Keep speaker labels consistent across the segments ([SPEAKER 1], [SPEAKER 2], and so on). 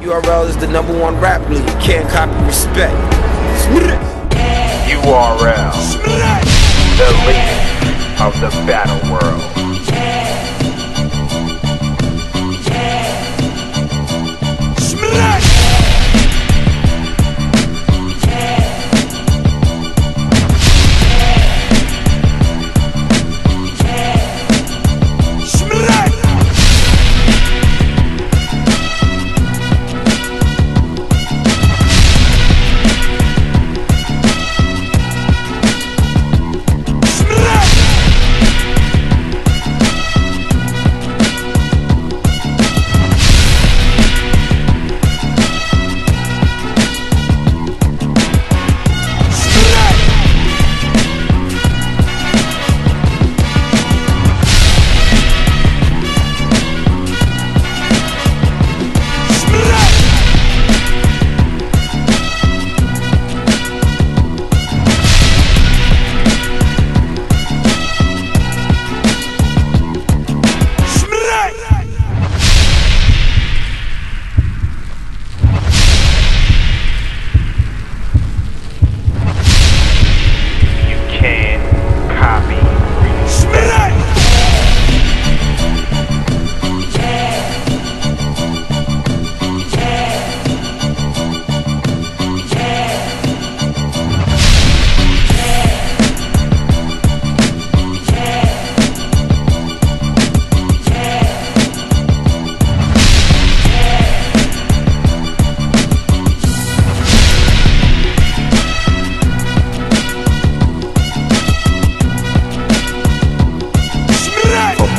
[SPEAKER 1] URL is the #1 rap league. Can't copy respect.
[SPEAKER 2] URL, the leader of the battle world.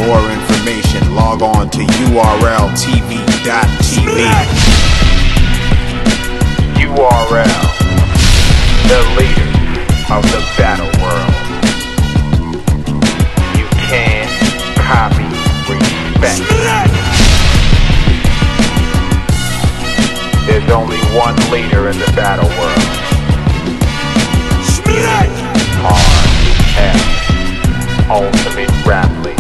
[SPEAKER 3] more information, log on to urltv.tv.
[SPEAKER 2] URL, the leader of the battle world. You can't copy respect. There's only one leader in the battle world. RF, Ultimate Rap League.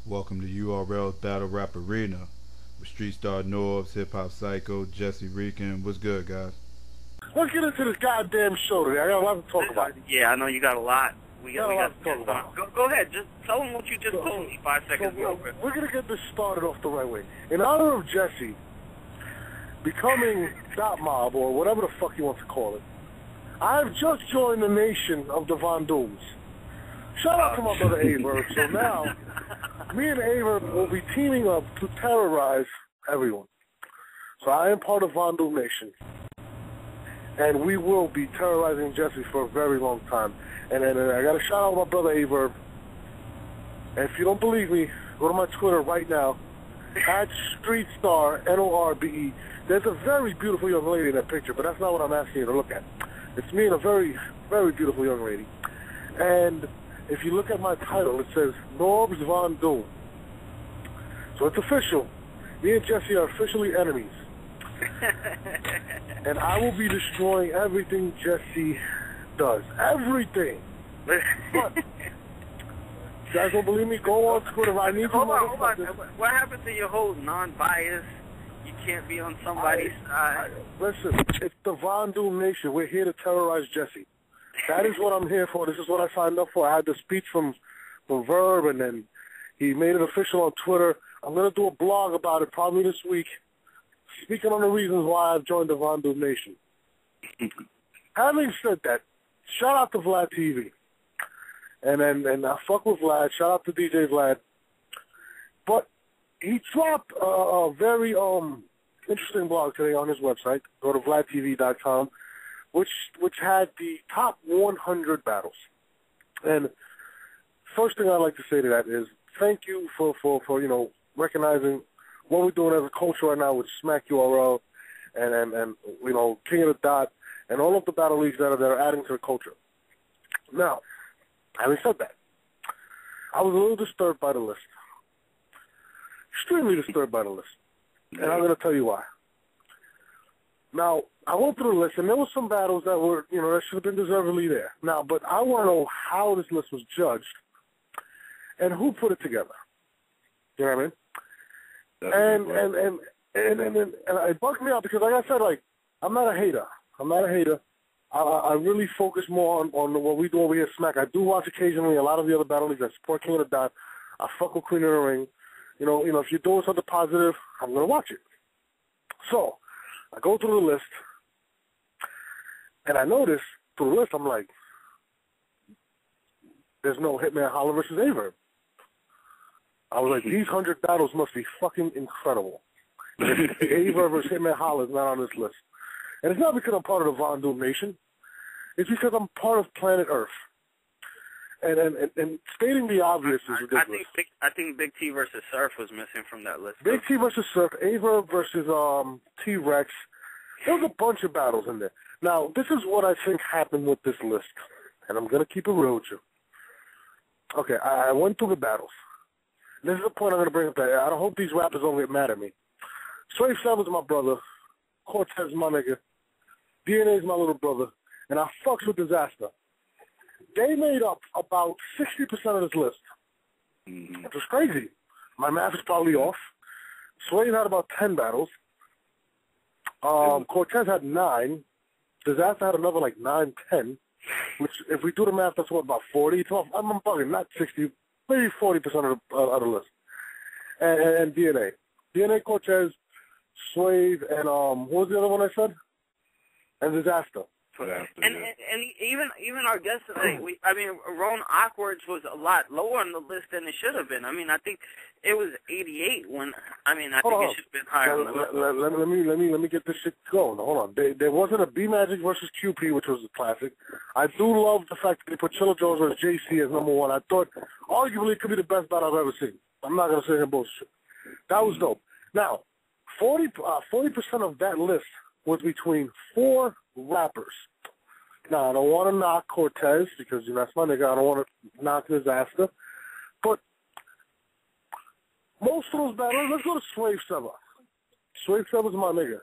[SPEAKER 4] Welcome to URL's Battle Rap Arena with Street Star Norop, Hip Hop Psycho, Jesse Rican. What's good, guys?
[SPEAKER 5] Let's get into this goddamn show today. I got a lot to talk about.
[SPEAKER 6] Yeah, I know you got a lot. We got
[SPEAKER 5] a lot to talk about.
[SPEAKER 6] Go ahead. Just tell them what you just told me 5 seconds ago.
[SPEAKER 5] We're going to get this started off the right way. In honor of Jesse becoming Dot Mob, or whatever the fuck you want to call it, I've just joined the nation of the Von Dooms. Shout out to my brother Aver. So now, me and Aver will be teaming up to terrorize everyone. So I am part of Von Doom Nation. And we will be terrorizing Jesse for a very long time. And then I got to shout out my brother Aver. And if you don't believe me, go to my Twitter right now, at StreetStar, Norbe. There's a very beautiful young lady in that picture, but that's not what I'm asking you to look at. It's me and a very, very beautiful young lady. And if you look at my title, it says Norb's Von Doom. So it's official. Me and Jesse are officially enemies. And I will be destroying everything Jesse does. Everything. But guys don't believe me? Go on Twitter. I need you
[SPEAKER 6] Hold on.
[SPEAKER 5] motherfuckers.
[SPEAKER 6] What happened to your whole non-bias? You can't be on somebody's side.
[SPEAKER 5] Listen, it's the Von Doom Nation. We're here to terrorize Jesse. That is what I'm here for. This is what I signed up for. I had the speech from Verb, and then he made it official on Twitter. I'm going to do a blog about it probably this week, speaking on the reasons why I've joined the Von Doom Nation. Having said that, shout out to Vlad TV. And I fuck with Vlad. Shout out to DJ Vlad. But he dropped a very interesting blog today on his website. Go to vladtv.com, which had the top 100 battles. And first thing I'd like to say to that is thank you for recognizing what we're doing as a culture right now with Smack URL and King of the Dot and all of the battle leagues that are adding to the culture. Now, having said that, I was a little disturbed by the list. Extremely disturbed by the list. And I'm going to tell you why. Now, I went through the list, and there were some battles that were, that should have been deservedly there. Now, but I want to know how this list was judged and who put it together. You know what I mean? And it bugged me out because, like I said, I'm not a hater. I really focus more on what we do over here at Smack. I do watch occasionally a lot of the other battle leagues. I support King of the Dot. I fuck with Queen of the Ring. If you're doing something positive, I'm going to watch it. So, I go through the list, and I notice through the list, I'm like, there's no Hitman Holler versus Averb. I was like, these 100 battles must be fucking incredible. Averb versus Hitman Holler is not on this list. And it's not because I'm part of the Von Doom Nation. It's because I'm part of planet Earth. And stating the obvious is ridiculous.
[SPEAKER 6] I think Big T versus Surf was missing from that list.
[SPEAKER 5] Big T versus Surf, Averb versus T-Rex. There was a bunch of battles in there. Now, this is what I think happened with this list. And I'm going to keep it real with you. Okay, I went through the battles. This is the point I'm going to bring up. I don't hope these rappers don't get mad at me. Swave Seven's my brother. Cortez is my nigga. DNA's my little brother. And I fucks with Disaster. They made up about 60% of this list. Which is crazy. My math is probably off. Swave had about 10 battles. Cortez had 9. Disaster had another 9, 10. Which, if we do the math, that's what, about 40? 12, I'm bugging, not 60, maybe 40% of the list. And DNA. DNA, Cortez, Swave, and what was the other one I said? And Disaster.
[SPEAKER 6] And even our guest today, Rone Awkwards was a lot lower on the list than it should have been. I think it was 88 when, I think it should have been higher on the list.
[SPEAKER 5] Let me get this shit going. Hold on. There wasn't a B Magic versus QP, which was a classic. I do love the fact that they put Chilla Jones versus JC as number 1. I thought arguably it could be the best battle I've ever seen. I'm not going to say any bullshit. That was dope. Now, 40% of that list was between 4 rappers. Now, I don't want to knock Cortez because that's my nigga. I don't want to knock Disaster. But most of those battles, let's go to Swave Seva. Swave Seva's my nigga.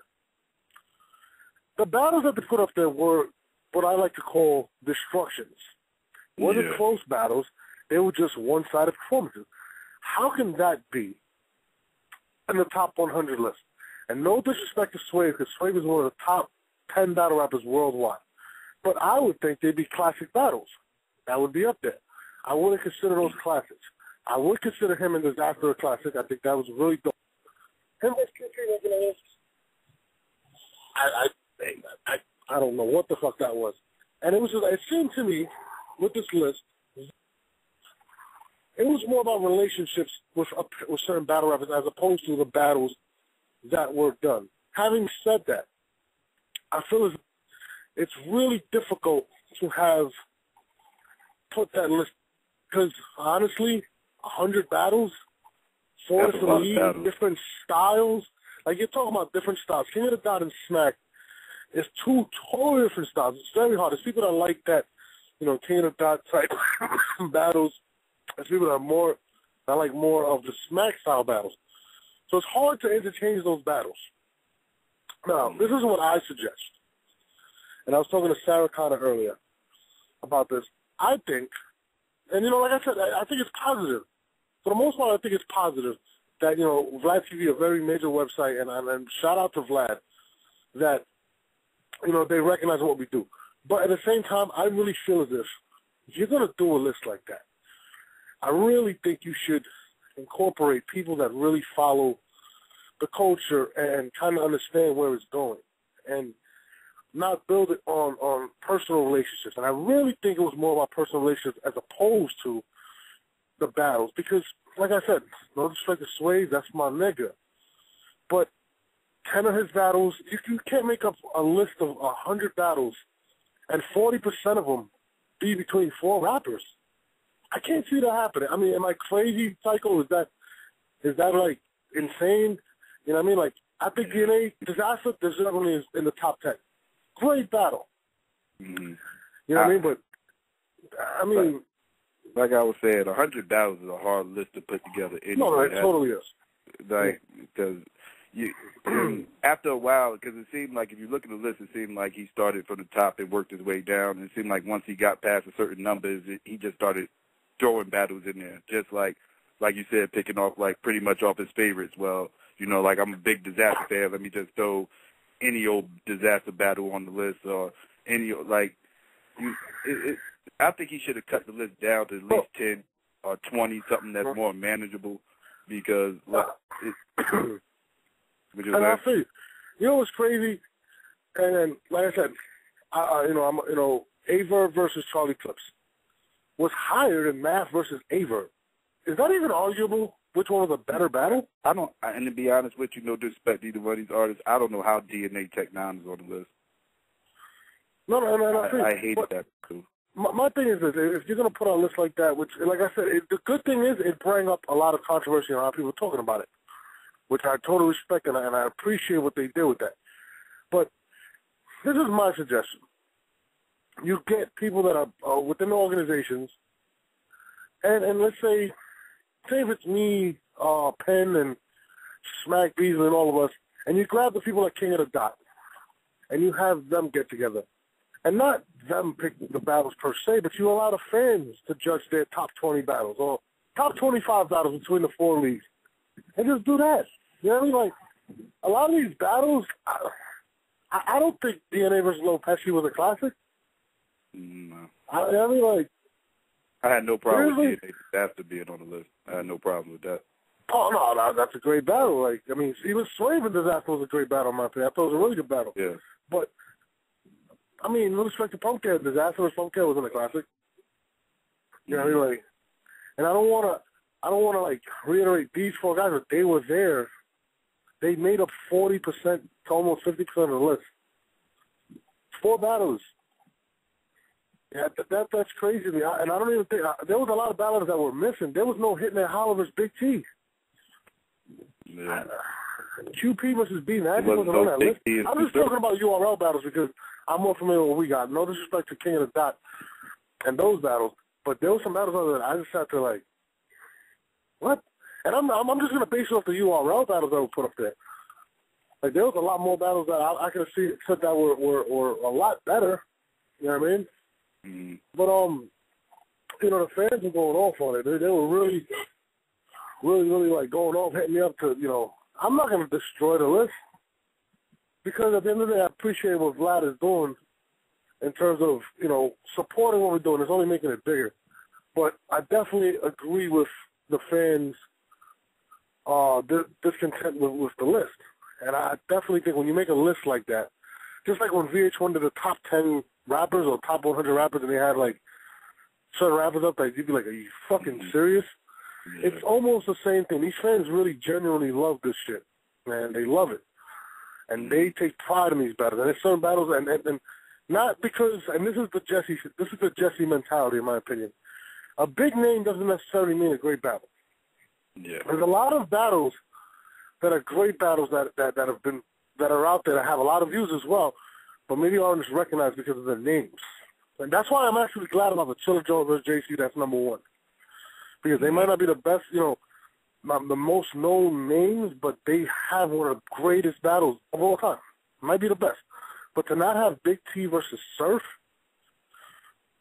[SPEAKER 5] The battles that they put up there were what I like to call destructions. Wasn't close battles. They were just one-sided performances. How can that be in the top 100 list? And no disrespect to Swave, because Swave is one of the top 10 battle rappers worldwide. But I would think they'd be classic battles. That would be up there. I wouldn't consider those classics. I would consider him and Disaster a classic. I think that was really dope. Him versus QP was on this. I don't know what the fuck that was. And it seemed to me, with this list, it was more about relationships with certain battle rappers as opposed to the battles that were done. Having said that, I feel it's really difficult to have put that list because, honestly, 100 battles, 4 to lead, different styles. You're talking about different styles. King of the Dot and Smack is 2 totally different styles. It's very hard. There's people that like that, King of the Dot type battles. There's people that like more of the Smack style battles. So it's hard to interchange those battles. Now, this is what I suggest. And I was talking to Sarah Connor earlier about this. I think And, like I said, I think it's positive. For the most part, I think it's positive that, Vlad TV, a very major website, and shout out to Vlad, that, they recognize what we do. But at the same time, I really feel as if you're going to do a list like that, I really think you should incorporate people that really follow the culture and kind of understand where it's going and not build it on personal relationships. And I really think it was more about personal relationships as opposed to the battles because, like I said, no disrespect to Sway, that's my nigga. But 10 of his battles, you can't make up a list of 100 battles and 40% of them be between 4 rappers. I can't see that happening. I mean, am I crazy, Psycho? Is that like insane? You know what I mean? Like, I think DNA Disaster definitely is in the top 10. Great battle.
[SPEAKER 7] Mm-hmm.
[SPEAKER 5] You know what I mean? But I mean,
[SPEAKER 7] like I was saying, 100 battles is a hard list to put together. Anyway.
[SPEAKER 5] No, it totally is.
[SPEAKER 7] Like, because after a while, because it seemed like if you look at the list, it seemed like he started from the top and worked his way down. And it seemed like once he got past a certain numbers, he just started throwing battles in there, just like you said, picking off like pretty much off his favorites. Well, like I'm a big Disaster fan. Let me just throw any old Disaster battle on the list, or any I think he should have cut the list down to at least 10 or 20, something that's more manageable. Because
[SPEAKER 5] and I see, what's crazy? And then, like I said, Averb versus Charlie Clips was higher than Math versus Averb. Is that even arguable? Which one was a better battle?
[SPEAKER 7] And to be honest with you, no disrespect to either one of these artists, I don't know how DNA Tech 9 is on the list.
[SPEAKER 5] No,
[SPEAKER 7] I hated that too.
[SPEAKER 5] My thing is this, if you're going to put on a list like that, which, like I said, the good thing is it brought up a lot of controversy and a lot of people talking about it, which I totally respect and I appreciate what they did with that. But this is my suggestion. You get people that are within the organizations, and let's say if it's me, Penn, and Smack Beasley and all of us, and you grab the people like King of the Dot, and you have them get together. And not them pick the battles per se, but you allow the fans to judge their top 20 battles or top 25 battles between the 4 leagues. And just do that. You know what I mean? Like, a lot of these battles, I don't think DNA versus Lil Pesci was a classic.
[SPEAKER 7] No.
[SPEAKER 5] I mean, like...
[SPEAKER 7] I had no problem with DNA Disaster being on the list. I had no problem with that.
[SPEAKER 5] Oh, no, that's a great battle. Like, I mean, even Slave and Disaster was a great battle, in my opinion. I thought it was a really good battle.
[SPEAKER 7] Yeah.
[SPEAKER 5] But... I mean, with respect to Pumpkin, Disaster with Pumpkin wasn't a classic. You know what I mean? Like, and I don't want to like reiterate these 4 guys, but they were there. They made up 40% to almost 50% of the list. 4 battles. Yeah, that's crazy to me. And I don't even think there was a lot of battles that were missing. There was no Hitting at Holliver's Big T.
[SPEAKER 7] Yeah.
[SPEAKER 5] QP versus B Magic wasn't on that list. I'm just talking about URL battles because I'm more familiar with what we got. No disrespect to King of the Dot and those battles, but there were some battles other than I just had to like, what? And I'm just gonna base it off the URL battles that were put up there. Like there was a lot more battles that I could have said that were a lot better. You know what I mean?
[SPEAKER 7] Mm-hmm.
[SPEAKER 5] But the fans were going off on it. They were really like going off, hitting me up to I'm not gonna destroy the list. Because at the end of the day, I appreciate what Vlad is doing in terms of, supporting what we're doing. It's only making it bigger. But I definitely agree with the fans' discontent with the list. And I definitely think when you make a list like that, just like when VH1 did the top 10 rappers or top 100 rappers and they had, like, certain rappers up, like, you'd be like, are you fucking serious? Yeah. It's almost the same thing. These fans really genuinely love this shit, man. They love it. And they take pride in these battles. And there's certain battles, and not because, and this is the Jesse mentality, in my opinion. A big name doesn't necessarily mean a great battle.
[SPEAKER 7] Yeah.
[SPEAKER 5] There's a lot of battles that are great battles that are out there that have a lot of views as well, but maybe aren't just recognized because of their names. And that's why I'm actually glad about the Chiller Jones versus JC. That's number 1, because they might not be the best, the most known names, but they have one of the greatest battles of all time. Might be the best. But to not have Big T versus Surf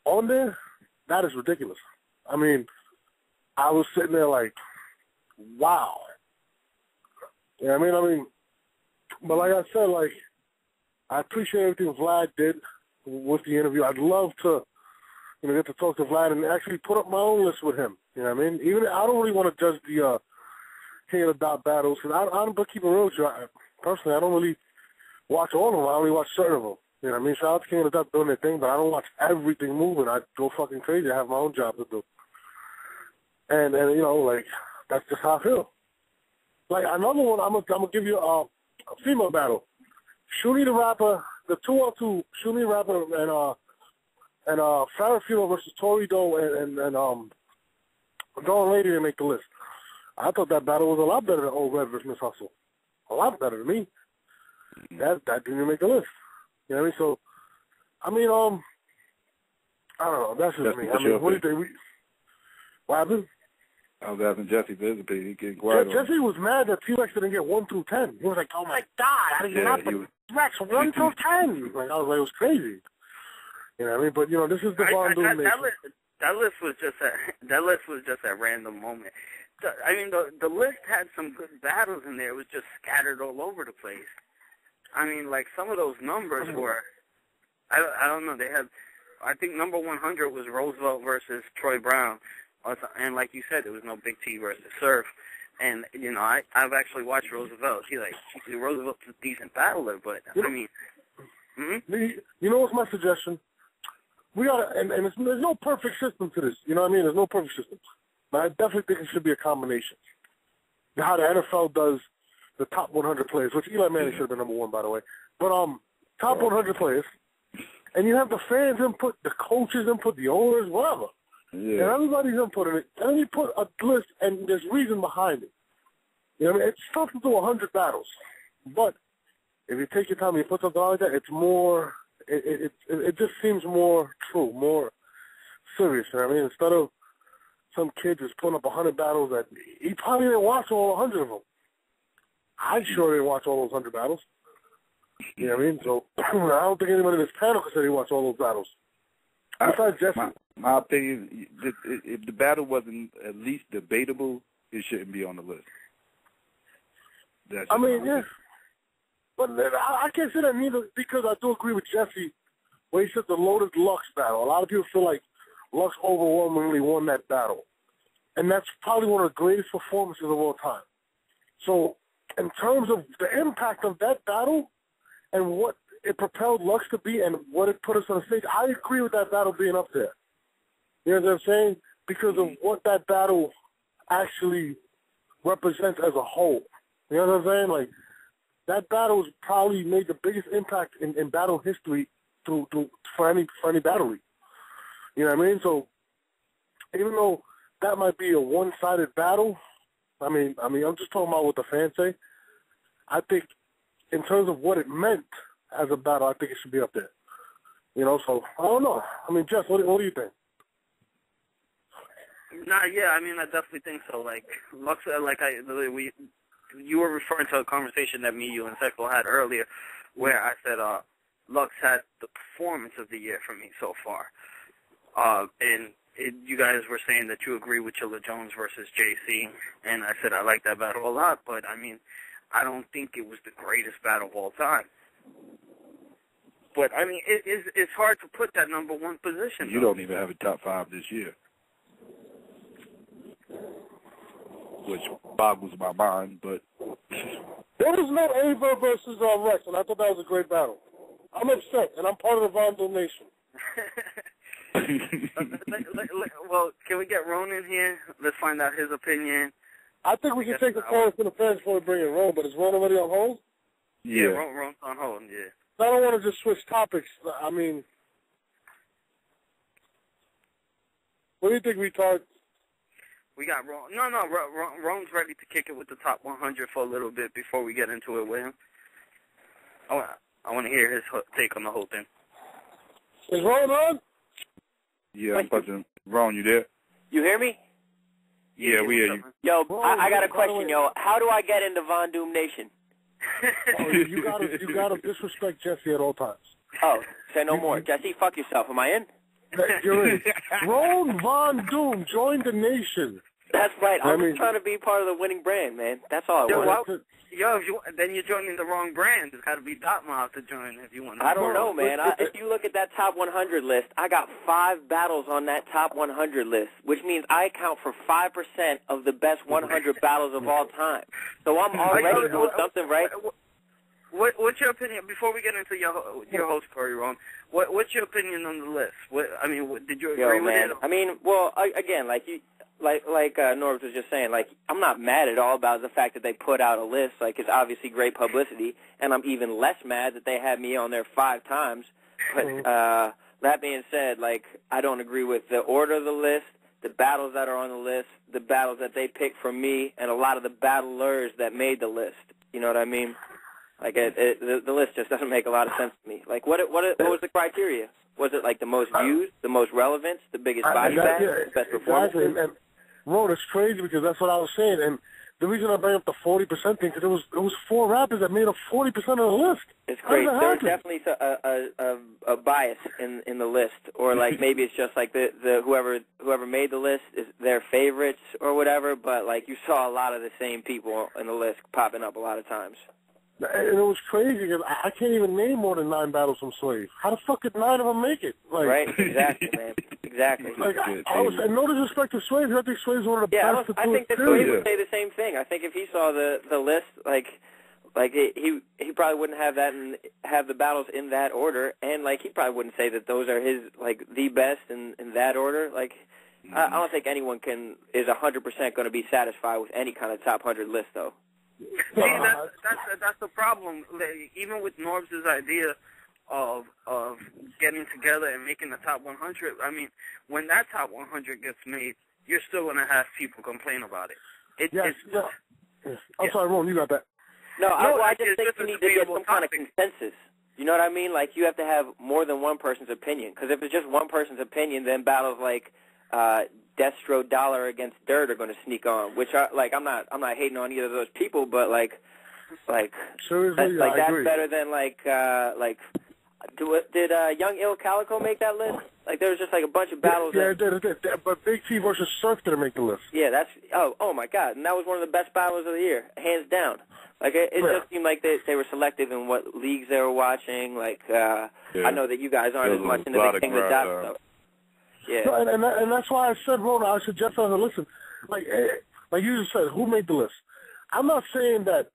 [SPEAKER 5] on there, that is ridiculous. I mean, I was sitting there like, wow. Yeah, I mean, but like I said, like, I appreciate everything Vlad did with the interview. I'd love to, get to talk to Vlad and actually put up my own list with him. You know what I mean? Even I don't really want to judge the King of the Dot battles because I'm but keep it real with you. Personally, I don't really watch all of them. I only watch certain of them. You know what I mean? Shout out to King of the Dot doing their thing, but I don't watch everything moving. I go fucking crazy. I have my own job to do. And like, that's just how I feel. Like, another one, I'm gonna give you a female battle. Shuni the Rapper, the 2-on-2, Shuni the Rapper and Farrah Funeral versus Tori Doe and Dawn Lady to make the list. I thought that battle was a lot better than Old Red versus Miss Hustle. A lot better than me. That didn't make the list. You know what I mean? So, I don't know. That's just me. I mean, what do you think? What happened?
[SPEAKER 7] I was asking Jesse for his opinion. He getting quiet.
[SPEAKER 5] Jesse was mad that T-Rex didn't get 1 through 10. He was like, oh my God, how did you not put T-Rex 1 through 10? Like, I was like, it was crazy. You know what I mean? But, this is the Von Doom Nation.
[SPEAKER 6] That list was just a random moment. I mean, the list had some good battles in there. It was just scattered all over the place. I mean, like, some of those numbers were, I don't know, they had, I think number 100 was Roosevelt versus Troy Brown. And like you said, there was no Big T versus Surf. And, I've actually watched Roosevelt. Roosevelt's a decent battler, but,
[SPEAKER 5] You know what's my suggestion? We gotta, and there's no perfect system to this. You know what I mean? There's no perfect system. But I definitely think it should be a combination. How the NFL does the top 100 players, which Eli Manning should have been number 1, by the way. But top 100 players, and you have the fans input, the coaches input, the owners, whatever. Yeah. And everybody's input in it. And then you put a list, and there's reason behind it. You know what I mean? It's tough to do 100 battles. But if you take your time and you put something like that, it's more, it just seems more true, more serious. You know what I mean? Instead of some kid just putting up 100 battles that he probably didn't watch all 100 of them. I sure didn't watch all those 100 battles. You know what I mean? So I don't think anybody in this panel could say he watched all those battles. Besides Jesse.
[SPEAKER 7] My opinion, if the battle wasn't at least debatable, it shouldn't be on the list.
[SPEAKER 5] Yeah. But I can't say that neither because I do agree with Jesse when he said the Loaded Lux battle. A lot of people feel like Lux overwhelmingly won that battle. And that's probably one of the greatest performances of all time. So in terms of the impact of that battle and what it propelled Lux to be and what it put us on the stage, I agree with that battle being up there. You know what I'm saying? Because of what that battle actually represents as a whole. You know what I'm saying? Like, that battle's probably made the biggest impact in battle history for any battle league. You know what I mean? So even though that might be a one-sided battle, I mean, I'm just talking about what the fans say. I think in terms of what it meant as a battle, I think it should be up there. So I don't know. I mean, Jess, what do you think?
[SPEAKER 6] Yeah, I mean, I definitely think so. Like, Lux, you were referring to a conversation that me, you, and Seco had earlier, where I said Lux had the performance of the year for me so far. You guys were saying that you agree with Chilla Jones versus JC, and I said I like that battle a lot, but I mean, I don't think it was the greatest battle of all time. But I mean, it's hard to put that number 1 position.
[SPEAKER 7] You don't even have a top 5 this year, which boggles my mind. But
[SPEAKER 5] there was no Ava versus Rex, and I thought that was a great battle. I'm upset, and I'm part of the Von Doom Nation.
[SPEAKER 6] Well, can we get Rone in here? Let's find out his opinion.
[SPEAKER 5] I think we can take the call from the fans before we bring in Rone, but is Rone already on hold?
[SPEAKER 6] Yeah, Rone's on hold, yeah.
[SPEAKER 5] I don't want to just switch topics. I mean, what do you think, retard?
[SPEAKER 6] We got Rone. No, Rone's ready to kick it with the top 100 for a little bit before we get into it with him. I want to hear his take on the whole thing.
[SPEAKER 5] Is Rone on?
[SPEAKER 7] Yeah, I'm punching. Rone, you there?
[SPEAKER 8] You hear me?
[SPEAKER 7] Yeah, we hear you.
[SPEAKER 8] Yo, I got a question, yo. How do I get into Von Doom Nation?
[SPEAKER 5] You gotta disrespect Jesse at all times.
[SPEAKER 8] Oh, say no more. Jesse, fuck yourself. Am I in?
[SPEAKER 5] You're in. Rone Von Doom joined the nation.
[SPEAKER 8] That's right. I'm just trying to be part of the winning brand, man. That's all I want.
[SPEAKER 6] Then you're joining the wrong brand. It's got to be Dot Mob to join if you want to.
[SPEAKER 8] I don't know, man. If you look at that top 100 list, I got 5 battles on that top 100 list, which means I account for 5% of the best 100 battles of all time. So I'm already doing something right.
[SPEAKER 6] What's your opinion, before we get into your whole story, Ron, what's your opinion on the list? Did you agree with it?
[SPEAKER 8] I mean, well, again, like Norb was just saying, like, I'm not mad at all about the fact that they put out a list. Like, it's obviously great publicity, and I'm even less mad that they had me on there 5 times. But that being said, like, I don't agree with the order of the list, the battles that are on the list, the battles that they picked from me, and a lot of the battlers that made the list. You know what I mean? Like, the list just doesn't make a lot of sense to me. Like, what was the criteria? Was it, like, the most views, the most relevance, the biggest body bag, the best performance?
[SPEAKER 5] Exactly. And Ron, it's crazy because that's what I was saying. And the reason I bring up the 40% thing, because it was 4 rappers that made up 40% of the list.
[SPEAKER 8] It's crazy. There's definitely a bias in the list, or like maybe it's just like the whoever made the list is their favorites or whatever. But like you saw a lot of the same people in the list popping up a lot of times.
[SPEAKER 5] And it was crazy because I can't even name more than 9 battles from Swave. How the fuck did 9 of them make it? Like,
[SPEAKER 8] right? Exactly, man. Exactly.
[SPEAKER 5] Like, and no disrespect to Swave, I think Swave's one of the best to do it.
[SPEAKER 8] I think that Swave would say the same thing. I think if he saw the list, like he probably wouldn't have that and have the battles in that order, and like he probably wouldn't say that those are his like the best in that order. Like I don't think anyone is 100% going to be satisfied with any kind of top 100 list, though.
[SPEAKER 6] See, that's the problem. Like, even with Norb's idea of getting together and making the top 100, I mean, when that top 100 gets made, you're still going to have people complain about it.
[SPEAKER 5] I'm sorry, Ron, you got that.
[SPEAKER 8] No, I just think you need to get some kind of consensus. You know what I mean? Like, you have to have more than one person's opinion. Because if it's just one person's opinion, then battles like Destro Dollar against Dirt are going to sneak on. Which are like I'm not hating on either of those people, but like
[SPEAKER 5] seriously,
[SPEAKER 8] that's
[SPEAKER 5] agree.
[SPEAKER 8] better than did Young Ill Calico make that list? Like there was just like a bunch of battles.
[SPEAKER 5] Yeah, but Big T versus Surf didn't make the list.
[SPEAKER 8] Yeah, that's oh my God, and that was one of the best battles of the year, hands down. Like it just seemed like they were selective in what leagues they were watching. Like I know that you guys aren't as much into the King of the Dot stuff. Yeah,
[SPEAKER 5] no, and that's why I said, Rona, I suggest her to listen. Like you just said, who made the list? I'm not saying that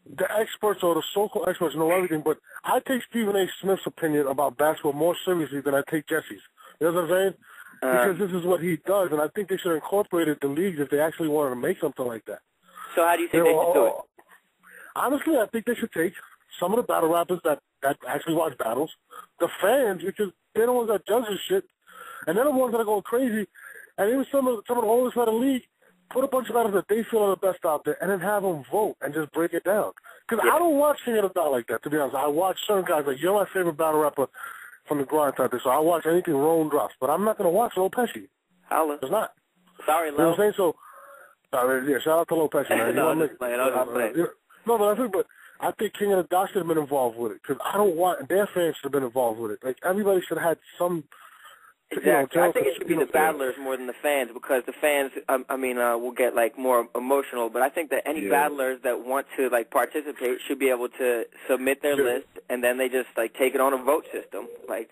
[SPEAKER 5] the experts or the so-called experts know everything, but I take Stephen A. Smith's opinion about basketball more seriously than I take Jesse's. You know what I'm saying? Because this is what he does, and I think they should incorporate it in the leagues if they actually wanted to make something like that.
[SPEAKER 8] So how do you think they should do it?
[SPEAKER 5] Honestly, I think they should take some of the battle rappers that actually watch battles, the fans, because they're the ones that judge this shit, and they're the ones that are going crazy. And even some of the oldest out of the league, put a bunch of battles that they feel are the best out there, and then have them vote and just break it down. Because I don't watch King of the Dot like that, to be honest. I watch certain guys like, you're my favorite battle rapper from the grind type thing, so I watch anything Rone drops. But I'm not going to watch Lil Pesci.
[SPEAKER 8] Holla.
[SPEAKER 5] It's not.
[SPEAKER 8] Sorry, Lil.
[SPEAKER 5] You know what I'm saying? So, yeah, shout out to Lil Pesci, man.
[SPEAKER 8] No, I'm just playing.
[SPEAKER 5] No, but I think King of the Dot should have been involved with it, because I don't want, their fans should have been involved with it. Like, everybody should have had some...
[SPEAKER 8] Exactly. I think it should be the battlers more than the fans, because the fans, will get like more emotional. But I think that any battlers that want to like participate should be able to submit their list, and then they just like take it on a vote system. Like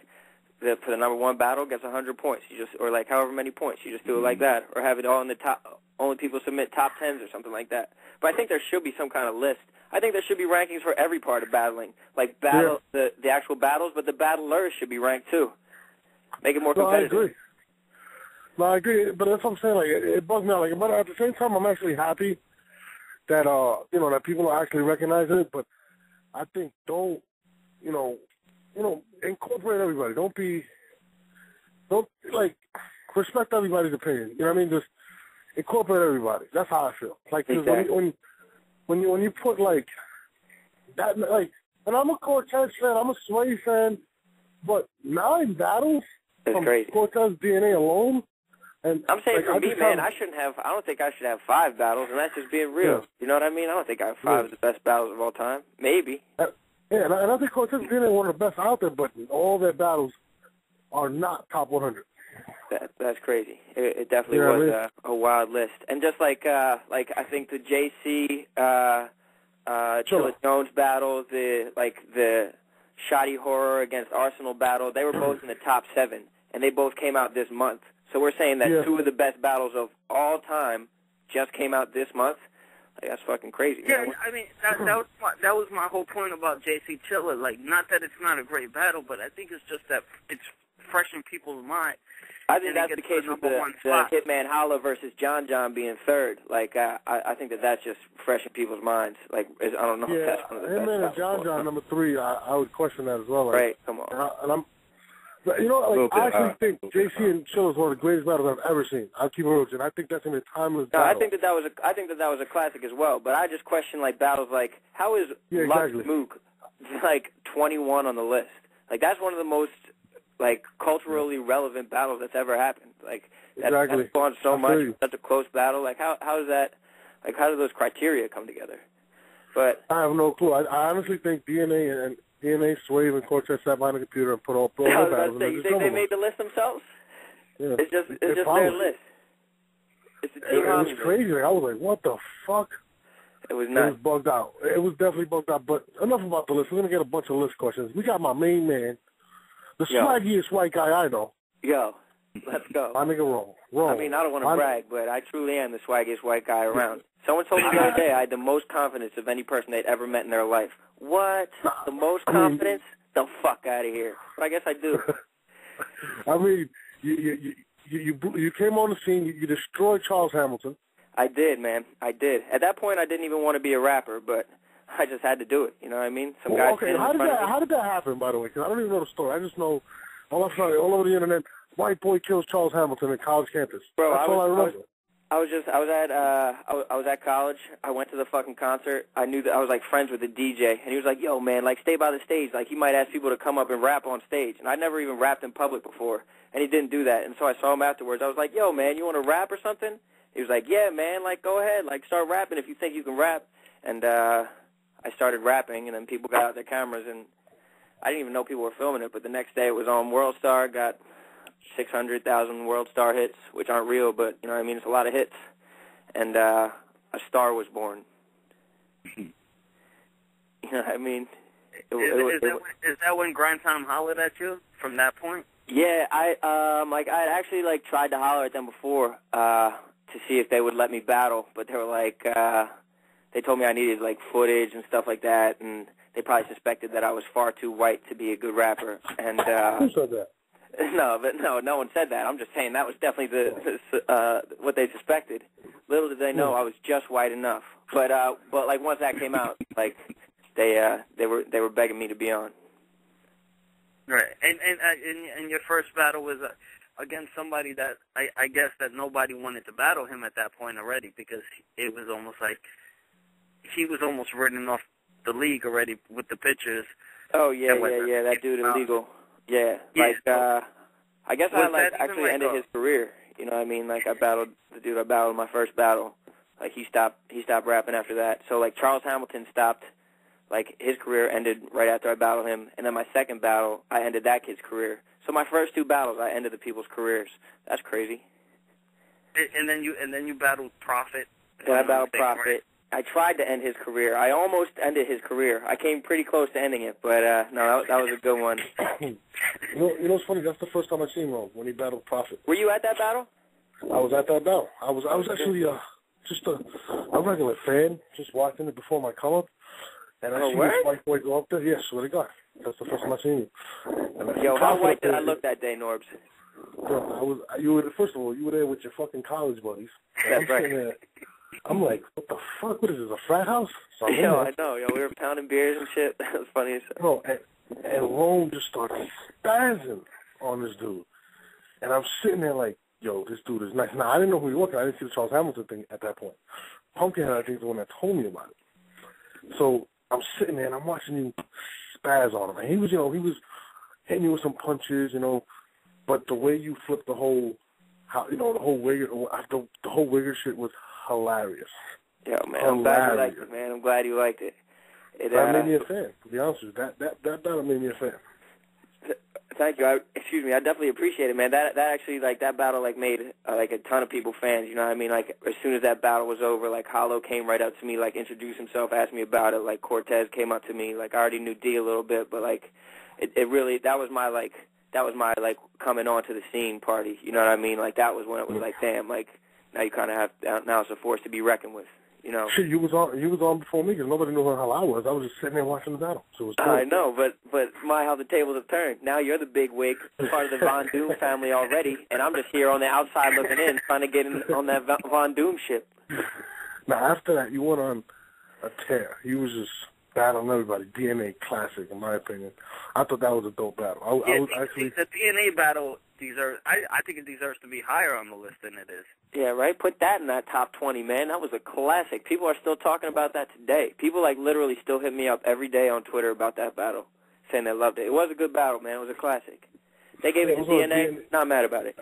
[SPEAKER 8] for the number one battle gets 100 points. Or like however many points. You just do it like that, or have it all in the top. Only people submit top 10s or something like that. But I think there should be some kind of list. I think there should be rankings for every part of battling, like the actual battles, but the battlers should be ranked too. Make it more competitive.
[SPEAKER 5] I agree, but that's what I'm saying. Like, it bugs me out. Like, but at the same time, I'm actually happy that that people are actually recognizing it. But I think don't incorporate everybody. Don't respect everybody's opinion. You know what I mean? Just incorporate everybody. That's how I feel. Like,
[SPEAKER 8] exactly.
[SPEAKER 5] when you put like that, like, and I'm a Cortez fan, I'm a Sway fan, but 9 battles. From Cortez DNA alone, and
[SPEAKER 8] I'm saying for me, man, I don't think I should have 5 battles, and that's just being real.
[SPEAKER 5] Yeah.
[SPEAKER 8] You know what I mean? I don't think I have 5 of the best battles of all time. Maybe.
[SPEAKER 5] And I think Cortez DNA is one of the best out there, but in all their battles, are not top 100.
[SPEAKER 8] That's crazy. It definitely was a wild list. And just like I think the JC Chilla Jones battle, the Shoddy Horror against Arsenal battle, they were both in the top 7, and they both came out this month. So we're saying that 2 of the best battles of all time just came out this month. Like, that's fucking crazy.
[SPEAKER 6] Yeah, I mean, that was my whole point about JC Chilla. Like, not that it's not a great battle, but I think it's just that it's fresh in people's mind.
[SPEAKER 8] I think that's the case with the Hitman Holla versus John being third. Like, I think that's just fresh in people's minds. Like, I don't know if that's one of the best.
[SPEAKER 5] Hitman and John number 3, I would question that as well. Like,
[SPEAKER 8] right, come on.
[SPEAKER 5] You know, like, I actually think JC and Chill is one of the greatest battles I've ever seen. I'll keep it real, and I think that's in a timeless battle.
[SPEAKER 8] I think that was a classic as well. But I just question like battles like how is Lux Mook like 21 on the list? Like that's one of the most like culturally relevant battles that's ever happened. Like that's spawned so much. Such a close battle. Like how is that? Like how do those criteria come together? But
[SPEAKER 5] I have no clue. I honestly think DNA, Swave, and Cortez sat behind the computer and put all the battles.
[SPEAKER 8] You think they made the list themselves?
[SPEAKER 5] Yeah.
[SPEAKER 8] It's just their list. It's a team.
[SPEAKER 5] It was crazy. Like, I was like, what the fuck?
[SPEAKER 8] It was nuts.
[SPEAKER 5] It was bugged out. It was definitely bugged out. But enough about the list. We're gonna get a bunch of list questions. We got my main man, the swaggiest white guy I know.
[SPEAKER 8] Yo, let's go.
[SPEAKER 5] My nigga Rone.
[SPEAKER 8] I mean, I don't want to brag, but I truly am the swaggiest white guy around. Someone told me the other day I had the most confidence of any person they'd ever met in their life. What? The most confidence? The fuck out of here. But I guess I do.
[SPEAKER 5] I mean, you came on the scene. You destroyed Charles Hamilton.
[SPEAKER 8] I did, man. I did. At that point, I didn't even want to be a rapper, but I just had to do it. You know what I mean? Some guys.
[SPEAKER 5] Okay. How did that happen? By the way, because I don't even know the story. I just know all over the internet. White boy kills Charles Hamilton in college campus.
[SPEAKER 8] Bro,
[SPEAKER 5] that's all I remember.
[SPEAKER 8] I was at college. I went to the fucking concert. I knew that I was like friends with the DJ, and he was like, "Yo, man, like stay by the stage. Like he might ask people to come up and rap on stage." And I never even rapped in public before, and he didn't do that. And so I saw him afterwards. I was like, "Yo, man, you want to rap or something?" He was like, "Yeah, man. Like go ahead. Like start rapping if you think you can rap." And I started rapping, and then people got out their cameras, and I didn't even know people were filming it. But the next day it was on World Star. Got 600,000 World Star hits, which aren't real, but, you know what I mean, it's a lot of hits. And a star was born. You know what I mean?
[SPEAKER 6] Is that when Grind Time hollered at you from that point?
[SPEAKER 8] Yeah, I actually, like, tried to holler at them before to see if they would let me battle, but they were like, they told me I needed, like, footage and stuff like that, and they probably suspected that I was far too white to be a good rapper. And
[SPEAKER 5] who said that?
[SPEAKER 8] No one said that. I'm just saying that was definitely what they suspected. Little did they know I was just white enough. But like once that came out, like they were begging me to be on.
[SPEAKER 6] Right, and your first battle was against somebody that I guess that nobody wanted to battle him at that point already, because it was almost like he was almost written off the league already with the pictures.
[SPEAKER 8] Oh yeah, that dude illegal. Yeah, like, I guess I, actually ended his career, you know what I mean? Like, I battled the dude I battled in my first battle. Like, he stopped rapping after that. So, like, Charles Hamilton stopped, like, his career ended right after I battled him. And then my second battle, I ended that kid's career. So my first 2 battles, I ended the people's careers. That's crazy.
[SPEAKER 6] And then you battled Prophet.
[SPEAKER 8] Then I battled Prophet. Right? I tried to end his career. I almost ended his career. I came pretty close to ending it, but no, that was a good one.
[SPEAKER 5] You know what's funny? That's the first time I seen Rome, when he battled Prophet.
[SPEAKER 8] Were you at that battle?
[SPEAKER 5] I was at that battle. I was actually just a regular fan, just watching it before my come up, and I see this white boy go up there. Yeah, swear to God, that's the first time I seen you.
[SPEAKER 8] Yo, how white did I look that day, Norbs?
[SPEAKER 5] Bro, first of all, you were there with your fucking college buddies.
[SPEAKER 8] That's right.
[SPEAKER 5] I'm like, what the fuck? What is this, a frat house? So
[SPEAKER 8] I know. Yo, we were pounding beers and shit. That was funny as shit.
[SPEAKER 5] Bro, and Rome just started spazzing on this dude. And I'm sitting there like, yo, this dude is nice. Now, I didn't know who he was. I didn't see the Charles Hamilton thing at that point. Pumpkinhead, I think, is the one that told me about it. So I'm sitting there, and I'm watching him spaz on him. And he was hitting me with some punches, but the way you flipped the whole wigger shit was hilarious.
[SPEAKER 8] Yo, man, I'm glad you liked it, man. I'm glad you liked it.
[SPEAKER 5] That made me a fan, to be honest with you. That battle made me a fan.
[SPEAKER 8] Thank you. Excuse me. I definitely appreciate it, man. That actually, like, that battle, like, made, like, a ton of people fans, you know what I mean? Like, as soon as that battle was over, like, Hollow came right up to me, like, introduced himself, asked me about it. Like, Cortez came up to me. Like, I already knew D a little bit, but, like, it really, that was my, like, coming onto the scene party, you know what I mean? Like, that was when it was like, damn, like, now you kind of have, now it's a force to be reckoned with, you know?
[SPEAKER 5] Shit, you was on before me because nobody knew who the hell I was. I was just sitting there watching the battle. So it was cool.
[SPEAKER 8] I know, but how the tables have turned. Now you're the big wig, part of the Von Doom family already, and I'm just here on the outside looking in, trying to get in on that Von Doom ship.
[SPEAKER 5] Now, after that, you went on a tear. You was just battling everybody. DNA classic, in my opinion. I thought that was a dope battle. I was actually...
[SPEAKER 6] The DNA battle deserves... I think it deserves to be higher on the list than it is.
[SPEAKER 8] Yeah, right? Put that in that top 20, man. That was a classic. People are still talking about that today. People, like, literally still hit me up every day on Twitter about that battle, saying they loved it. It was a good battle, man. It was a classic. They gave it to DNA. Not mad about it.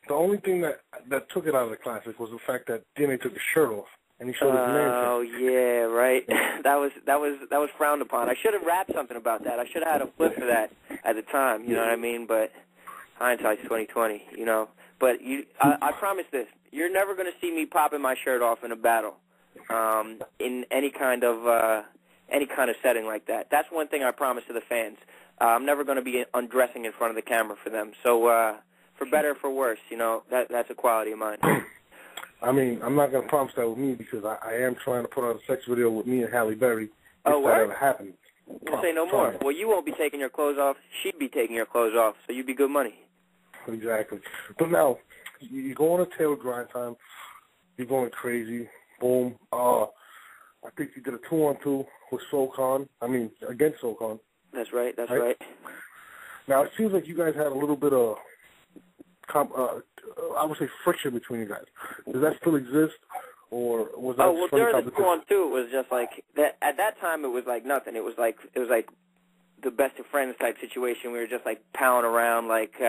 [SPEAKER 5] The only thing that took it out of the classic was the fact that DNA took his shirt off. And he showed his man.
[SPEAKER 8] Oh yeah, right. that was frowned upon. I should have rapped something about that. I should have had a flip for that at the time. You know what I mean? But hindsight's 20/20. You know. But I promise this: you're never going to see me popping my shirt off in a battle, in any kind of setting like that. That's one thing I promise to the fans. I'm never going to be undressing in front of the camera for them. So for better or for worse, you know, that's a quality of mine.
[SPEAKER 5] I mean, I'm not going to promise that with me because I am trying to put out a sex video with me and Halle Berry.
[SPEAKER 8] Oh,
[SPEAKER 5] if that ever happens.
[SPEAKER 8] We'll say no more. Well, you won't be taking your clothes off. She'd be taking your clothes off, so you'd be good money.
[SPEAKER 5] Exactly. But now, you go on a tail grind time. You're going crazy. Boom. I think you did a 2-on-2 with SoCon. I mean, against SoCon.
[SPEAKER 8] That's right. That's right.
[SPEAKER 5] Now, it seems like you guys had a little bit of... I would say friction between you guys. Does that still exist, or was that?
[SPEAKER 8] Oh well, during the 2-on-2, it was just like that. At that time, it was like nothing. It was like the best of friends type situation. We were just like palling around, like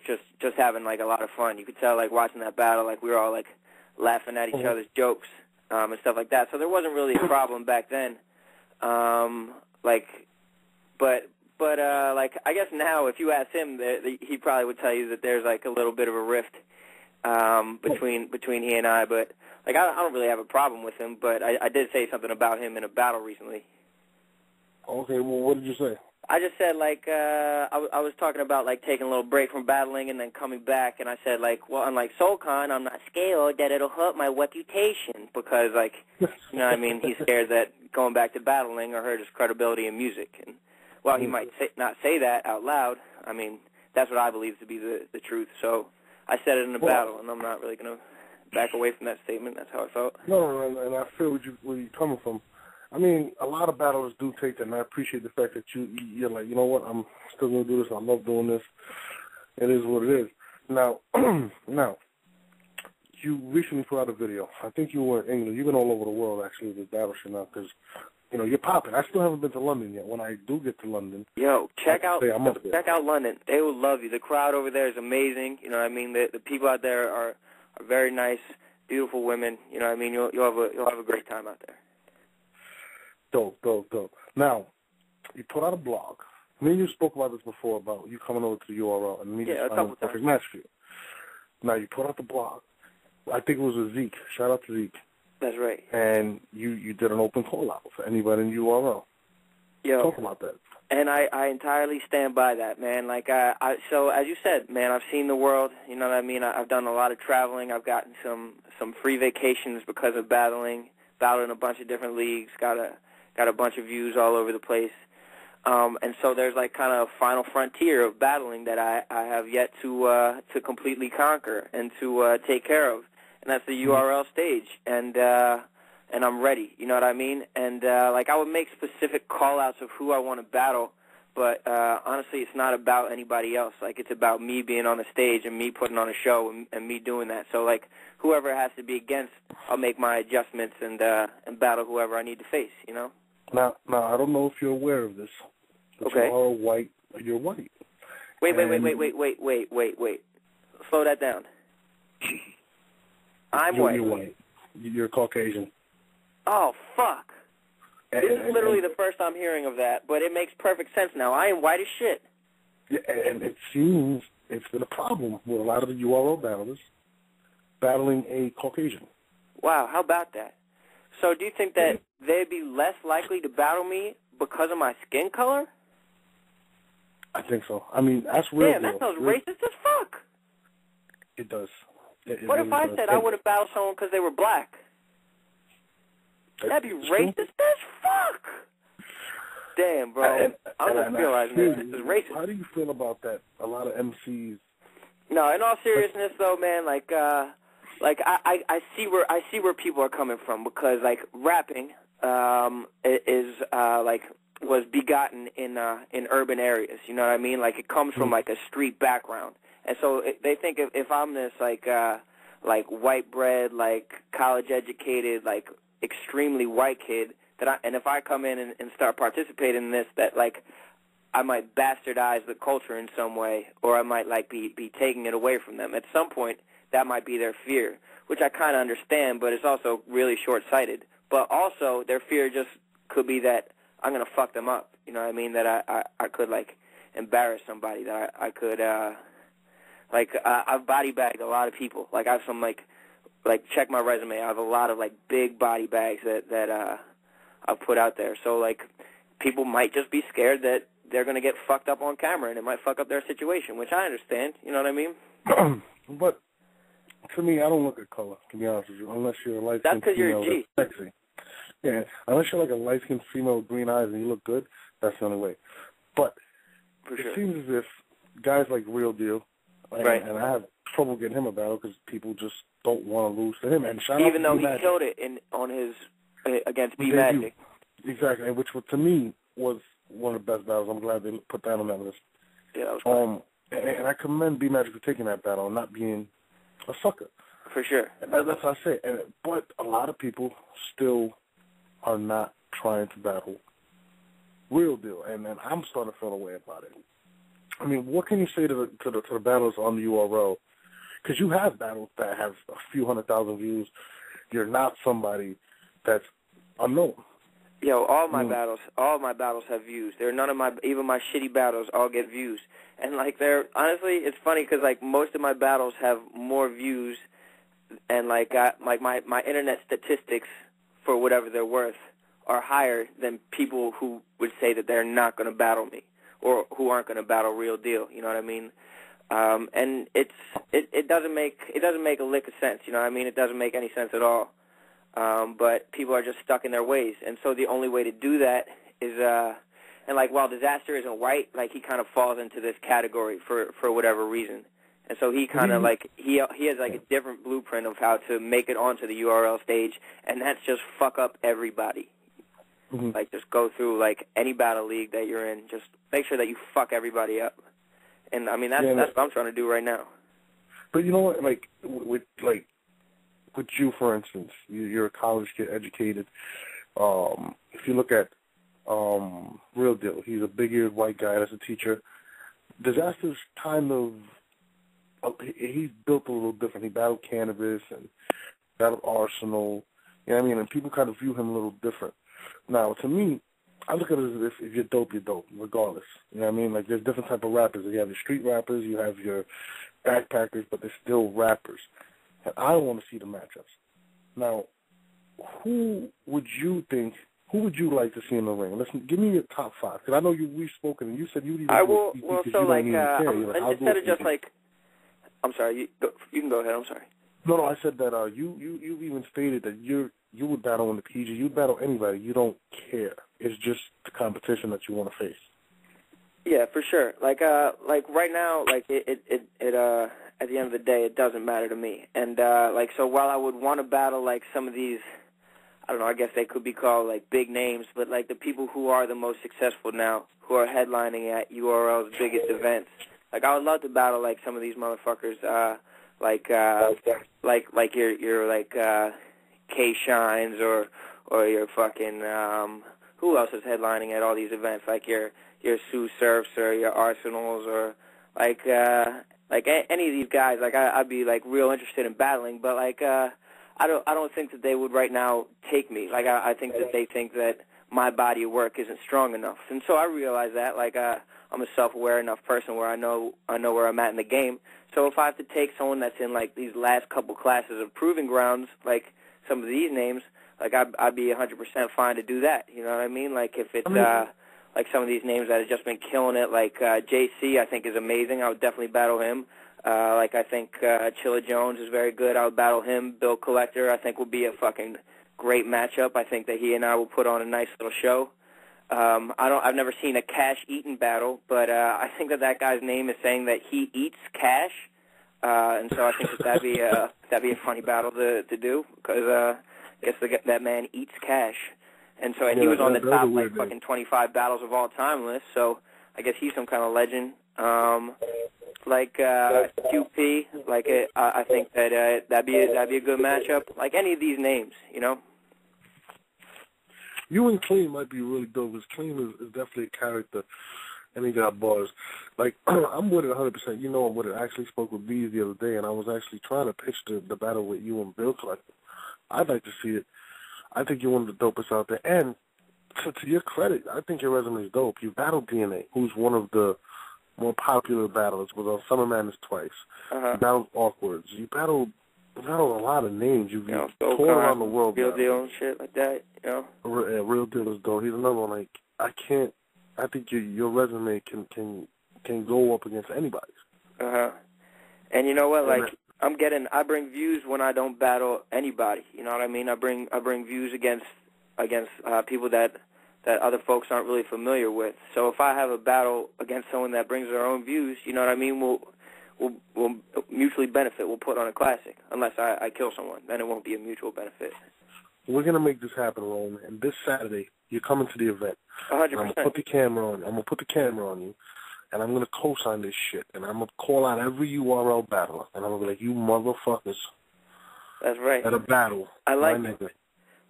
[SPEAKER 8] just having like a lot of fun. You could tell, like watching that battle, like we were all like laughing at each other's jokes and stuff like that. So there wasn't really a problem back then. Like I guess now, if you ask him, he probably would tell you that there's like a little bit of a rift between he and I. But like I don't really have a problem with him. But I did say something about him in a battle recently.
[SPEAKER 5] Okay, well, what did you say?
[SPEAKER 8] I just said like I was talking about like taking a little break from battling and then coming back, and I said like, well, unlike SoCon, I'm not scared that it'll hurt my reputation because like you know what I mean, he's scared that going back to battling or hurt his credibility in music. And while he might not say that out loud, I mean, that's what I believe to be the truth. So I said it in the battle, and I'm not really going to back away from that statement. That's how I felt.
[SPEAKER 5] No, and I feel where you're coming from. I mean, a lot of battlers do take that, and I appreciate the fact that you're like, you know what, I'm still going to do this. I love doing this. It is what it is. Now, you recently put out a video. I think you were in England. You've been all over the world, actually, with this battle shit now, because you know, you're popping. I still haven't been to London yet. When I do get to London,
[SPEAKER 8] check out London. They will love you. The crowd over there is amazing. You know what I mean? The people out there are very nice, beautiful women. You know what I mean? You'll have a great time out there.
[SPEAKER 5] Dope. Now, you put out a blog. Me and you spoke about this before about you coming over to the URL and me just finding the perfect match for you. Now you put out the blog. I think it was with Zeke. Shout out to Zeke.
[SPEAKER 8] That's right.
[SPEAKER 5] And you did an open call-out for anybody in URL. Talk about that.
[SPEAKER 8] And I entirely stand by that, man. Like, so as you said, man, I've seen the world. You know what I mean? I've done a lot of traveling. I've gotten some free vacations because of battling. Battled in a bunch of different leagues. Got a bunch of views all over the place. And so there's like kind of a final frontier of battling that I have yet to completely conquer and to take care of. And that's the URL stage, and I'm ready. You know what I mean? And like I would make specific call-outs of who I want to battle, but honestly, it's not about anybody else. Like it's about me being on the stage and me putting on a show and me doing that. So like whoever has to be against, I'll make my adjustments and battle whoever I need to face. You know? Now
[SPEAKER 5] I don't know if you're aware of this. But
[SPEAKER 8] okay.
[SPEAKER 5] You're white.
[SPEAKER 8] Wait. Slow that down. I'm white.
[SPEAKER 5] You're white. You're Caucasian.
[SPEAKER 8] Oh, fuck. This is literally the first I'm hearing of that, but it makes perfect sense now. I am white as shit.
[SPEAKER 5] Yeah, and it seems it's been a problem with a lot of the URL battlers battling a Caucasian.
[SPEAKER 8] Wow, how about that? So do you think that they'd be less likely to battle me because of my skin color?
[SPEAKER 5] I think so. I mean, that's real.
[SPEAKER 8] Damn, that sounds racist as fuck.
[SPEAKER 5] It does.
[SPEAKER 8] What if I said I would have battled someone because they were black? That'd be racist as fuck. Damn, bro. I'm just realizing this is racist.
[SPEAKER 5] How do you feel about that? A lot of MCs.
[SPEAKER 8] No, in all seriousness, though, man, I see where people are coming from, because like rapping was begotten in urban areas. You know what I mean? Like, it comes from like a street background, and so they think if I'm this like white bread, like college educated, like extremely white kid, and if I come in and start participating in this, that like I might bastardize the culture in some way, or I might like be taking it away from them. At some point, that might be their fear, which I kind of understand, but it's also really short-sighted. But also, their fear just could be that I'm going to fuck them up. You know what I mean? That I could, like, embarrass somebody, that I could, I've body bagged a lot of people. Like, I have some, like, check my resume. I have a lot of, like, big body bags that I've put out there. So, like, people might just be scared that they're going to get fucked up on camera, and it might fuck up their situation, which I understand. You know what I mean?
[SPEAKER 5] But to me, I don't look at color, to be honest with you, unless you're a light-skinned female that's sexy. Yeah, unless you're like a light-skinned female with green eyes and you look good, that's the only way. But it seems as if guys like Real Deal, and I have trouble getting him a battle because people just don't want to lose to him. And
[SPEAKER 8] even though he killed it on his against B Magic.
[SPEAKER 5] Exactly, and which to me was one of the best battles. I'm glad they put that on that list.
[SPEAKER 8] Yeah, that was fun.
[SPEAKER 5] And I commend B Magic for taking that battle and not being a sucker.
[SPEAKER 8] For sure.
[SPEAKER 5] And that's what I say. But a lot of people still are not trying to battle Real Deal, and I'm starting to feel a way about it. I mean, what can you say to the battlers on the URL? Because you have battles that have a few 100,000 views. You're not somebody that's unknown.
[SPEAKER 8] Yo, all my battles have views. Even my shitty battles all get views. And like, honestly, it's funny because like most of my battles have more views, and like my internet statistics, for whatever they're worth, are higher than people who would say that they're not going to battle me, or who aren't going to battle Real Deal. You know what I mean? And it doesn't make a lick of sense. You know what I mean? It doesn't make any sense at all. But people are just stuck in their ways, and so the only way to do that is, and like while Disaster isn't white, like he kind of falls into this category for whatever reason, and so he kind of like he has like a different blueprint of how to make it onto the URL stage, and that's just fuck up everybody. Mm-hmm. Like just go through like any battle league that you're in, just make sure that you fuck everybody up, and I mean that's what I'm trying to do right now.
[SPEAKER 5] But you know what, like with you, for instance, you're a college kid, educated. If you look at Real Deal, he's a big-eared white guy that's a teacher. Disaster's kind of, he's built a little different. He battled Cannabis and battled Arsenal. You know what I mean? And people kind of view him a little different. Now, to me, I look at it as if you're dope, regardless. You know what I mean? Like, there's different type of rappers. You have your street rappers, you have your backpackers, but they're still rappers. And I want to see the matchups. Now, who would you like to see in the ring? Listen, give me your top 5, because I know we've spoken, and you said you didn't.
[SPEAKER 8] I will. Well, so like, instead of just like, I'm sorry. You can go ahead. I'm sorry.
[SPEAKER 5] No, I said that you even stated that you would battle in the PG. You'd battle anybody. You don't care. It's just the competition that you want to face.
[SPEAKER 8] Yeah, for sure. Like right now, like it at the end of the day, it doesn't matter to me. And like, so while I would want to battle like some of these, I don't know, I guess they could be called like big names, but like the people who are the most successful now, who are headlining at URL's biggest events, like I would love to battle like some of these motherfuckers, like your like K Shines or your fucking who else is headlining at all these events, like your Sue Surfs or your Arsenals or like any of these guys. Like I'd be like real interested in battling, but like I don't think that they would right now take me. Like I think that they think that my body of work isn't strong enough, and so I realize that. Like I'm a self-aware enough person where I know where I'm at in the game. So if I have to take someone that's in like these last couple classes of proving grounds, like some of these names, like I'd be 100% fine to do that. You know what I mean? Like if it's like some of these names that have just been killing it, like JC, I think is amazing. I would definitely battle him. Like I think Chilla Jones is very good. I would battle him. Bill Collector, I think, would be a fucking great matchup. I think that he and I will put on a nice little show. I've never seen a Cash Eaton battle, but I think that guy's name is saying that he eats cash, and so I think that'd be a funny battle to do because I guess that man eats cash. And so he was on the top, like, fucking 25 battles of all time list, so I guess he's some kind of legend. Like QP, like I think that that'd be a good matchup. Like any of these names, you know.
[SPEAKER 5] You and Clean might be really dope, because Clean is definitely a character, and he got bars. Like, I'm with it 100%. You know I'm with it. I actually spoke with Bees the other day, and I was actually trying to pitch the battle with you and Bill Collector. I'd like to see it. I think you're one of the dopest out there. And to your credit, I think your resume is dope. You battled DNA, who's one of the more popular battlers. Was on Summer Madness twice. You battled Awkwards. You battled a lot of names. You toured around the world.
[SPEAKER 8] Real Deal and shit like that, you know?
[SPEAKER 5] Real Deal is dope. He's another one. Like, I think your resume can go up against anybody's.
[SPEAKER 8] And you know what? Like, I bring views when I don't battle anybody. You know what I mean? I bring views against people that other folks aren't really familiar with. So if I have a battle against someone that brings their own views, you know what I mean? We'll mutually benefit. We'll put on a classic. Unless I kill someone, then it won't be a mutual benefit.
[SPEAKER 5] We're gonna make this happen, Rone. And this Saturday, you're coming to the event.
[SPEAKER 8] 100%.
[SPEAKER 5] I'm gonna put the camera on. I'm gonna put the camera on you. And I'm going to co-sign this shit. And I'm going to call out every URL battler. And I'm going to be like, you motherfuckers.
[SPEAKER 8] That's right.
[SPEAKER 5] At a battle.
[SPEAKER 8] I like
[SPEAKER 5] my nigga.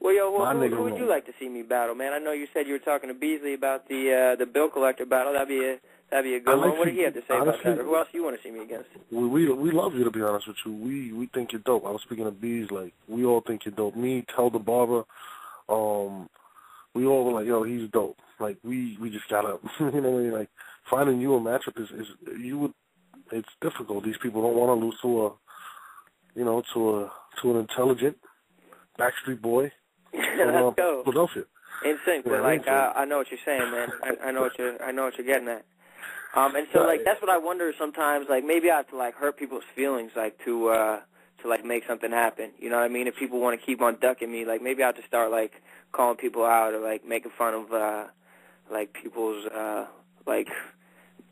[SPEAKER 8] Well, who would you like to see me battle, man? I know you said you were talking to Beasley about the Bill Collector battle. That'd be a good one. What did he have to say about that? Or who else do you want to see me against?
[SPEAKER 5] We love you, to be honest with you. We think you're dope. I was speaking to Bees, like, we all think you're dope. Me, Tell the Barber, we all were like, yo, he's dope. Like, we just gotta, you know what I mean? Like, finding you a matchup it's difficult. These people don't want to lose to an intelligent Backstreet Boy from Philadelphia.
[SPEAKER 8] In sync, but like I know what you're saying, man. I know what you're getting at. And so like that's what I wonder sometimes. Like maybe I have to like hurt people's feelings, like to like make something happen. You know what I mean? If people want to keep on ducking me, like maybe I have to start like calling people out or like making fun of like people's like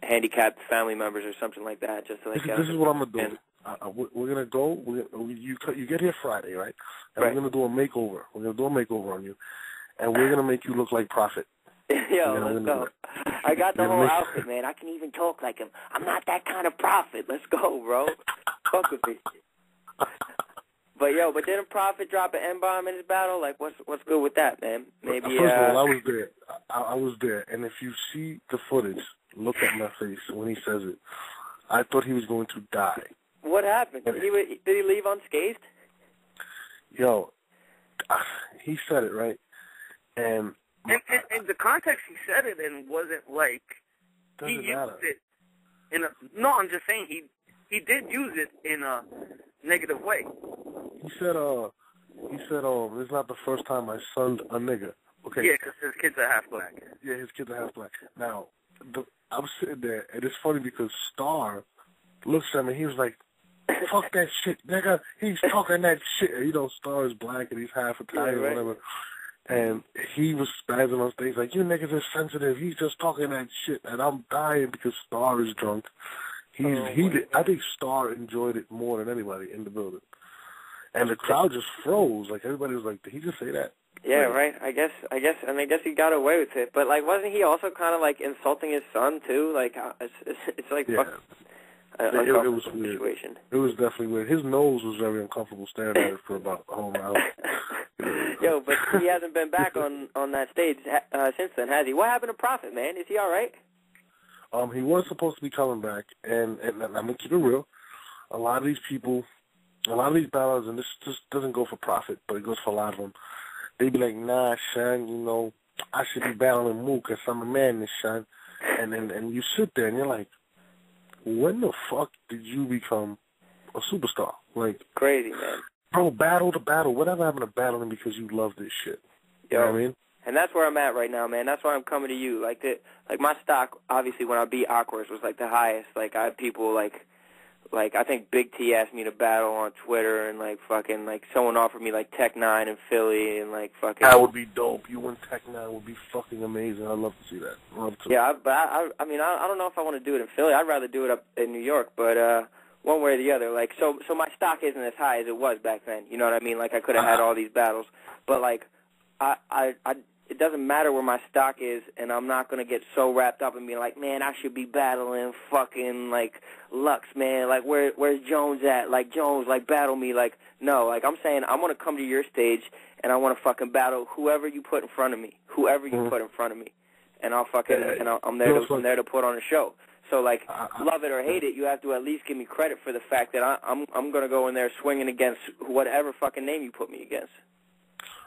[SPEAKER 8] handicapped family members or something like that. Just to, like
[SPEAKER 5] this is what I'm gonna do. We're gonna go. You get here Friday, right? And we're gonna do a makeover. We're gonna do a makeover on you, and we're gonna make you look like Prophet.
[SPEAKER 8] Yo, let's go. I got the whole outfit, man. I can even talk like him. I'm not that kind of prophet. Let's go, bro. Fuck with me. But didn't Prophet drop an M-bomb in his battle? Like, what's good with that, man? Maybe.
[SPEAKER 5] First of all, I was there. I was there, and if you see the footage, look at my face when he says it. I thought he was going to die.
[SPEAKER 8] What happened? Did he leave unscathed?
[SPEAKER 5] Yo, he said it right, and
[SPEAKER 6] the context he said it in wasn't like he used it in a. No, I'm just saying he did use it in a negative way.
[SPEAKER 5] He said, it's not the first time I sunned a nigga. Okay.
[SPEAKER 6] Yeah, because his kids are half black.
[SPEAKER 5] Yeah, his kids are half black. Now, I was sitting there, and it's funny because Star looks at me, he was like, fuck that shit, nigga. He's talking that shit. You know, Star is black and he's half Italian or whatever. And he was spazzing on stage like, you niggas are sensitive. He's just talking that shit. And I'm dying because Star is drunk. I think Star enjoyed it more than anybody in the building. And the crowd just froze. Like, everybody was like, did he just say that?
[SPEAKER 8] Yeah, right. I guess he got away with it. But, like, wasn't he also kind of, like, insulting his son, too? Like, it's like,
[SPEAKER 5] yeah. It was weird.
[SPEAKER 8] Situation.
[SPEAKER 5] It was definitely weird. His nose was very uncomfortable staring at it for about a whole hour.
[SPEAKER 8] Yo, but he hasn't been back on that stage since then, has he? What happened to Prophet, man? Is he all right?
[SPEAKER 5] He was supposed to be coming back, and I'm going to keep it real. A lot of these battlers, and this just doesn't go for Prophet, but it goes for a lot of them, they be like, nah, son, you know, I should be battling Mook because I'm a man, son. and you sit there and you're like, when the fuck did you become a superstar? Like,
[SPEAKER 8] crazy, man.
[SPEAKER 5] Bro, battle to battle. Whatever happened to battling because you love this shit? You know what I mean?
[SPEAKER 8] And that's where I'm at right now, man. That's why I'm coming to you. Like my stock, obviously, when I beat Awkwards was like the highest. Like I had people like I think Big T asked me to battle on Twitter, and like fucking like someone offered me like Tech 9 in Philly, and like fucking.
[SPEAKER 5] That would be dope. You and Tech 9 would be fucking amazing. I'd love to see that. Love to.
[SPEAKER 8] Yeah, but I mean I don't know if I want to do it in Philly. I'd rather do it up in New York, but one way or the other. Like so my stock isn't as high as it was back then. You know what I mean? Like I could have had all these battles, but like it doesn't matter where my stock is, and I'm not going to get so wrapped up and be like, man, I should be battling fucking, like, Lux, man. Like, where's Jones at? Like, Jones, like, battle me. Like, no. Like, I'm saying I'm going to come to your stage, and I want to fucking battle whoever you put in front of me. Whoever you put in front of me. And I'll fucking, I'm there to put on a show. So, like, love it or hate it, you have to at least give me credit for the fact that I'm going to go in there swinging against whatever fucking name you put me against.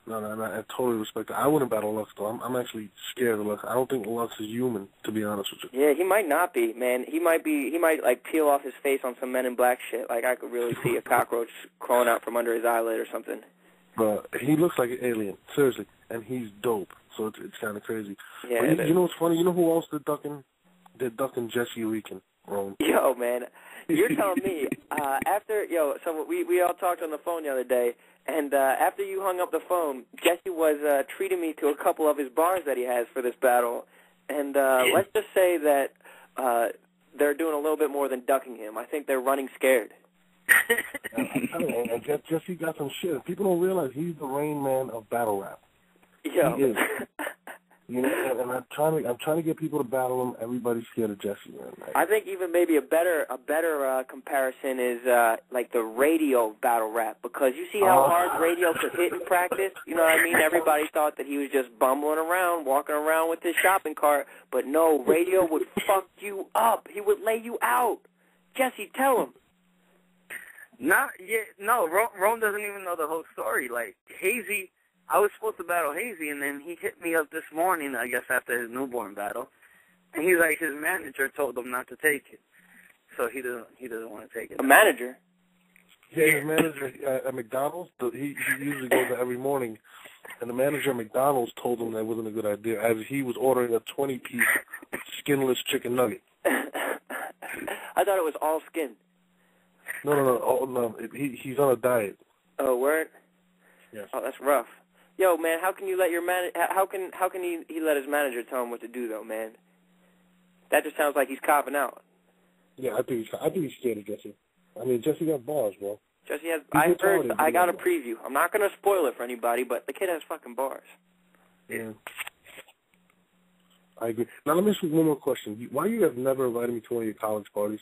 [SPEAKER 5] No, I totally respect that. I wouldn't battle Lux, though. I'm actually scared of Lux. I don't think Lux is human, to be honest with you.
[SPEAKER 8] Yeah, he might not be, man. He might, like, peel off his face on some Men in Black shit. Like, I could really see a cockroach crawling out from under his eyelid or something.
[SPEAKER 5] But he looks like an alien, seriously, and he's dope, so it's kind of crazy.
[SPEAKER 8] Yeah,
[SPEAKER 5] but you know what's funny? You know who else did ducking? Jesse Weekend, Rone.
[SPEAKER 8] Yo, man, you're telling me, so we all talked on the phone the other day, and after you hung up the phone, Jesse was treating me to a couple of his bars that he has for this battle. And let's just say that they're doing a little bit more than ducking him. I think they're running scared.
[SPEAKER 5] Jesse got some shit. People don't realize he's the Rain Man of battle rap.
[SPEAKER 8] Yo.
[SPEAKER 5] He is. You know, and I'm trying to get people to battle him. Everybody's scared of Jesse, man.
[SPEAKER 8] I think even maybe a better comparison is like the radio battle rap, because you see how hard radio could hit in practice. You know what I mean? Everybody thought that he was just bumbling around, walking around with his shopping cart, but no, radio would fuck you up. He would lay you out. Jesse, tell him.
[SPEAKER 6] Rome doesn't even know the whole story. Like Hazy. I was supposed to battle Hazy, and then he hit me up this morning, I guess after his newborn battle, and he's like, his manager told him not to take it, so he doesn't want to take it.
[SPEAKER 8] A manager?
[SPEAKER 5] Yeah, his manager at McDonald's. He usually goes there every morning, and the manager at McDonald's told him that wasn't a good idea, as he was ordering a 20-piece skinless chicken nugget.
[SPEAKER 8] I thought it was all skin.
[SPEAKER 5] No. He's on a diet.
[SPEAKER 8] Oh, word?
[SPEAKER 5] Yes.
[SPEAKER 8] Oh, that's rough. Yo, man, how can you let your how can he let his manager tell him what to do, though, man? That just sounds like he's copping out.
[SPEAKER 5] Yeah, I think he's scared of Jesse. I mean, Jesse got bars, bro.
[SPEAKER 8] Jesse has. I got a preview. I'm not gonna spoil it for anybody, but the kid has fucking bars.
[SPEAKER 5] Yeah. I agree. Now let me ask you one more question. Why you have never invited me to one of your college parties?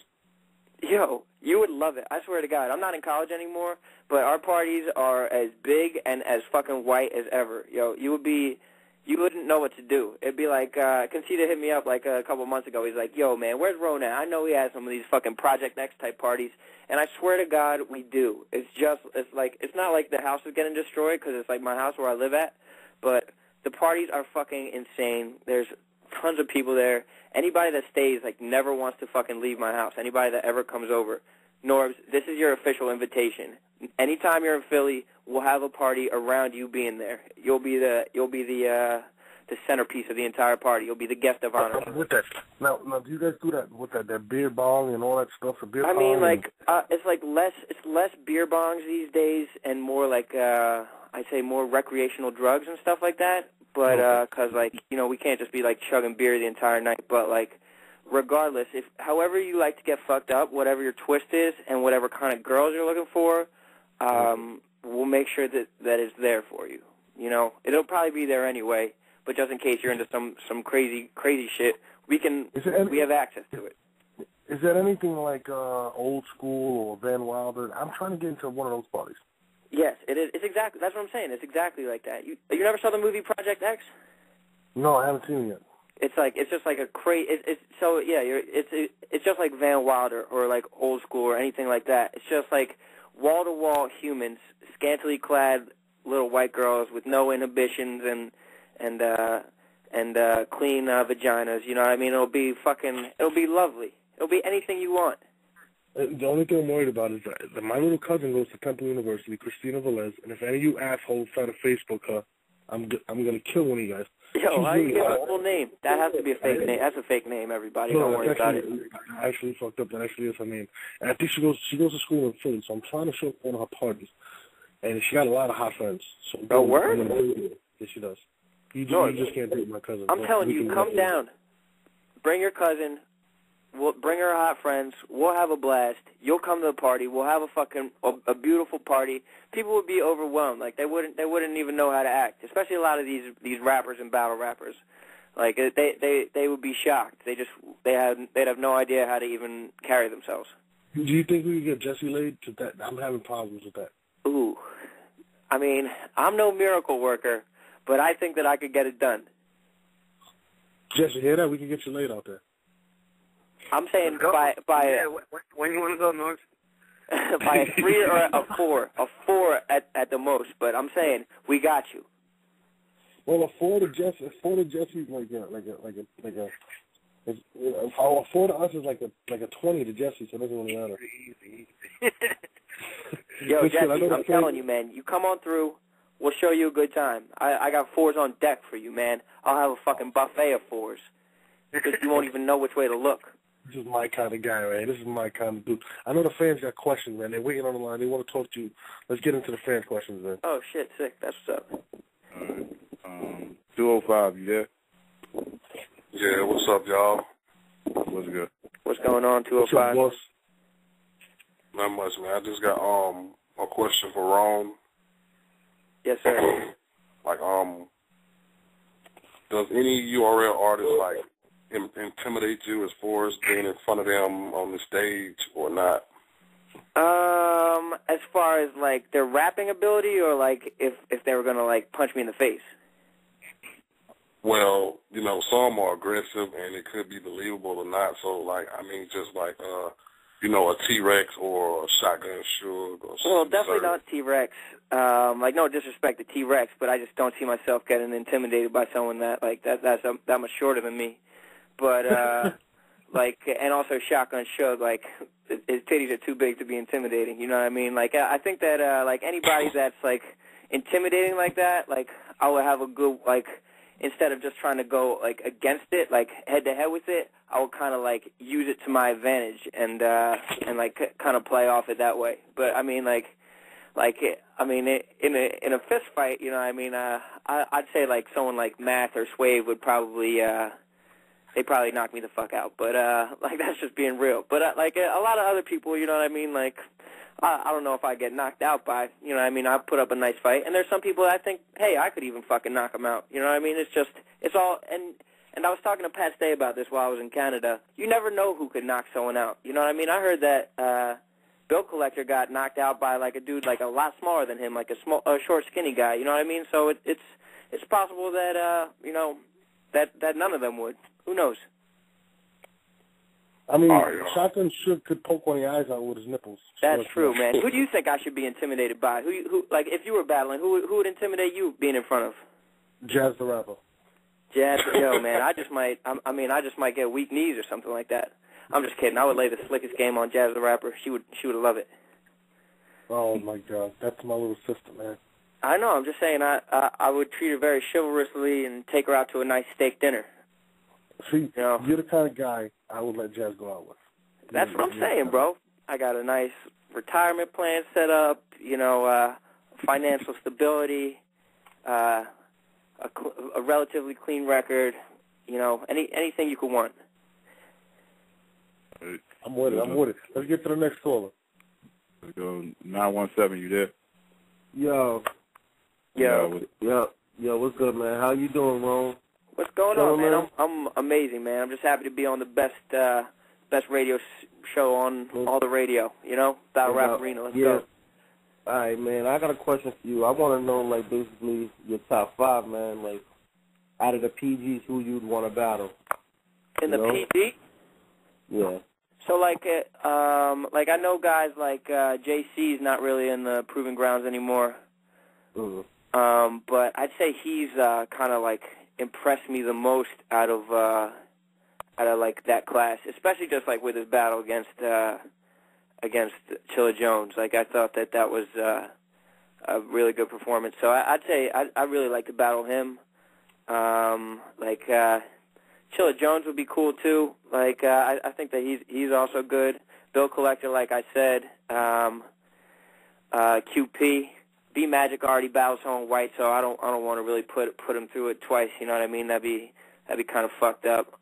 [SPEAKER 8] Yo, you would love it. I swear to God. I'm not in college anymore, but our parties are as big and as fucking white as ever. Yo, you wouldn't know what to do. It'd be like, Concita hit me up like a couple months ago. He's like, yo, man, where's Rone at? I know he has some of these fucking Project X type parties, and I swear to God, we do. It's not like the house is getting destroyed because it's like my house where I live at, but the parties are fucking insane. There's tons of people there. Anybody that stays, like, never wants to fucking leave my house. Anybody that ever comes over. Norbs, this is your official invitation. Anytime you're in Philly, we'll have a party around you being there. You'll be the centerpiece of the entire party. You'll be the guest of honor.
[SPEAKER 5] With that, now, do you guys do that with that beer bong and all that stuff?
[SPEAKER 8] It's less beer bongs these days and more like I'd say more recreational drugs and stuff like that. But because we can't just be like chugging beer the entire night. But like, regardless, however you like to get fucked up, whatever your twist is, and whatever kind of girls you're looking for, we'll make sure that it's there for you. You know, it'll probably be there anyway. But just in case you're into some crazy shit, we have access to it.
[SPEAKER 5] Is that anything like Old School or Van Wilder? I'm trying to get into one of those parties.
[SPEAKER 8] Yes, it is. It's exactly. That's what I'm saying. It's exactly like that. You never saw the movie Project X?
[SPEAKER 5] No, I haven't seen it yet.
[SPEAKER 8] It's just like a crazy. It's just like Van Wilder or like Old School or anything like that. It's just like wall to wall humans, scantily clad little white girls with no inhibitions and and clean vaginas. You know what I mean? It'll be lovely. It'll be anything you want.
[SPEAKER 5] The only thing I'm worried about is that my little cousin goes to Temple University, Christina Velez, and if any of you assholes try to Facebook her, I'm gonna kill one of you guys.
[SPEAKER 8] Yo, how you get her full name? That has to be a fake name. That's a fake name, everybody. Don't worry about it.
[SPEAKER 5] I actually fucked up. That actually is her name. And I think she goes to school in Philly, so I'm trying to show up one of her parties. And she got a lot of hot friends. So
[SPEAKER 8] oh, word?
[SPEAKER 5] Yes, she does. You just can't date my cousin.
[SPEAKER 8] I'm telling you, come down. Bring your cousin. We'll bring her hot friends. We'll have a blast. You'll come to the party. We'll have a beautiful party. People would be overwhelmed. Like they wouldn't even know how to act. Especially a lot of these rappers and battle rappers. Like they would be shocked. They'd have no idea how to even carry themselves.
[SPEAKER 5] Do you think we could get Jesse laid? To that, I'm having problems with that.
[SPEAKER 8] Ooh, I mean, I'm no miracle worker, but I think that I could get it done.
[SPEAKER 5] Jesse, hear that? We can get you laid out there.
[SPEAKER 8] I'm saying by
[SPEAKER 6] when you want to go, North?
[SPEAKER 8] by a 3 or a 4 at the most. But I'm saying we got you.
[SPEAKER 5] Well, a 4 to Jesse, like a 4 to us is like a 20 to Jesse, so it doesn't really matter.
[SPEAKER 8] Yo, Jesse, I'm telling you, man, you come on through. We'll show you a good time. I got 4s on deck for you, man. I'll have a fucking buffet of 4s because you won't even know which way to look.
[SPEAKER 5] This is my kind of guy, right? This is my kind of dude. I know the fans got questions, man. They're waiting on the line. They want to talk to you. Let's get into the fans' questions, man.
[SPEAKER 8] Oh, shit, sick. That's what's up.
[SPEAKER 7] All right. 205, you there?
[SPEAKER 9] Yeah, what's up, y'all?
[SPEAKER 7] What's good?
[SPEAKER 8] What's going on, 205?
[SPEAKER 5] What's up, boss?
[SPEAKER 9] Not much, man. I just got a question for Rone.
[SPEAKER 8] Yes, sir.
[SPEAKER 9] Like, does any URL artist, like, intimidate you as far as being in front of them on the stage or not?
[SPEAKER 8] As far as, like, their rapping ability or, like, if they were going to, like, punch me in the face?
[SPEAKER 9] Well, you know, some are aggressive and it could be believable or not. So, like, I mean, just like, you know, a T-Rex or a Shotgun Suge or something.
[SPEAKER 8] Well, definitely not T-Rex. Like, no disrespect to T-Rex, but I just don't see myself getting intimidated by someone that's that much shorter than me. But, like, and also Shotgun Suge, like, his titties are too big to be intimidating, you know what I mean? Like, I think that, like, anybody that's, like, intimidating like that, like, I would have a good, like, instead of just trying to go, like, against it, like, head-to-head with it, I would kind of, like, use it to my advantage and like, kind of play off it that way. But, I mean, in a fist fight, you know what I mean, I'd say, like, someone like Math or Swave would probably, they probably knock me the fuck out. But, like, that's just being real. But, like, a lot of other people, you know what I mean, like, I don't know if I get knocked out by, you know what I mean, I put up a nice fight. And there's some people that I think, hey, I could even fucking knock them out. You know what I mean? It's all, and I was talking to Pat Stay about this while I was in Canada. You never know who could knock someone out. You know what I mean? I heard that Bill Collector got knocked out by, like, a dude, like, a lot smaller than him, like a short, skinny guy. You know what I mean? So it's possible that, you know, that none of them would. Who knows?
[SPEAKER 5] I mean, Shotgun Suge could poke one of the eyes out with his nipples.
[SPEAKER 8] That's true, man. Who do you think I should be intimidated by? Who, like, if you were battling, who would intimidate you being in front of?
[SPEAKER 5] Jazz the Rapper.
[SPEAKER 8] Jazz, yo, man, I just might get weak knees or something like that. I'm just kidding. I would lay the slickest game on Jazz the Rapper. She would love it.
[SPEAKER 5] Oh my God, that's my little sister, man.
[SPEAKER 8] I know. I'm just saying. I would treat her very chivalrously and take her out to a nice steak dinner.
[SPEAKER 5] See, you're the kind of guy I would let Jazz go out with.
[SPEAKER 8] That's what I'm saying, bro. I got a nice retirement plan set up, you know, financial stability, a relatively clean record, you know, anything you could want.
[SPEAKER 5] I'm with it. Let's get to the next caller.
[SPEAKER 7] Let's go 917, you there?
[SPEAKER 10] Yo, what's good, man? How you doing, Rone?
[SPEAKER 8] What's going on, man? I'm amazing, man. I'm just happy to be on the best radio show on all the radio, you know? Battle Rap Arena. Let's go.
[SPEAKER 10] All right, man. I got a question for you. I want to know, like, basically your top 5, man. Like, out of the PGs, who you'd want to battle.
[SPEAKER 8] In the PG?
[SPEAKER 10] Yeah.
[SPEAKER 8] So, like I know guys like JC's not really in the Proving Grounds anymore.
[SPEAKER 10] Mm-hmm.
[SPEAKER 8] But I'd say he's kind of like impressed me the most out of like that class, especially just like with his battle against Chilla Jones. Like I thought that was a really good performance. So I'd say I really like to battle him. Chilla Jones would be cool too. Like I think that he's also good. Bill Collector, like I said, QP. B Magic already battles Home White, so I don't want to really put him through it twice. You know what I mean? That'd be kind of fucked up.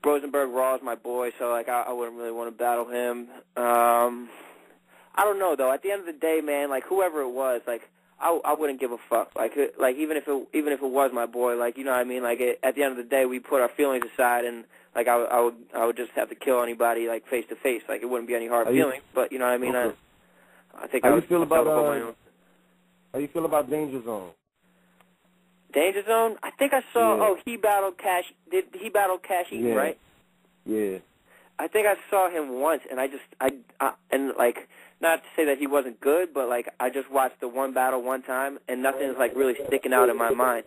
[SPEAKER 8] Rosenberg Raw is my boy, so like I wouldn't really want to battle him. I don't know though. At the end of the day, man, like whoever it was, like I wouldn't give a fuck. Like even if it was my boy, like you know what I mean. Like at the end of the day, we put our feelings aside, and like I would just have to kill anybody like face to face. Like it wouldn't be any hard feelings, but you know what I mean. Okay. I think
[SPEAKER 10] how
[SPEAKER 8] I
[SPEAKER 10] you
[SPEAKER 8] would
[SPEAKER 10] feel about
[SPEAKER 8] my own.
[SPEAKER 10] How you feel about Danger Zone?
[SPEAKER 8] Danger Zone? I think I saw.
[SPEAKER 10] Yeah.
[SPEAKER 8] Oh, he battled Cash. Did he battle Cash Eaton, right?
[SPEAKER 10] Yeah.
[SPEAKER 8] I think I saw him once, and and like not to say that he wasn't good, but like I just watched the one battle one time, and nothing's like really sticking out in my mind.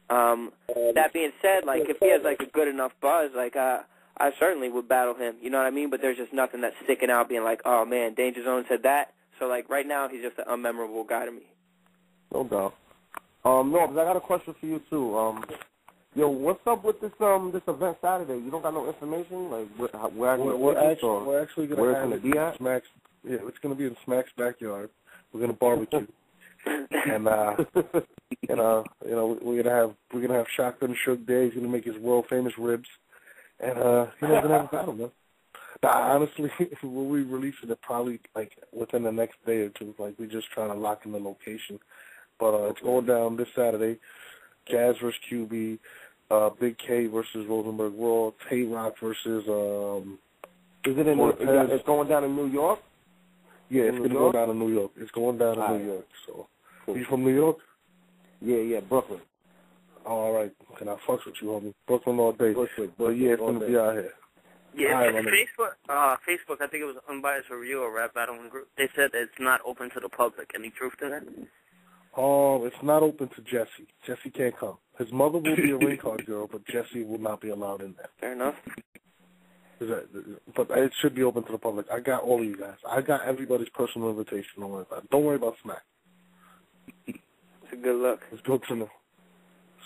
[SPEAKER 8] That being said, like if he has like a good enough buzz, like I certainly would battle him. You know what I mean? But there's just nothing that's sticking out, being like, oh man, Danger Zone said that. So, like, right now, he's just an unmemorable guy to me.
[SPEAKER 10] No doubt. No, but I got a question for you, too. Yo, what's up with this event Saturday? You don't got no information? Like, where I can
[SPEAKER 5] we're actually going to have
[SPEAKER 10] it be at?
[SPEAKER 5] Smack's, yeah, it's going to be in Smack's backyard. We're going to barbecue. And, we're going to have Shotgun Suge Day. He's going to make his world-famous ribs. And, we're going to have a battle, man. Nah, honestly, when we release it, probably like within the next day or two. Like we're just trying to lock in the location, but it's going down this Saturday. Jazz versus QB, Big K versus Rosenberg Raw, Tay-Rock versus.
[SPEAKER 10] Is it in? It's going down in New York.
[SPEAKER 5] Yeah, it's going to go down in New York. It's going down in New York. So, cool. You from New York?
[SPEAKER 10] Yeah, Brooklyn.
[SPEAKER 5] All right, can I fucks with you, homie? Brooklyn all day. But yeah, it's going to be out here.
[SPEAKER 6] Yeah, Facebook, I think it was Unbiased Review or Rap Battling Group. They said that it's not open to the public. Any truth to that?
[SPEAKER 5] It's not open to Jesse. Jesse can't come. His mother will be a ring card girl, but Jesse will not be allowed in there.
[SPEAKER 8] Fair enough.
[SPEAKER 5] But it should be open to the public. I got all of you guys. I got everybody's personal invitation. Don't worry about it. Don't worry about Smack.
[SPEAKER 8] It's a good look.
[SPEAKER 5] Let's go to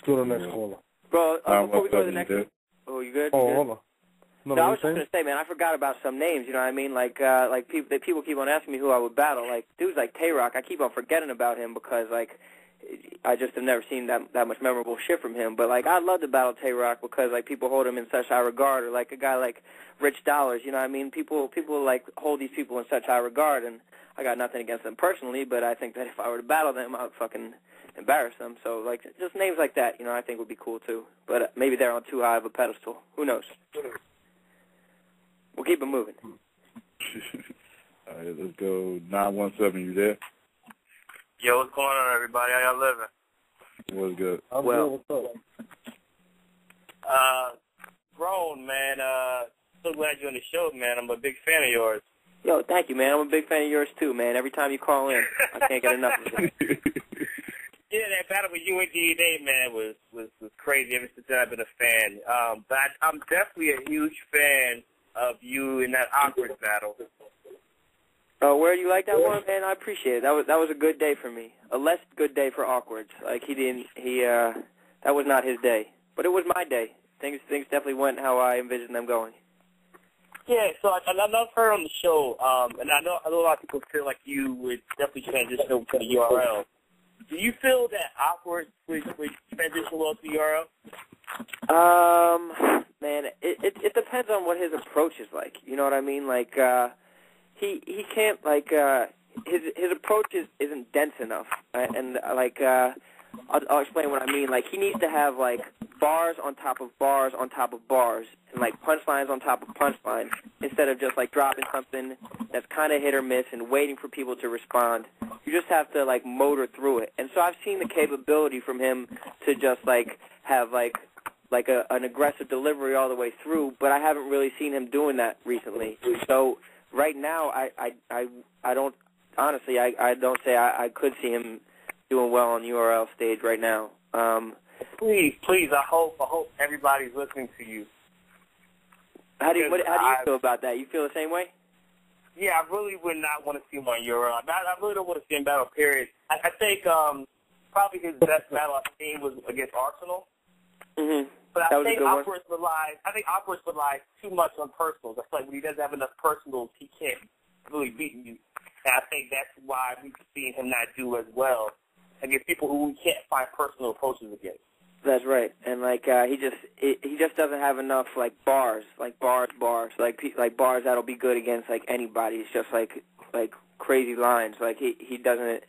[SPEAKER 5] the next caller.
[SPEAKER 8] Bro, before we go to the next one. Oh, you good?
[SPEAKER 5] Oh, hold on.
[SPEAKER 8] No, I was just gonna say, man, I forgot about some names. You know what I mean? Like people keep on asking me who I would battle. Like dudes like Tay-Rock, I keep on forgetting about him because like I just have never seen that much memorable shit from him. But like I'd love to battle Tay-Rock because like people hold him in such high regard, or like a guy like Rich Dollars. You know what I mean? People like hold these people in such high regard, and I got nothing against them personally, but I think that if I were to battle them, I would fucking embarrass them. So like just names like that, you know, I think would be cool too. But maybe they're on too high of a pedestal. Who knows? We'll keep it moving.
[SPEAKER 7] All right, let's go. 917, you there?
[SPEAKER 6] Yo, what's going on, everybody? How y'all living?
[SPEAKER 7] What's good?
[SPEAKER 10] What's up?
[SPEAKER 6] Rone, man, so glad you're on the show, man. I'm a big fan of yours.
[SPEAKER 8] Yo, thank you, man. I'm a big fan of yours, too, man. Every time you call in, I can't get enough of it.
[SPEAKER 6] Yeah, that battle with you and DNA, man, was crazy ever since I've been a fan. But I'm definitely a huge fan of you in that Awkward battle.
[SPEAKER 8] Oh, where do you like that one, man? I appreciate it. That was a good day for me. A less good day for Awkward. Like that was not his day, but it was my day. Things definitely went how I envisioned them going.
[SPEAKER 6] Yeah, so I love her on the show, and I know a lot of people feel like you would definitely transition over to the URL. Do you feel that Awkward would transition well to the URL?
[SPEAKER 8] Man, it depends on what his approach is like. You know what I mean? Like, he can't, like, his approach isn't dense enough. And, like, I'll explain what I mean. Like, he needs to have, like, bars on top of bars on top of bars, and, like, punchlines on top of punchlines, instead of just, like, dropping something that's kind of hit or miss and waiting for people to respond. You just have to, like, motor through it. And so I've seen the capability from him to just, like, have, like an aggressive delivery all the way through, but I haven't really seen him doing that recently. So right now, I don't, honestly, I don't say I could see him doing well on URL stage right now.
[SPEAKER 11] Please, I hope everybody's listening to you.
[SPEAKER 8] How do you feel about that? You feel the same way?
[SPEAKER 11] Yeah, I really would not want to see him on Euro. I really don't want to see him battle, period. I think probably his best battle I've seen was against Arsenal.
[SPEAKER 8] Mm-hmm.
[SPEAKER 11] But I think Operates relies too much on personals. I feel like when he doesn't have enough personals, he can't really beat you. And I think that's why we've seen him not do as well against people who we can't find personal approaches against.
[SPEAKER 8] That's right, and he just doesn't have enough bars, like bars, bars that'll be good against anybody. It's just like crazy lines. He doesn't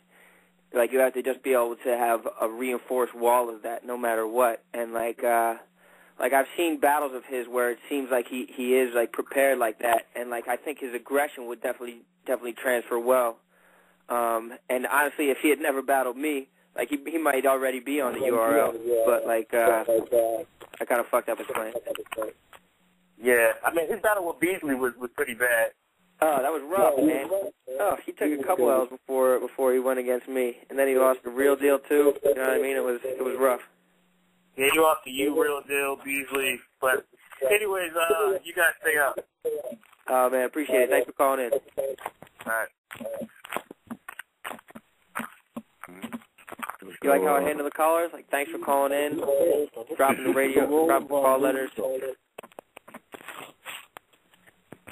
[SPEAKER 8] you have to just be able to have a reinforced wall of that no matter what. And I've seen battles of his where it seems like he is prepared like that, and I think his aggression would definitely transfer well. And honestly, if he had never battled me, he might already be on the URL, but I kind of fucked up his plan.
[SPEAKER 11] Yeah, I mean his battle with Beasley was pretty bad.
[SPEAKER 8] Oh, that was rough, man. Oh, he took a couple L's before he went against me, and then he lost the Real Deal too. You know what I mean? It was rough.
[SPEAKER 11] Yeah, he lost to you, Real Deal, Beasley. But anyways, you guys stay up.
[SPEAKER 8] Oh man, appreciate it. Thanks for calling in.
[SPEAKER 11] All right.
[SPEAKER 8] You like how I handle the callers? Thanks for calling in, dropping the radio, dropping call letters.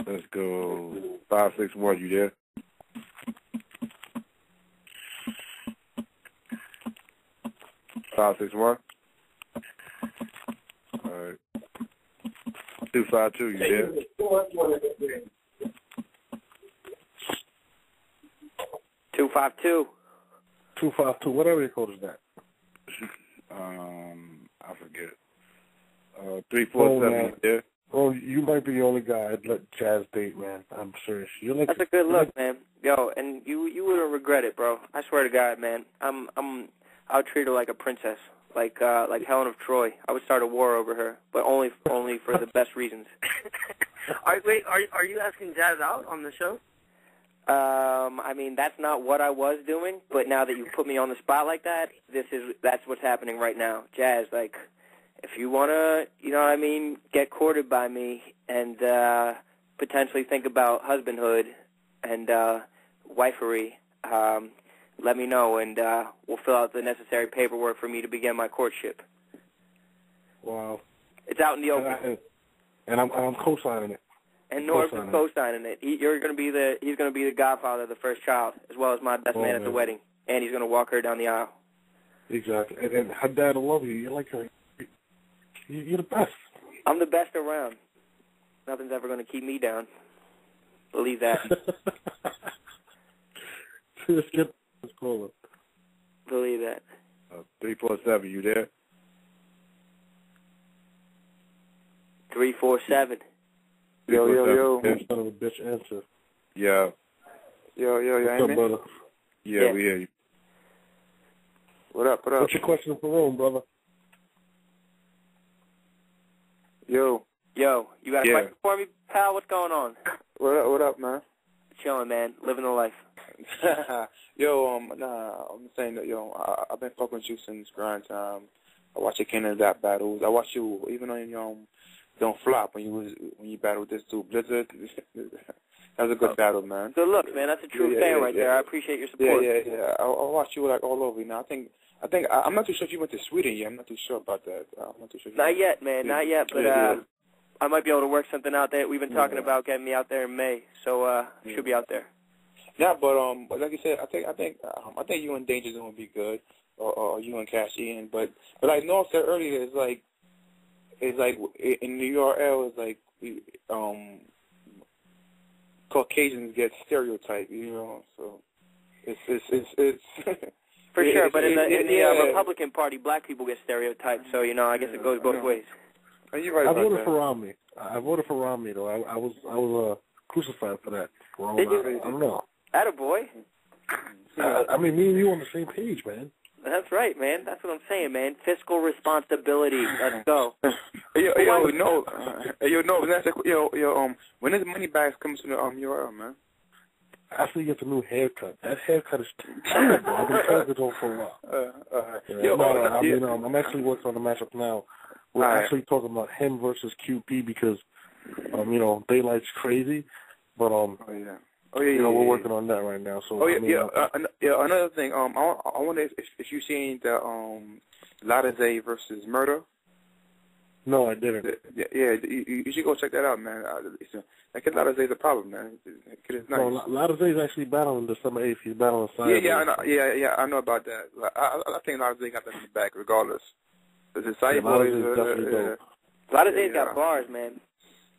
[SPEAKER 7] Let's go. 561, you there? $561. All right. 252, you there?
[SPEAKER 8] 252.
[SPEAKER 5] 252. What area code is that?
[SPEAKER 7] I forget. 347, you there?
[SPEAKER 5] Well, you might be the only guy I'd let Jazz date, man. I'm serious.
[SPEAKER 8] That's a good look, man. Yo, and you wouldn't regret it, bro. I swear to God, man. I'll treat her like a princess, like Helen of Troy. I would start a war over her, but only for the best reasons.
[SPEAKER 6] Are you asking Jazz out on the show?
[SPEAKER 8] I mean, that's not what I was doing, but now that you put me on the spot like that, that's what's happening right now. Jazz, if you want to, you know what I mean, get courted by me and potentially think about husbandhood and wifery, let me know, and we'll fill out the necessary paperwork for me to begin my courtship.
[SPEAKER 5] Wow.
[SPEAKER 8] It's out in the open.
[SPEAKER 5] And I'm co-signing it.
[SPEAKER 8] And Norb's co-signing it. He's going to be the godfather of the first child, as well as my best man at the wedding, and he's going to walk her down the aisle.
[SPEAKER 5] Exactly. And her dad will love you. You're you're the best.
[SPEAKER 8] I'm the best around. Nothing's ever going to keep me down. Believe that.
[SPEAKER 5] Let's get this caller.
[SPEAKER 8] Believe that.
[SPEAKER 7] 347, you there?
[SPEAKER 8] 347.
[SPEAKER 5] Yo. Son of a bitch, answer.
[SPEAKER 7] Yeah.
[SPEAKER 12] Yo,
[SPEAKER 5] what's up, brother?
[SPEAKER 7] Yeah, we hear you.
[SPEAKER 12] What up?
[SPEAKER 5] What's your question for Rome, brother?
[SPEAKER 12] Yo,
[SPEAKER 8] you got a question for me, pal? What's going on?
[SPEAKER 12] What up, man?
[SPEAKER 8] Chilling, man. Living the life.
[SPEAKER 12] I'm saying that, I've been fucking with you since grind time. I watched your Canada battles. I watched you even on Don't Flop when you battled this dude Blizzard. That was a good battle, man.
[SPEAKER 8] Good look, man. That's a true fan right there. I appreciate your support.
[SPEAKER 12] Yeah. I watched you all over. Now I think I'm not too sure if you went to Sweden yet. I'm not too sure about that. I'm not too sure.
[SPEAKER 8] Not yet, man. Not yet. But I might be able to work something out there. We've been talking about getting me out there in May, so should be out there.
[SPEAKER 12] Yeah, but like you said, I think you and Danger Zone would be good, or you and Cash In. But like North said earlier, it's like in the URL, it's like Caucasians get stereotyped, So it's
[SPEAKER 8] for sure. But in the Republican Party, black people get stereotyped. So I guess it goes both ways.
[SPEAKER 12] You're right.
[SPEAKER 5] I voted for Romney. I voted for Romney though. I was crucified for that.
[SPEAKER 8] Did you?
[SPEAKER 5] I don't know.
[SPEAKER 8] Attaboy.
[SPEAKER 5] I mean, me and you on the same page, man.
[SPEAKER 8] That's right, man. That's what I'm saying, man. Fiscal responsibility. Let's go.
[SPEAKER 12] No. When this money bags comes to the URL, man.
[SPEAKER 5] actually gets a new haircut. That haircut is terrible. I've been trying to go for a while. I'm actually working on the matchup now. We're actually talking about him versus QP because, Daylight's crazy, but we're working on that right now. So
[SPEAKER 12] another thing. I wonder if you seen the Latazay versus Murder.
[SPEAKER 5] No, I didn't.
[SPEAKER 12] Yeah, you should go check that out, man. That kid Latazay's a problem, man. Kid is nice.
[SPEAKER 5] No, Latazay's actually battling December 8th. He's battling Cyber.
[SPEAKER 12] I know about that. I think Latazay got that in the back, regardless. The Cyber
[SPEAKER 8] Latazay's got bars, man.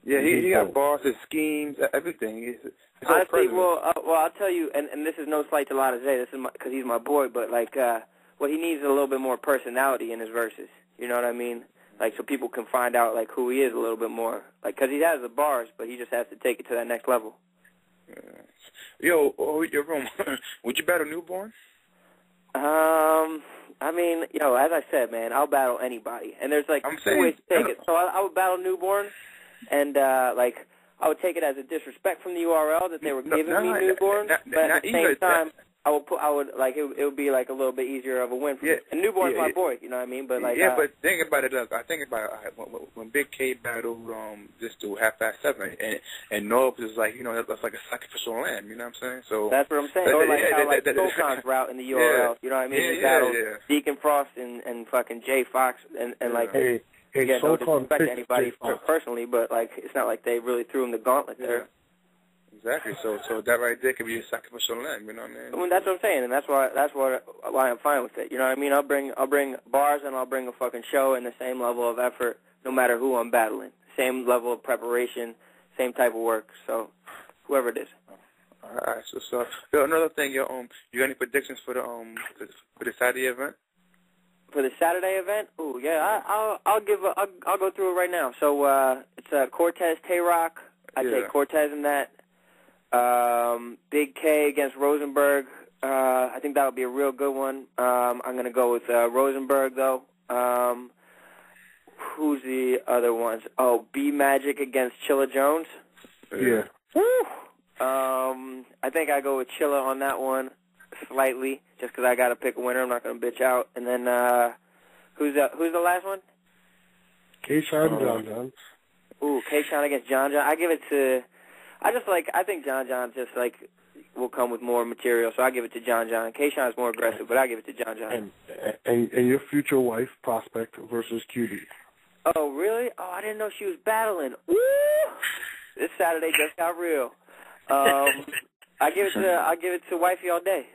[SPEAKER 12] Yeah, he got bars, his schemes, everything. It's
[SPEAKER 8] honestly, I'll tell you, and this is no slight to Vlad Tv, this is because he's my boy, but what he needs is a little bit more personality in his verses. You know what I mean? So people can find out who he is a little bit more. Because he has the bars, but he just has to take it to that next level.
[SPEAKER 12] Yo, Rome, would you battle Newborn?
[SPEAKER 8] As I said, man, I'll battle anybody. And there's two ways to take it. So I would battle Newborn, and I would take it as a disrespect from the URL that they were giving me Newborn. But at the same time, it would be a little bit easier of a win for me. And Newborn's my boy, you know what I mean? But
[SPEAKER 12] but think about it. I think about when Big K battled this dude half-past 7, and Norop is that's like a sacrificial lamb. You know what I'm saying? So
[SPEAKER 8] that's what I'm saying. Or how Soulcon's route in the URL. You know what I mean? He battled Deacon Frost and fucking Jay Fox and
[SPEAKER 5] Hey,
[SPEAKER 8] no disrespect to anybody personally, but it's not like they really threw him the gauntlet there.
[SPEAKER 12] Exactly. So that right there could be a sacrificial lamb. You know what I mean?
[SPEAKER 8] That's what I'm saying, and that's why I'm fine with it. You know what I mean? I'll bring bars and I'll bring a fucking show and the same level of effort, no matter who I'm battling. Same level of preparation, same type of work. So whoever it is.
[SPEAKER 12] All right. So another thing, you got any predictions for the Saturday event?
[SPEAKER 8] For the Saturday event? Ooh, yeah. I'll go through it right now. So it's Cortez Tay-Rock. I take Cortez in that. Big K against Rosenberg. I think that would be a real good one. I'm going to go with Rosenberg, though. Who's the other ones? Oh, B Magic against Chilla Jones.
[SPEAKER 5] Yeah.
[SPEAKER 8] Woo! I think I go with Chilla on that one slightly, just because I got to pick a winner. I'm not going to bitch out. And then who's the last one?
[SPEAKER 5] K-Shine and John John.
[SPEAKER 8] Ooh, K-Shine against John John. I give it to... I think John John will come with more material, so I give it to John John. K-Shine's more aggressive, but I give it to John John.
[SPEAKER 5] And your future wife, Prospect, versus QD.
[SPEAKER 8] Oh, really? Oh, I didn't know she was battling. Woo! This Saturday just got real. I give it to Wifey all day.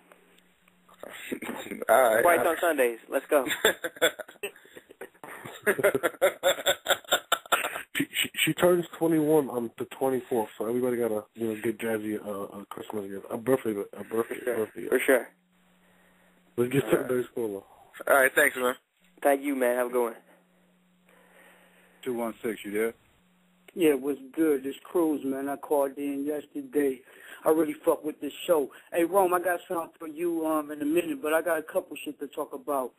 [SPEAKER 12] All right.
[SPEAKER 8] Twice on Sundays. Let's go.
[SPEAKER 5] She turns 21 on the 24th, so everybody got to get Jazzy a Christmas gift, a birthday gift.
[SPEAKER 8] For sure.
[SPEAKER 5] Let's get secondary school.
[SPEAKER 12] All right, thanks, man.
[SPEAKER 8] Thank you, man. Have a good one.
[SPEAKER 4] 216, you there?
[SPEAKER 13] Yeah, what's good? This Cruz, man. I called in yesterday. I really fuck with this show. Hey, Rome, I got something for you in a minute, but I got a couple shit to talk about.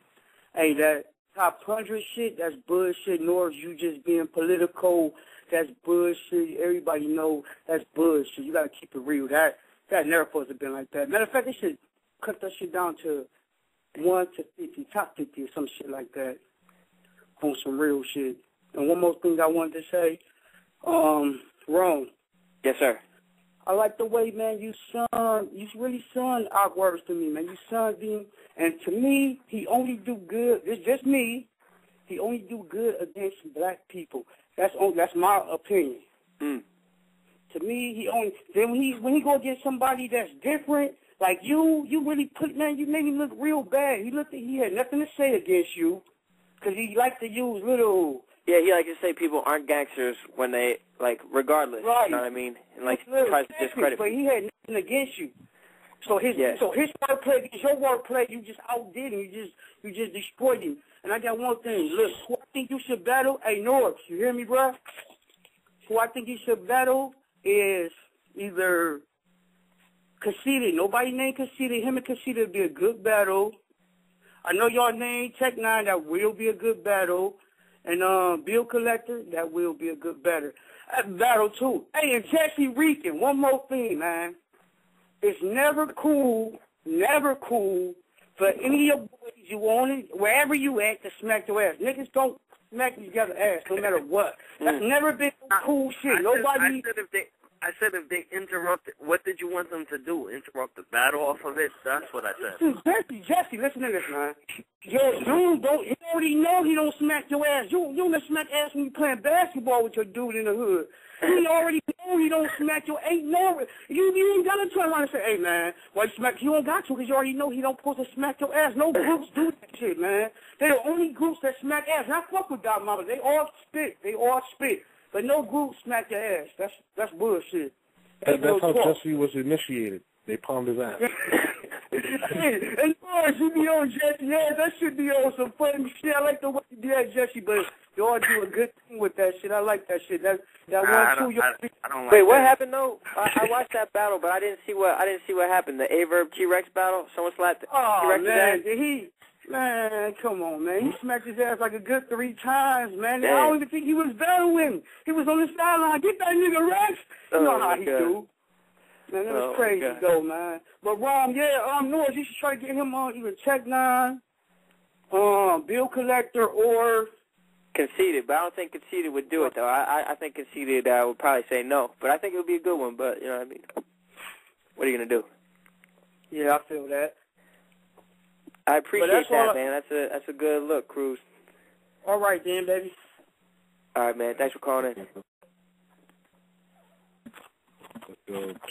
[SPEAKER 13] Hey, that Top 100 shit, that's bullshit. Nor you just being political, that's bullshit. Everybody know that's bullshit. You got to keep it real. That never supposed to have been like that. Matter of fact, they should cut that shit down to 1 to 50, top 50 or some shit like that on some real shit. And one more thing I wanted to say, Rome.
[SPEAKER 8] Yes, sir.
[SPEAKER 13] I like the way, man, you really sung our words to me, man. You sung him, and to me, he only do good. It's just me. He only do good against black people. That's my opinion.
[SPEAKER 8] Mm.
[SPEAKER 13] To me, he only when he go against somebody that's different, like you really put, man, you made me look real bad. He had nothing to say against you, because he liked to use little.
[SPEAKER 8] Yeah, he like to say people aren't gangsters when they, regardless.
[SPEAKER 13] Right.
[SPEAKER 8] You know what I mean? And, tries to discredit
[SPEAKER 13] but he had nothing against you. So his wordplay against your wordplay, you just outdid him. You just destroyed him. And I got one thing. Look, who I think you should battle? Hey, Norop, you hear me, bro? Who I think you should battle is either Conceited. Nobody named Conceited. Him and Conceited would be a good battle. I know y'all named Tech 9. That will be a good battle. And Bill Collector, that will be a good battle too. Hey, and Jesse Reekin, one more thing, man. it's never cool for any of your boys you want it, wherever you at, to smack your ass. Niggas don't smack each other ass no matter what. That's never been cool shit.
[SPEAKER 6] I said if they interrupted, what did you want them to do? Interrupt the battle off of it? That's what I said.
[SPEAKER 13] Jesse, listen to this, man. Yo, dude, you already know he don't smack your ass. You don't smack ass when you playing basketball with your dude in the hood. You already know he don't smack your ain't no. You ain't gotta turn around and say, hey man, why you smack? You don't got to, because you already know he don't supposed to smack your ass. No groups do that shit, man. They're the only groups that smack ass. And I fuck with Doc Mama. They all spit. But no group smack your ass. That's bullshit.
[SPEAKER 14] That's how Jesse was initiated. They palmed his ass.
[SPEAKER 13] And boys, you be on Jesse. Yeah, that should be on some funny shit. I like the way you do that, Jesse, but y'all do a good thing with that shit. I like that shit. That one too.
[SPEAKER 6] I don't like
[SPEAKER 8] Wait, what
[SPEAKER 6] that.
[SPEAKER 8] happened though? I watched that battle, but I didn't see what happened. The Averb T-Rex battle. Someone slapped T-Rex's ass.
[SPEAKER 13] Man, come on, man. He smacked his ass like a good 3 times, man.
[SPEAKER 8] Damn.
[SPEAKER 13] I don't even think he was battling. He was on the sideline. Get that nigga Rex. You know how he do. Man, that was crazy, though, man. But, Norris, you should try to get him on either Tech 9, Bill Collector, or...
[SPEAKER 8] Conceited, but I don't think Conceited would do it, though. I think Conceited would probably say no. But I think it would be a good one, but, you know what I mean? What are you going to do?
[SPEAKER 13] Yeah, I feel that.
[SPEAKER 8] I appreciate that, man. That's a good look, Cruz.
[SPEAKER 13] All right, then, baby.
[SPEAKER 8] All right, man. Thanks for calling in.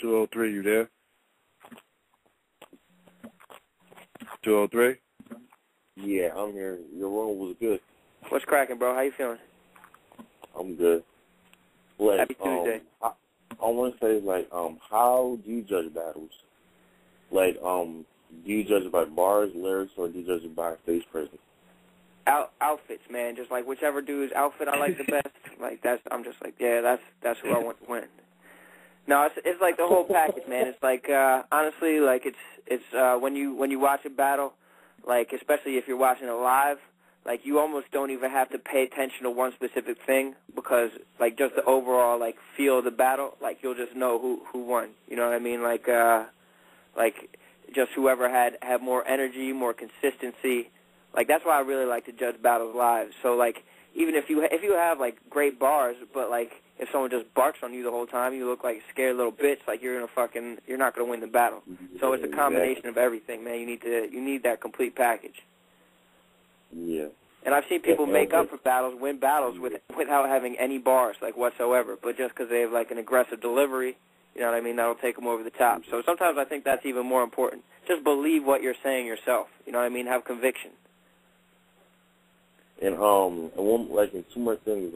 [SPEAKER 7] 203, you there? 203?
[SPEAKER 15] Yeah, I'm here. Your room was good.
[SPEAKER 8] What's cracking, bro? How you feeling?
[SPEAKER 15] I'm good. Like,
[SPEAKER 8] Happy Tuesday.
[SPEAKER 15] I want to say, like, how do you judge battles? Like, do you judge it by bars, lyrics, or do you judge it by face presence?
[SPEAKER 8] Outfits, man. Just like whichever dude's outfit I like the best. Like I'm just like, yeah, that's who I want to win. No, it's like the whole package, man. It's like honestly, like it's when you watch a battle, like especially if you're watching it live, like you almost don't even have to pay attention to one specific thing, because like just the overall like feel of the battle, like you'll just know who won. You know what I mean? Like just whoever had more energy, more consistency. Like that's why I really like to judge battles live. So like even if you have like great bars, but like if someone just barks on you the whole time, you look like a scared little bitch. Like you're not gonna win the battle. So it's a combination of everything, man. You need that complete package.
[SPEAKER 15] Yeah.
[SPEAKER 8] And I've seen people make up for battles, win battles without having any bars like whatsoever, but just because they have like an aggressive delivery. You know what I mean? That'll take them over the top. So sometimes I think that's even more important. Just believe what you're saying yourself. You know what I mean? Have conviction.
[SPEAKER 15] And and two more things.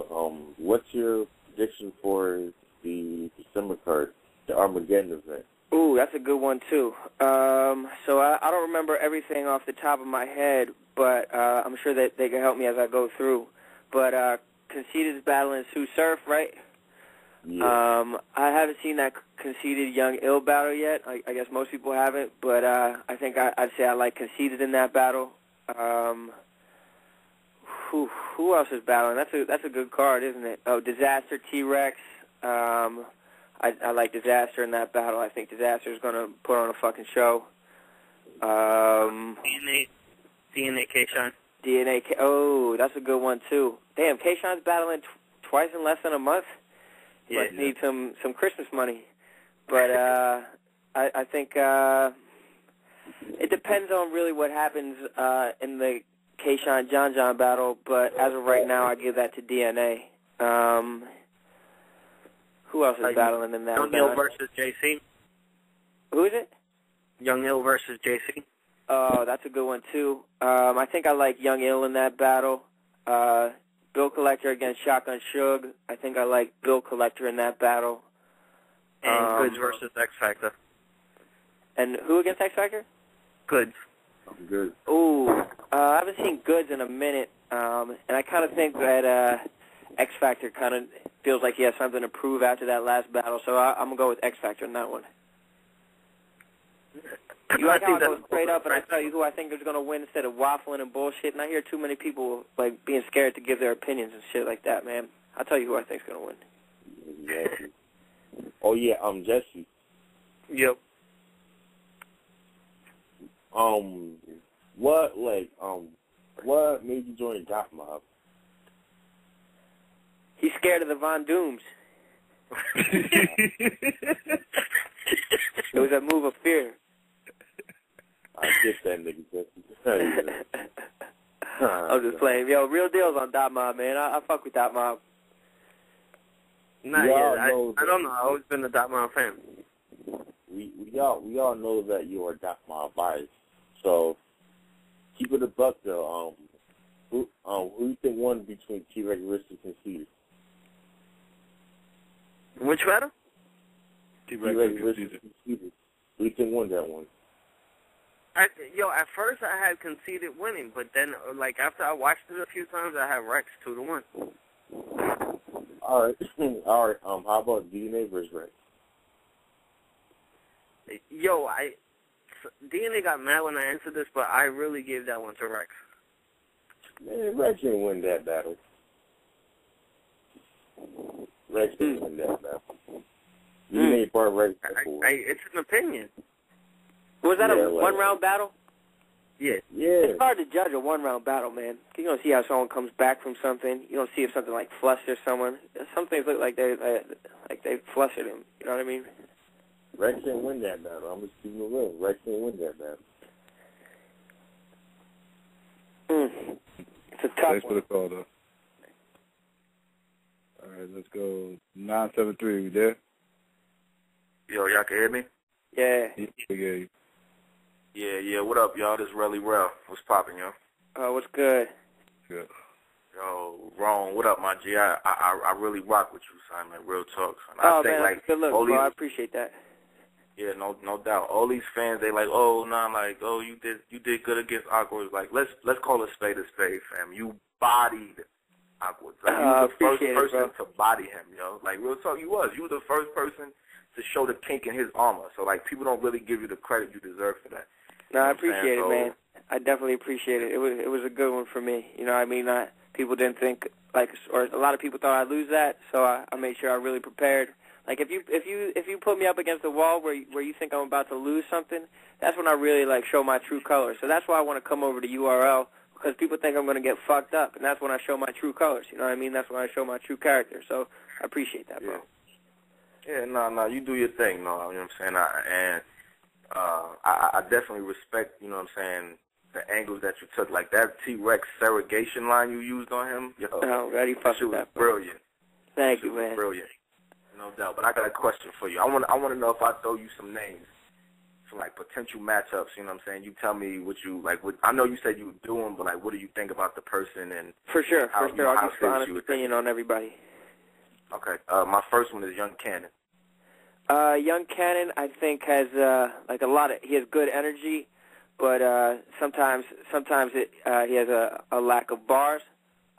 [SPEAKER 15] What's your prediction for the December card, the Armageddon event?
[SPEAKER 8] Ooh, that's a good one too. So I don't remember everything off the top of my head, but I'm sure that they can help me as I go through. But Conceited is battling Sue Surf, right?
[SPEAKER 15] Yeah.
[SPEAKER 8] I haven't seen that Conceited Young Ill battle yet. I guess most people haven't, but I think I'd say I like Conceited in that battle. Who else is battling? That's a good card, isn't it? Oh, Disaster, T-Rex. I like Disaster in that battle. I think Disaster's going to put on a fucking show.
[SPEAKER 6] DNA K-Shine.
[SPEAKER 8] Oh, that's a good one too. Damn, K-Shine's battling twice in less than a month.
[SPEAKER 6] Yeah,
[SPEAKER 8] Must need some Christmas money. But I think it depends on really what happens in the K-Shine John battle, but as of right now, I give that to DNA. Who else is battling in that?
[SPEAKER 6] Young Ill versus JC.
[SPEAKER 8] Who is it?
[SPEAKER 6] Young Ill versus JC.
[SPEAKER 8] Oh, that's a good one too. I think I like Young Ill in that battle. Bill Collector against Shotgun Suge. I think I like Bill Collector in that battle.
[SPEAKER 6] And Goods versus X Factor.
[SPEAKER 8] And who against X Factor?
[SPEAKER 6] Goods.
[SPEAKER 15] I'm good.
[SPEAKER 8] Ooh, I haven't seen Goods in a minute, and I kind of think that X Factor kind of feels like he has something to prove after that last battle, so I'm going to go with X Factor in that one. You like how I go straight up and I tell you who I think is going to win instead of waffling and bullshit, and I hear too many people like being scared to give their opinions and shit like that, man. I'll tell you who I think is going to win.
[SPEAKER 15] Exactly. Oh, yeah, Jesse.
[SPEAKER 6] Yep.
[SPEAKER 15] what made you join Dot Mob?
[SPEAKER 8] He's scared of the Von Dooms. It was a move of fear.
[SPEAKER 15] I get that nigga.
[SPEAKER 8] I'm just playing. Yo, real deals on Dot Mob, man. I fuck with Dot Mob.
[SPEAKER 6] Not yet. I don't know. I've always been a Dot Mob fan.
[SPEAKER 15] We all know that you are Dot Mob biased. So keep it a buck though. Who you think won between T-Rex versus Conceited?
[SPEAKER 6] Which battle?
[SPEAKER 15] T-Rex versus Conceited. Who do you think won that one?
[SPEAKER 6] At first I had Conceited winning, but then, like, after I watched it a few times, I had Rex 2-1.
[SPEAKER 15] All right. All right. How about DNA versus Rex?
[SPEAKER 6] DNA got mad when I answered this, but I really gave that one to Rex.
[SPEAKER 15] Man, Rex didn't win that battle. Rex didn't win that battle. DNA part Rex.
[SPEAKER 6] It's an opinion.
[SPEAKER 8] Was that a one-round battle?
[SPEAKER 6] Yeah.
[SPEAKER 8] It's hard to judge a one-round battle, man. You don't see how someone comes back from something. You don't see if something like flusters someone. Some things look like they flustered him. You know what I mean?
[SPEAKER 15] Rex didn't win that battle. I'm just keeping it real. Rex didn't win that battle.
[SPEAKER 8] It's a tough
[SPEAKER 4] Thanks for the call, though. All right, let's go. 973, we there?
[SPEAKER 16] Yo, y'all can hear me?
[SPEAKER 8] Yeah.
[SPEAKER 16] Yeah, what up, y'all? This is Relly Rel. What's poppin', yo?
[SPEAKER 8] What's good?
[SPEAKER 4] Good.
[SPEAKER 16] Yo, Rone, what up, my G? I really rock with you, son, man. Real talk, son.
[SPEAKER 8] Oh,
[SPEAKER 16] I think,
[SPEAKER 8] man,
[SPEAKER 16] like,
[SPEAKER 8] good look,
[SPEAKER 16] all
[SPEAKER 8] bro.
[SPEAKER 16] these,
[SPEAKER 8] I appreciate that.
[SPEAKER 16] Yeah, no doubt. All these fans, they like, you did good against Awkward. Like, let's call a spade, fam. You bodied Awkward. Like, you were the first person to body him, yo. Like, real talk, you were the first person to show the kink in his armor. So, like, people don't really give you the credit you deserve for that.
[SPEAKER 8] No, I appreciate it, man. I definitely appreciate it. It was a good one for me. You know what I mean? People didn't think, or a lot of people thought I'd lose that, so I made sure I really prepared. Like, if you put me up against the wall where you think I'm about to lose something, that's when I really, show my true colors. So that's why I want to come over to URL, because people think I'm going to get fucked up, and that's when I show my true colors. You know what I mean? That's when I show my true character. So I appreciate that, bro.
[SPEAKER 16] Yeah, no, you do your thing, you know what I'm saying? I definitely respect, you know what I'm saying, the angles that you took. Like that T-Rex surrogation line you used on him, yo.
[SPEAKER 8] Oh, ready fuck with that,
[SPEAKER 16] bro. Brilliant.
[SPEAKER 8] Thank you, man.
[SPEAKER 16] Brilliant. No doubt. But I got a question for you. I want to know if I throw you some names, some potential matchups, you know what I'm saying? You tell me what you I know you said you would do them, but what do you think about the person and
[SPEAKER 8] For sure. I'll give an honest
[SPEAKER 16] you
[SPEAKER 8] opinion on everybody.
[SPEAKER 16] Okay. My first one is Young Cannon.
[SPEAKER 8] Young Cannon, I think, has he has good energy, but sometimes he has a lack of bars.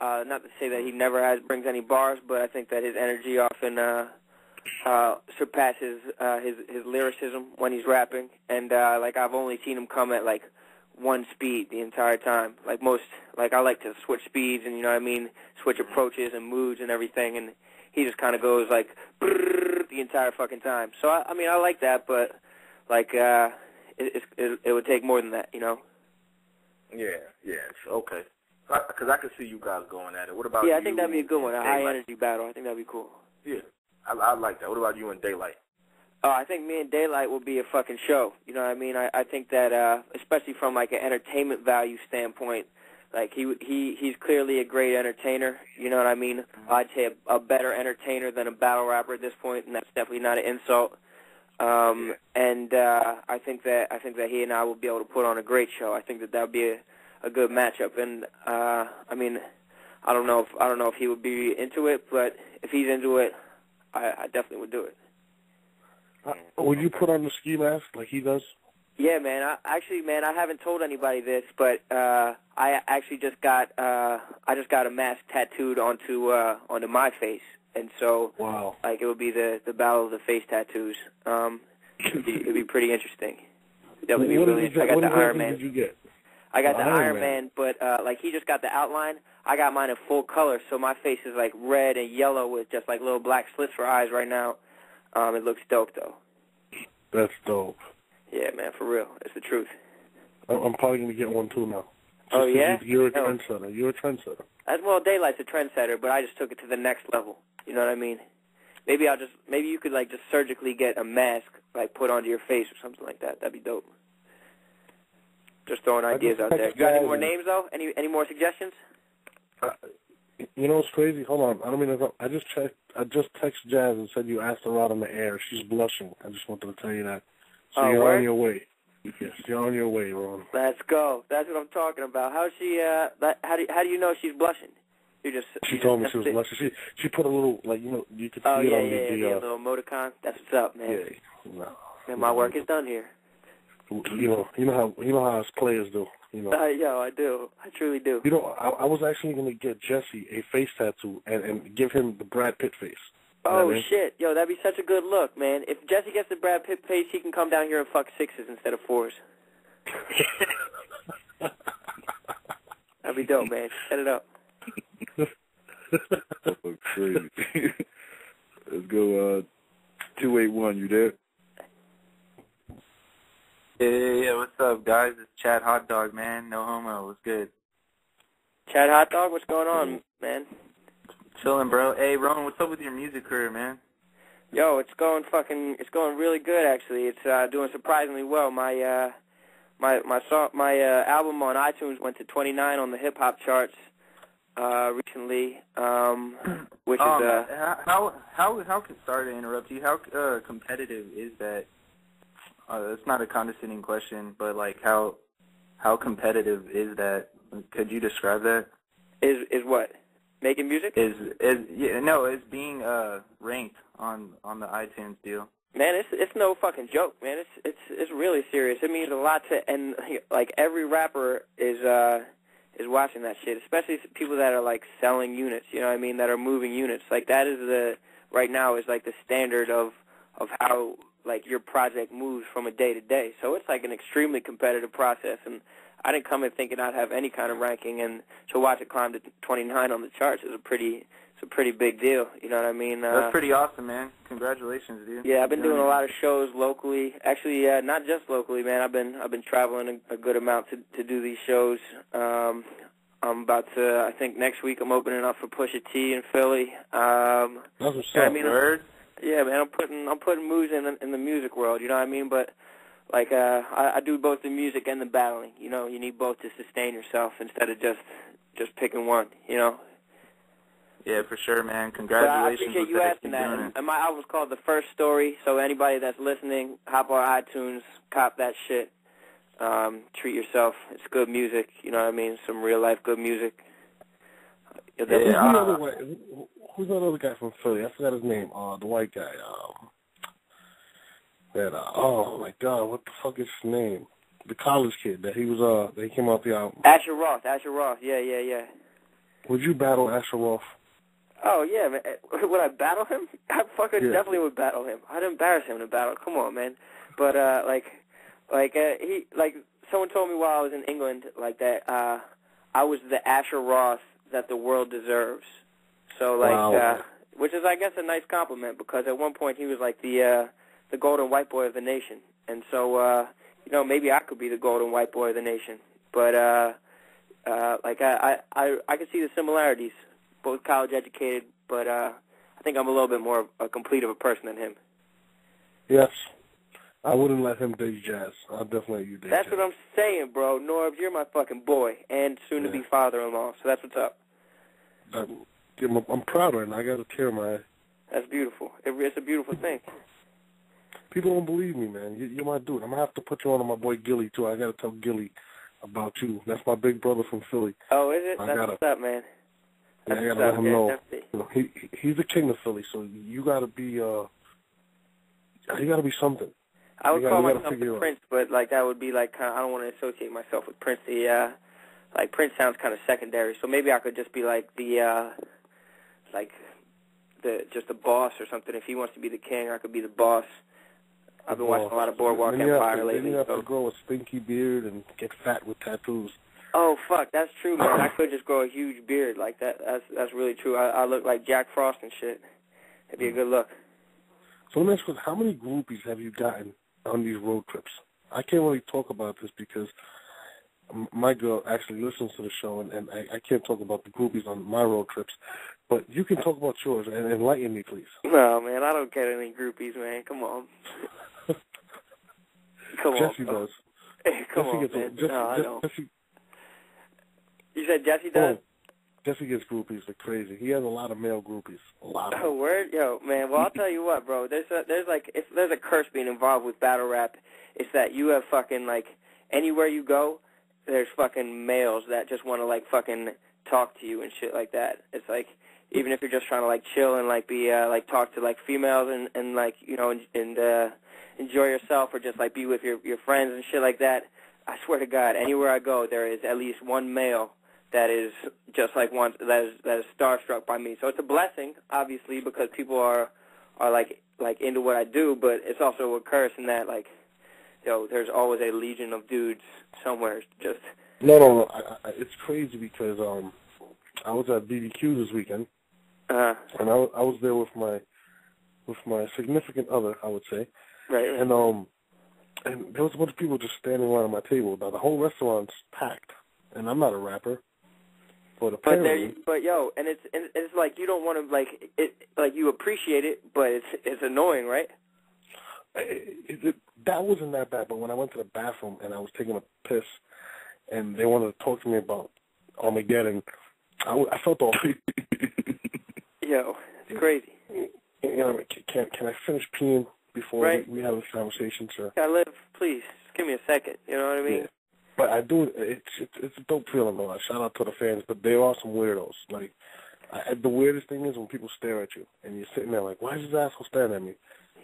[SPEAKER 8] Not to say that he never brings any bars, but I think that his energy often surpasses his lyricism when he's rapping. And I've only seen him come at one speed the entire time. I like to switch speeds and, you know what I mean, switch approaches and moods and everything, and he just kind of goes the entire fucking time. So I like that, but it would take more than that, you know.
[SPEAKER 16] Yeah, okay. Because I could see you guys going at it. What about you?
[SPEAKER 8] Yeah, I think that'd be a good one, a high energy battle. I think that'd be cool.
[SPEAKER 16] Yeah, I like that. What about you and Daylight?
[SPEAKER 8] I think me and Daylight will be a fucking show. You know what I mean? I think that, especially from an entertainment value standpoint, he's clearly a great entertainer. You know what I mean? I'd say a better entertainer than a battle rapper at this point, and that's definitely not an insult. And I think that he and I will be able to put on a great show. I think that would be a good matchup. And I don't know if he would be into it, but if he's into it, I definitely would do it.
[SPEAKER 14] Would you put on the ski mask like he does?
[SPEAKER 8] Yeah, man. I haven't told anybody this, but I actually just got a mask tattooed onto my face, and so it would be the battle of the face tattoos. It'd be pretty interesting. Definitely be brilliant. I got the Iron Man.
[SPEAKER 14] What did you get?
[SPEAKER 8] I got the Iron Man, but he just got the outline. I got mine in full color, so my face is red and yellow with just little black slits for eyes right now. It looks dope though.
[SPEAKER 14] That's dope.
[SPEAKER 8] Yeah, man, for real. It's the truth.
[SPEAKER 14] I'm probably going to get one too now.
[SPEAKER 8] Oh, yeah?
[SPEAKER 14] You're a trendsetter. You're a trendsetter.
[SPEAKER 8] Well, Daylight's a trendsetter, but I just took it to the next level. You know what I mean? Maybe you could, like, just surgically get a mask, like, put onto your face or something like that. That'd be dope. Just throwing ideas out there. You got any more names, though? Any more suggestions?
[SPEAKER 14] You know what's crazy? Hold on. I don't mean to. I just texted Jazz and said you asked her out on the air. She's blushing. I just wanted to tell you that. So you're on your way. Yes, you're on your way, Ron.
[SPEAKER 8] Let's go. That's what I'm talking about. How's she? How do you know she's blushing?
[SPEAKER 14] She told me she was blushing. She put a little, like, you know, you could see it on
[SPEAKER 8] the little emoticon. That's what's up, man.
[SPEAKER 14] Yeah. No.
[SPEAKER 8] Man, my work is done here.
[SPEAKER 14] You know how us players do. You know.
[SPEAKER 8] Yo, I do. I truly do.
[SPEAKER 14] You know, I was actually going to get Jesse a face tattoo and give him the Brad Pitt face.
[SPEAKER 8] Oh, shit. Yo, that'd be such a good look, man. If Jesse gets the Brad Pitt face, he can come down here and fuck 6s instead of 4s. That'd be dope, man. Set it up.
[SPEAKER 7] Crazy. Let's go, 281, you there?
[SPEAKER 17] Yeah, what's up, guys? It's Chad Hot Dog, man. No homo. What's good?
[SPEAKER 8] Chad Hot Dog, what's going on, man?
[SPEAKER 17] Chilling, bro. Hey, Rone, what's up with your music career, man?
[SPEAKER 8] Yo, it's going really good, actually. It's doing surprisingly well. My album on iTunes went to 29 on the hip hop charts recently, which is
[SPEAKER 17] how sorry to interrupt you. How competitive is that? It's not a condescending question, but like how competitive is that? Could you describe that?
[SPEAKER 8] Is what? Making music?
[SPEAKER 17] Is being ranked on the iTunes deal.
[SPEAKER 8] Man, it's no fucking joke, man. It's really serious. It means a lot and like every rapper is watching that shit, especially people that are like selling units, you know what I mean, that are moving units. Like that is right now is like the standard of how like your project moves from a day to day. So it's like an extremely competitive process, and I didn't come in thinking I'd have any kind of ranking, and to watch it climb to 29 on the charts is a pretty big deal. You know what I mean?
[SPEAKER 17] That's pretty awesome, man. Congratulations, dude.
[SPEAKER 8] Yeah, I've been doing a lot of shows locally. Actually, not just locally, man. I've been traveling a good amount to do these shows. I'm about to. I think next week I'm opening up for Pusha T in Philly.
[SPEAKER 14] That's what's up,
[SPEAKER 8] word. Yeah, man. I'm putting moves in the music world. You know what I mean? But like I do both the music and the battling. You know, you need both to sustain yourself instead of just picking one. You know.
[SPEAKER 17] Yeah, for sure, man. Congratulations.
[SPEAKER 8] I appreciate you asking that. And my album's called The First Story, so anybody that's listening, hop on iTunes, cop that shit. Treat yourself. It's good music, you know what I mean? Some real-life good music.
[SPEAKER 14] Who's that other guy from Philly? I forgot his name. The white guy. Oh, my God, what the fuck is his name? The college kid that he came out the album.
[SPEAKER 8] Asher Roth. Yeah.
[SPEAKER 14] Would you battle Asher Roth?
[SPEAKER 8] Oh, yeah, man. Would I battle him? I fucking definitely would battle him. I'd embarrass him to battle. Come on, man. But, someone told me while I was in England, like, that I was the Asher Roth that the world deserves. So, like, which is, I guess, a nice compliment, because at one point he was, like, the golden white boy of the nation. And so, you know, maybe I could be the golden white boy of the nation. But, I can see the similarities. Both college educated, but I think I'm a little bit more complete of a person than him.
[SPEAKER 14] Yes. I wouldn't let him date Jazz. I'll definitely let you date
[SPEAKER 8] That's
[SPEAKER 14] Jazz.
[SPEAKER 8] what I'm saying, bro. Norbs, you're my fucking boy, and soon-to-be father-in-law, so that's what's up.
[SPEAKER 14] I'm proud right now. I got a tear in my eye.
[SPEAKER 8] That's beautiful. It's a beautiful thing.
[SPEAKER 14] People don't believe me, man. You're my dude. I'm going to have to put you on to my boy Gilly, too. I got to tell Gilly about you. That's my big brother from Philly.
[SPEAKER 8] Oh, is it? That's what's up, man.
[SPEAKER 14] I gotta let him know. You know, he's the king of Philly, so you gotta be you gotta be something.
[SPEAKER 8] I would call myself the Prince, but like that would be like kind of, I don't want to associate myself with Prince. Like Prince sounds kind of secondary, so maybe I could just be like just the boss or something. If he wants to be the king, I could be the boss. I've been watching a lot of Boardwalk Empire lately.
[SPEAKER 14] Then you have to grow a stinky beard and get fat with tattoos.
[SPEAKER 8] Oh, fuck, that's true, man. I could just grow a huge beard like that. That's really true. I look like Jack Frost and shit. It'd be a good look.
[SPEAKER 14] So let me ask you, how many groupies have you gotten on these road trips? I can't really talk about this because my girl actually listens to the show, and I can't talk about the groupies on my road trips, but you can talk about yours and enlighten me, please.
[SPEAKER 8] No, man, I don't get any groupies, man. Come on.
[SPEAKER 14] Jesse does.
[SPEAKER 8] Hey, come on, man. No, I don't. You said Jesse does?
[SPEAKER 14] Jesse gets groupies like crazy. He has a lot of male groupies. A lot of them.
[SPEAKER 8] Oh, word? Yo, man, well, I'll tell you what, bro. There's a curse being involved with battle rap. It's that you have fucking, like, anywhere you go, there's fucking males that just want to, like, fucking talk to you and shit like that. It's like, even if you're just trying to, like, chill and, like, be, like, talk to, like, females and like, you know, and enjoy yourself or just, like, be with your friends and shit like that, I swear to God, anywhere I go, there is at least one male that is just like one that is starstruck by me. So it's a blessing, obviously, because people are like into what I do, but it's also a curse in that, like, yo, there's always a legion of dudes somewhere. Just
[SPEAKER 14] no. It's crazy because I was at BBQ this weekend, and I was there with my significant other, I would say,
[SPEAKER 8] right.
[SPEAKER 14] And there was a bunch of people just standing around my table. Now the whole restaurant's packed, and I'm not a rapper. But apparently,
[SPEAKER 8] but yo, and it's like you don't want to like it, like you appreciate it, but it's annoying, right?
[SPEAKER 14] That wasn't that bad. But when I went to the bathroom and I was taking a piss, and they wanted to talk to me about Armageddon, I felt all.
[SPEAKER 8] Yo, it's crazy.
[SPEAKER 14] You know, can I finish peeing before we have this conversation, sir?
[SPEAKER 8] Can I live, please? Just give me a second. You know what I mean?
[SPEAKER 14] Yeah. But I do. It's a dope feeling, though. Shout out to the fans, but there are some weirdos. Like, the weirdest thing is when people stare at you, and you're sitting there like, why is this asshole staring at me?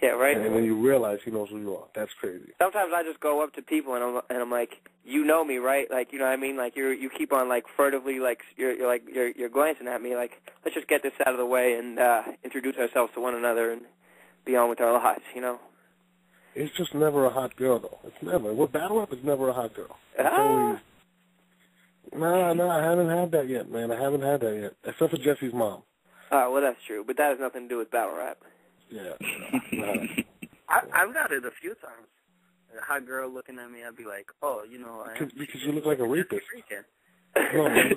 [SPEAKER 8] Yeah, right.
[SPEAKER 14] And then you realize he knows who you are. That's crazy.
[SPEAKER 8] Sometimes I just go up to people and I'm like, you know me, right? Like, you know what I mean? Like you keep on like furtively like you're glancing at me. Like, let's just get this out of the way and introduce ourselves to one another and be on with our lives. You know.
[SPEAKER 14] It's just never a hot girl, though. It's never. With battle rap, it's never a hot girl. It's always... No, I haven't had that yet, man. I haven't had that yet. Except for Jesse's mom.
[SPEAKER 8] Well, that's true. But that has nothing to do with battle rap.
[SPEAKER 14] Yeah.
[SPEAKER 6] I've got it a few times. A hot girl looking at me, I'd be like, oh, you know...
[SPEAKER 14] Because you look like a rapist. No, man.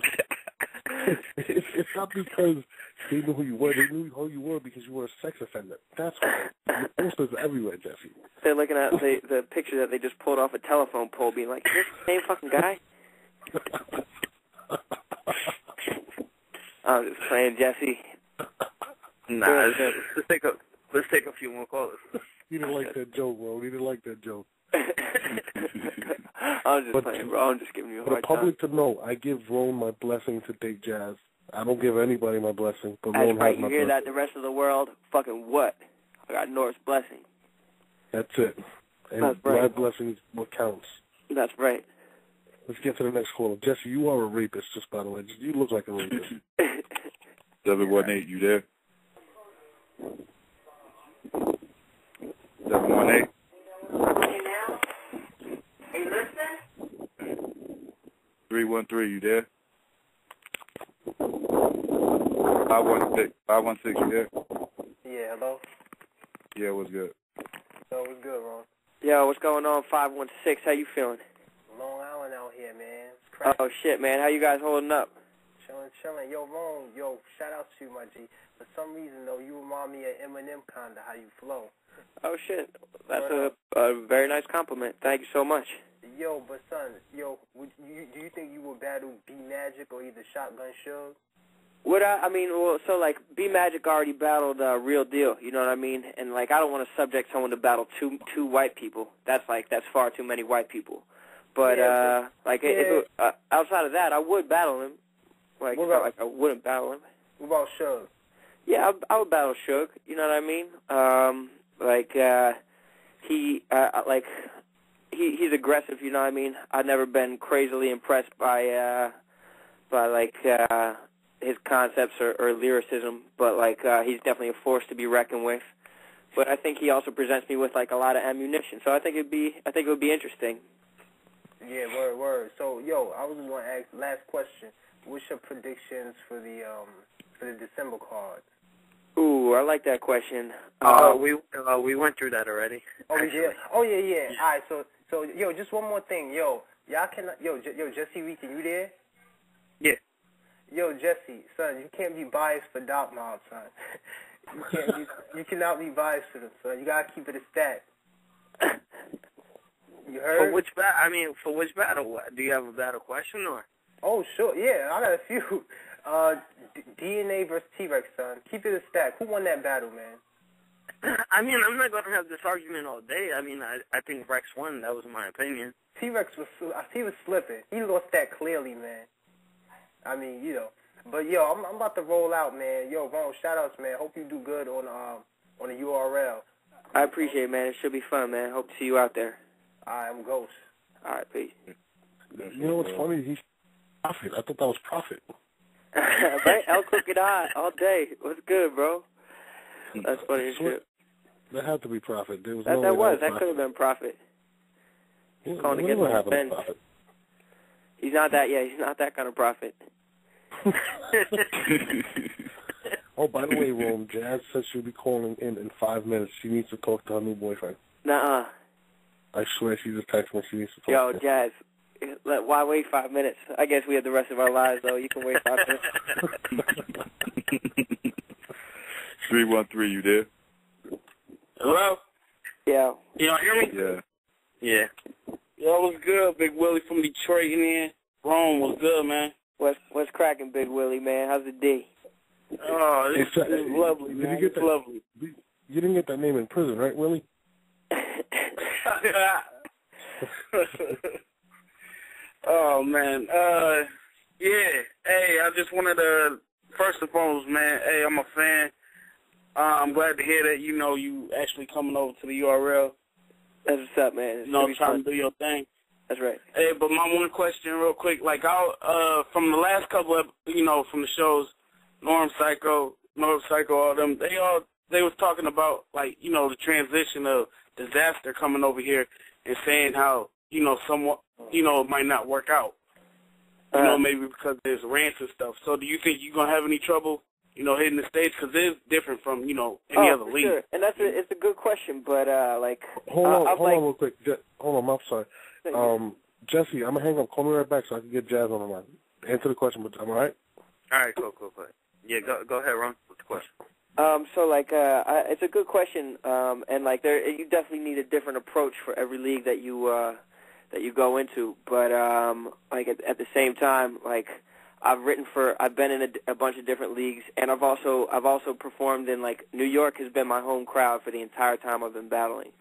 [SPEAKER 14] It's not because they knew who you were. They knew who you were because you were a sex offender. That's why. Your posters everywhere, Jesse.
[SPEAKER 8] They're looking at the picture that they just pulled off a telephone pole, being like, is this the same fucking guy? I'm just playing, Jesse.
[SPEAKER 6] Nah, let's take a few more callers.
[SPEAKER 14] You didn't like that joke, bro. You didn't like that joke.
[SPEAKER 8] I'm just playing, bro. I'm just giving you a hard time.
[SPEAKER 14] For the public to know, I give Rone my blessing to date Jazz. I don't give anybody my blessing, but Rone has my blessing.
[SPEAKER 8] You hear that, the rest of the world? Fucking what? I got North's blessing.
[SPEAKER 14] That's it. And
[SPEAKER 8] that's right.
[SPEAKER 14] My blessing is what counts.
[SPEAKER 8] That's right.
[SPEAKER 14] Let's get to the next caller. Jesse, you are a rapist, just by the way. You look like a rapist.
[SPEAKER 7] 718, you there? 718.
[SPEAKER 18] Hey, now? Are you listening?
[SPEAKER 7] 313, you there? 516, you there?
[SPEAKER 8] Yeah, hello?
[SPEAKER 7] Yeah, what's good?
[SPEAKER 8] Yo, what's good, Ron? Yo, what's going on, 516? How you feeling?
[SPEAKER 19] Long Island out here, man. It's crazy.
[SPEAKER 8] Oh, shit, man. How you guys holding up?
[SPEAKER 19] Chilling. Yo, Ron, shout out to you, my G. For some reason, though, you remind me of Eminem kind of, how you flow.
[SPEAKER 8] Oh, shit. That's a very nice compliment. Thank you so much.
[SPEAKER 19] Yo, but son, do you think you would battle B Magic or either Shotgun Suge?
[SPEAKER 8] So like B Magic already battled Real Deal, you know what I mean? And like I don't want to subject someone to battle two white people. That's far too many white people. But outside of that, I would battle him. I wouldn't battle him.
[SPEAKER 19] What about Suge?
[SPEAKER 8] Yeah, I would battle Suge. You know what I mean? He's aggressive. You know what I mean? I've never been crazily impressed by his concepts or lyricism, but he's definitely a force to be reckoned with. But I think he also presents me with a lot of ammunition. So I think it would be interesting.
[SPEAKER 19] Yeah, word. So I was just going to ask last question. What's your predictions for the December cards?
[SPEAKER 8] Ooh, I like that question.
[SPEAKER 6] We went through that already.
[SPEAKER 19] Oh, we did? Oh, yeah. All right, so, just one more thing. Y'all cannot. Yo, Jesse Rican, you there?
[SPEAKER 6] Yeah.
[SPEAKER 19] Yo, Jesse, son, you can't be biased for Dot Mob, son. You cannot be biased for them, son. You gotta keep it a stat. You heard?
[SPEAKER 6] For which battle? Do you have a battle question or?
[SPEAKER 19] Oh, sure. Yeah, I got a few. DNA versus T-Rex, son. Keep it a stat. Who won that battle, man?
[SPEAKER 6] I mean, I'm not gonna have this argument all day. I mean, I think Rex won. That was my opinion.
[SPEAKER 19] T-Rex was slipping. He lost that clearly, man. I mean, you know. But yo, I'm about to roll out, man. Yo, Rone, shout outs, man. Hope you do good on the URL.
[SPEAKER 8] I appreciate it, man. It should be fun, man. Hope to see you out there.
[SPEAKER 19] I'm Ghost.
[SPEAKER 8] All right, peace.
[SPEAKER 14] You know what's funny? He's Prophet. I thought that was Prophet.
[SPEAKER 8] Right? El Crooked Eye all day. What's good, bro? That's funny as shit.
[SPEAKER 14] That had to be Prophet. There was
[SPEAKER 8] That could have been Prophet.
[SPEAKER 14] Yeah,
[SPEAKER 8] Calling to get
[SPEAKER 14] what
[SPEAKER 8] some
[SPEAKER 14] happened
[SPEAKER 8] defense.
[SPEAKER 14] to Prophet?
[SPEAKER 8] He's not that. Yeah, he's not that kind of prophet.
[SPEAKER 14] Oh, by the way, Rome, Jazz says she'll be calling in 5 minutes. She needs to talk to her new boyfriend.
[SPEAKER 8] Nuh-uh.
[SPEAKER 14] I swear she just texted me. She needs to talk
[SPEAKER 8] Yo,
[SPEAKER 14] to him.
[SPEAKER 8] Jazz, why wait 5 minutes? I guess we have the rest of our lives, though. You can wait 5 minutes.
[SPEAKER 7] 313, you there?
[SPEAKER 6] Hello?
[SPEAKER 8] Yeah.
[SPEAKER 6] Y'all hear me?
[SPEAKER 7] Yeah.
[SPEAKER 6] Yeah. Yo, what's good? Big Willie from Detroit in here. Rome, what's good, man?
[SPEAKER 8] What's cracking, Big Willie, man? How's the D?
[SPEAKER 6] Oh, it's lovely,
[SPEAKER 14] Did
[SPEAKER 6] man.
[SPEAKER 14] you get
[SPEAKER 6] It's
[SPEAKER 14] that,
[SPEAKER 6] lovely.
[SPEAKER 14] You didn't get that name in prison, right, Willie?
[SPEAKER 6] Oh, man. Yeah. Hey, I just wanted to, first and foremost, man, hey, I'm a fan. I'm glad to hear that, you know, you actually coming over to the URL.
[SPEAKER 8] That's what's up, man.
[SPEAKER 6] You know, trying to do your thing.
[SPEAKER 8] That's right.
[SPEAKER 6] Hey, but my one question real quick, like, from the last couple of, you know, from the shows, Norop Psycho, all them, they was talking about, like, you know, the transition of Disaster coming over here and saying how, you know, somewhat, you know, it might not work out. You know, maybe because there's rants and stuff. So do you think you're going to have any trouble, you know, hitting the stage? Because it's different from, you know, any other league.
[SPEAKER 8] Sure. And it's a good question, but, like...
[SPEAKER 14] Hold on real quick. Hold on, I'm sorry. Jesse, I'm going to hang up. Call me right back so I can get Jazz on the line. Answer the question, but am I right?
[SPEAKER 6] All right, cool. Yeah, go ahead, Ron. What's the question?
[SPEAKER 8] So, like, it's a good question, and, like, you definitely need a different approach for every league that you go into. But, like, at the same time, like, I've been in a bunch of different leagues, and I've also performed in, like, New York has been my home crowd for the entire time I've been battling.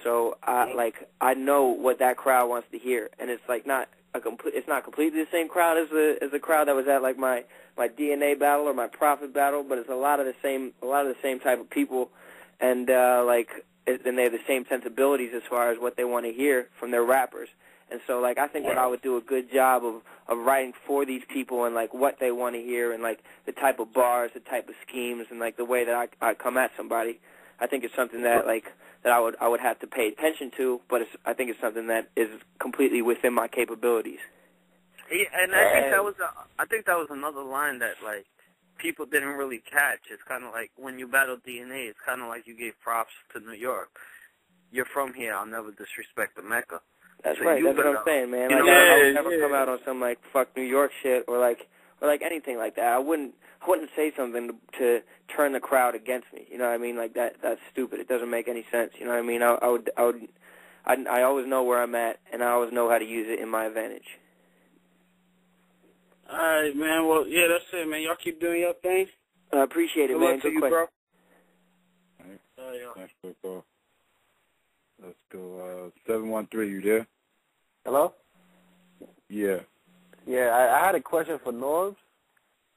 [SPEAKER 8] So, I know what that crowd wants to hear, and it's, like, it's not completely the same crowd as the crowd that was at, like, my DNA battle or my Prophet battle, but it's a lot of the same type of people, and and they have the same sensibilities as far as what they want to hear from their rappers. And so, like, I think that I would do a good job of writing for these people and, like, what they want to hear and, like, the type of bars, the type of schemes, and, like, the way that I come at somebody. I think it's something that, like, that I would have to pay attention to, but I think it's something that is completely within my capabilities.
[SPEAKER 6] Yeah, and I think that was another line that, like, people didn't really catch. It's kind of like when you battle DNA, it's kind of like you gave props to New York. You're from here. I'll never disrespect the Mecca.
[SPEAKER 8] That's
[SPEAKER 6] so
[SPEAKER 8] right. That's what I'm saying, man. Like, I would never come out on some, like, fuck New York shit or anything like that. I wouldn't say something to turn the crowd against me. You know what I mean? Like, that's stupid. It doesn't make any sense. You know what I mean? I always know where I'm at, and I always know how to use it in my advantage.
[SPEAKER 6] All right, man. Well, yeah, that's it, man. Y'all keep doing your thing.
[SPEAKER 8] I appreciate it,
[SPEAKER 6] Good
[SPEAKER 8] man.
[SPEAKER 6] luck to
[SPEAKER 8] Good
[SPEAKER 6] you,
[SPEAKER 8] question.
[SPEAKER 6] bro.
[SPEAKER 7] Thanks for the call. Let's go. 713, you there?
[SPEAKER 10] Hello?
[SPEAKER 7] Yeah.
[SPEAKER 10] Yeah, I had a question for Norbs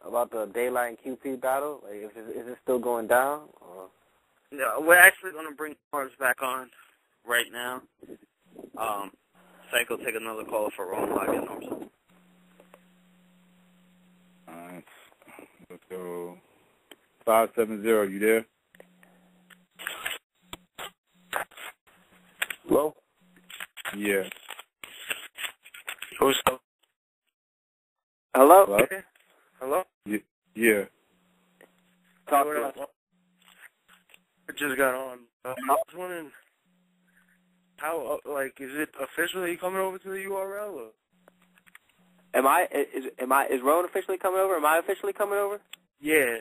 [SPEAKER 10] about the Daylight and QP battle. Like, is it still going down? Or?
[SPEAKER 6] Yeah, we're actually going to bring Norbs back on right now. Psycho, take another call for Rone while I get Norbs.
[SPEAKER 7] Alright. Let's go. 570, you there?
[SPEAKER 10] Hello?
[SPEAKER 7] Yeah.
[SPEAKER 6] Who's up?
[SPEAKER 8] Hello?
[SPEAKER 6] Hello?
[SPEAKER 7] Yeah.
[SPEAKER 8] Talk to us.
[SPEAKER 6] I just got on. I was wondering,
[SPEAKER 20] How, like, is it officially coming over to the URL? Or?
[SPEAKER 8] Is Rone officially coming over? Am I officially coming over?
[SPEAKER 20] Yeah.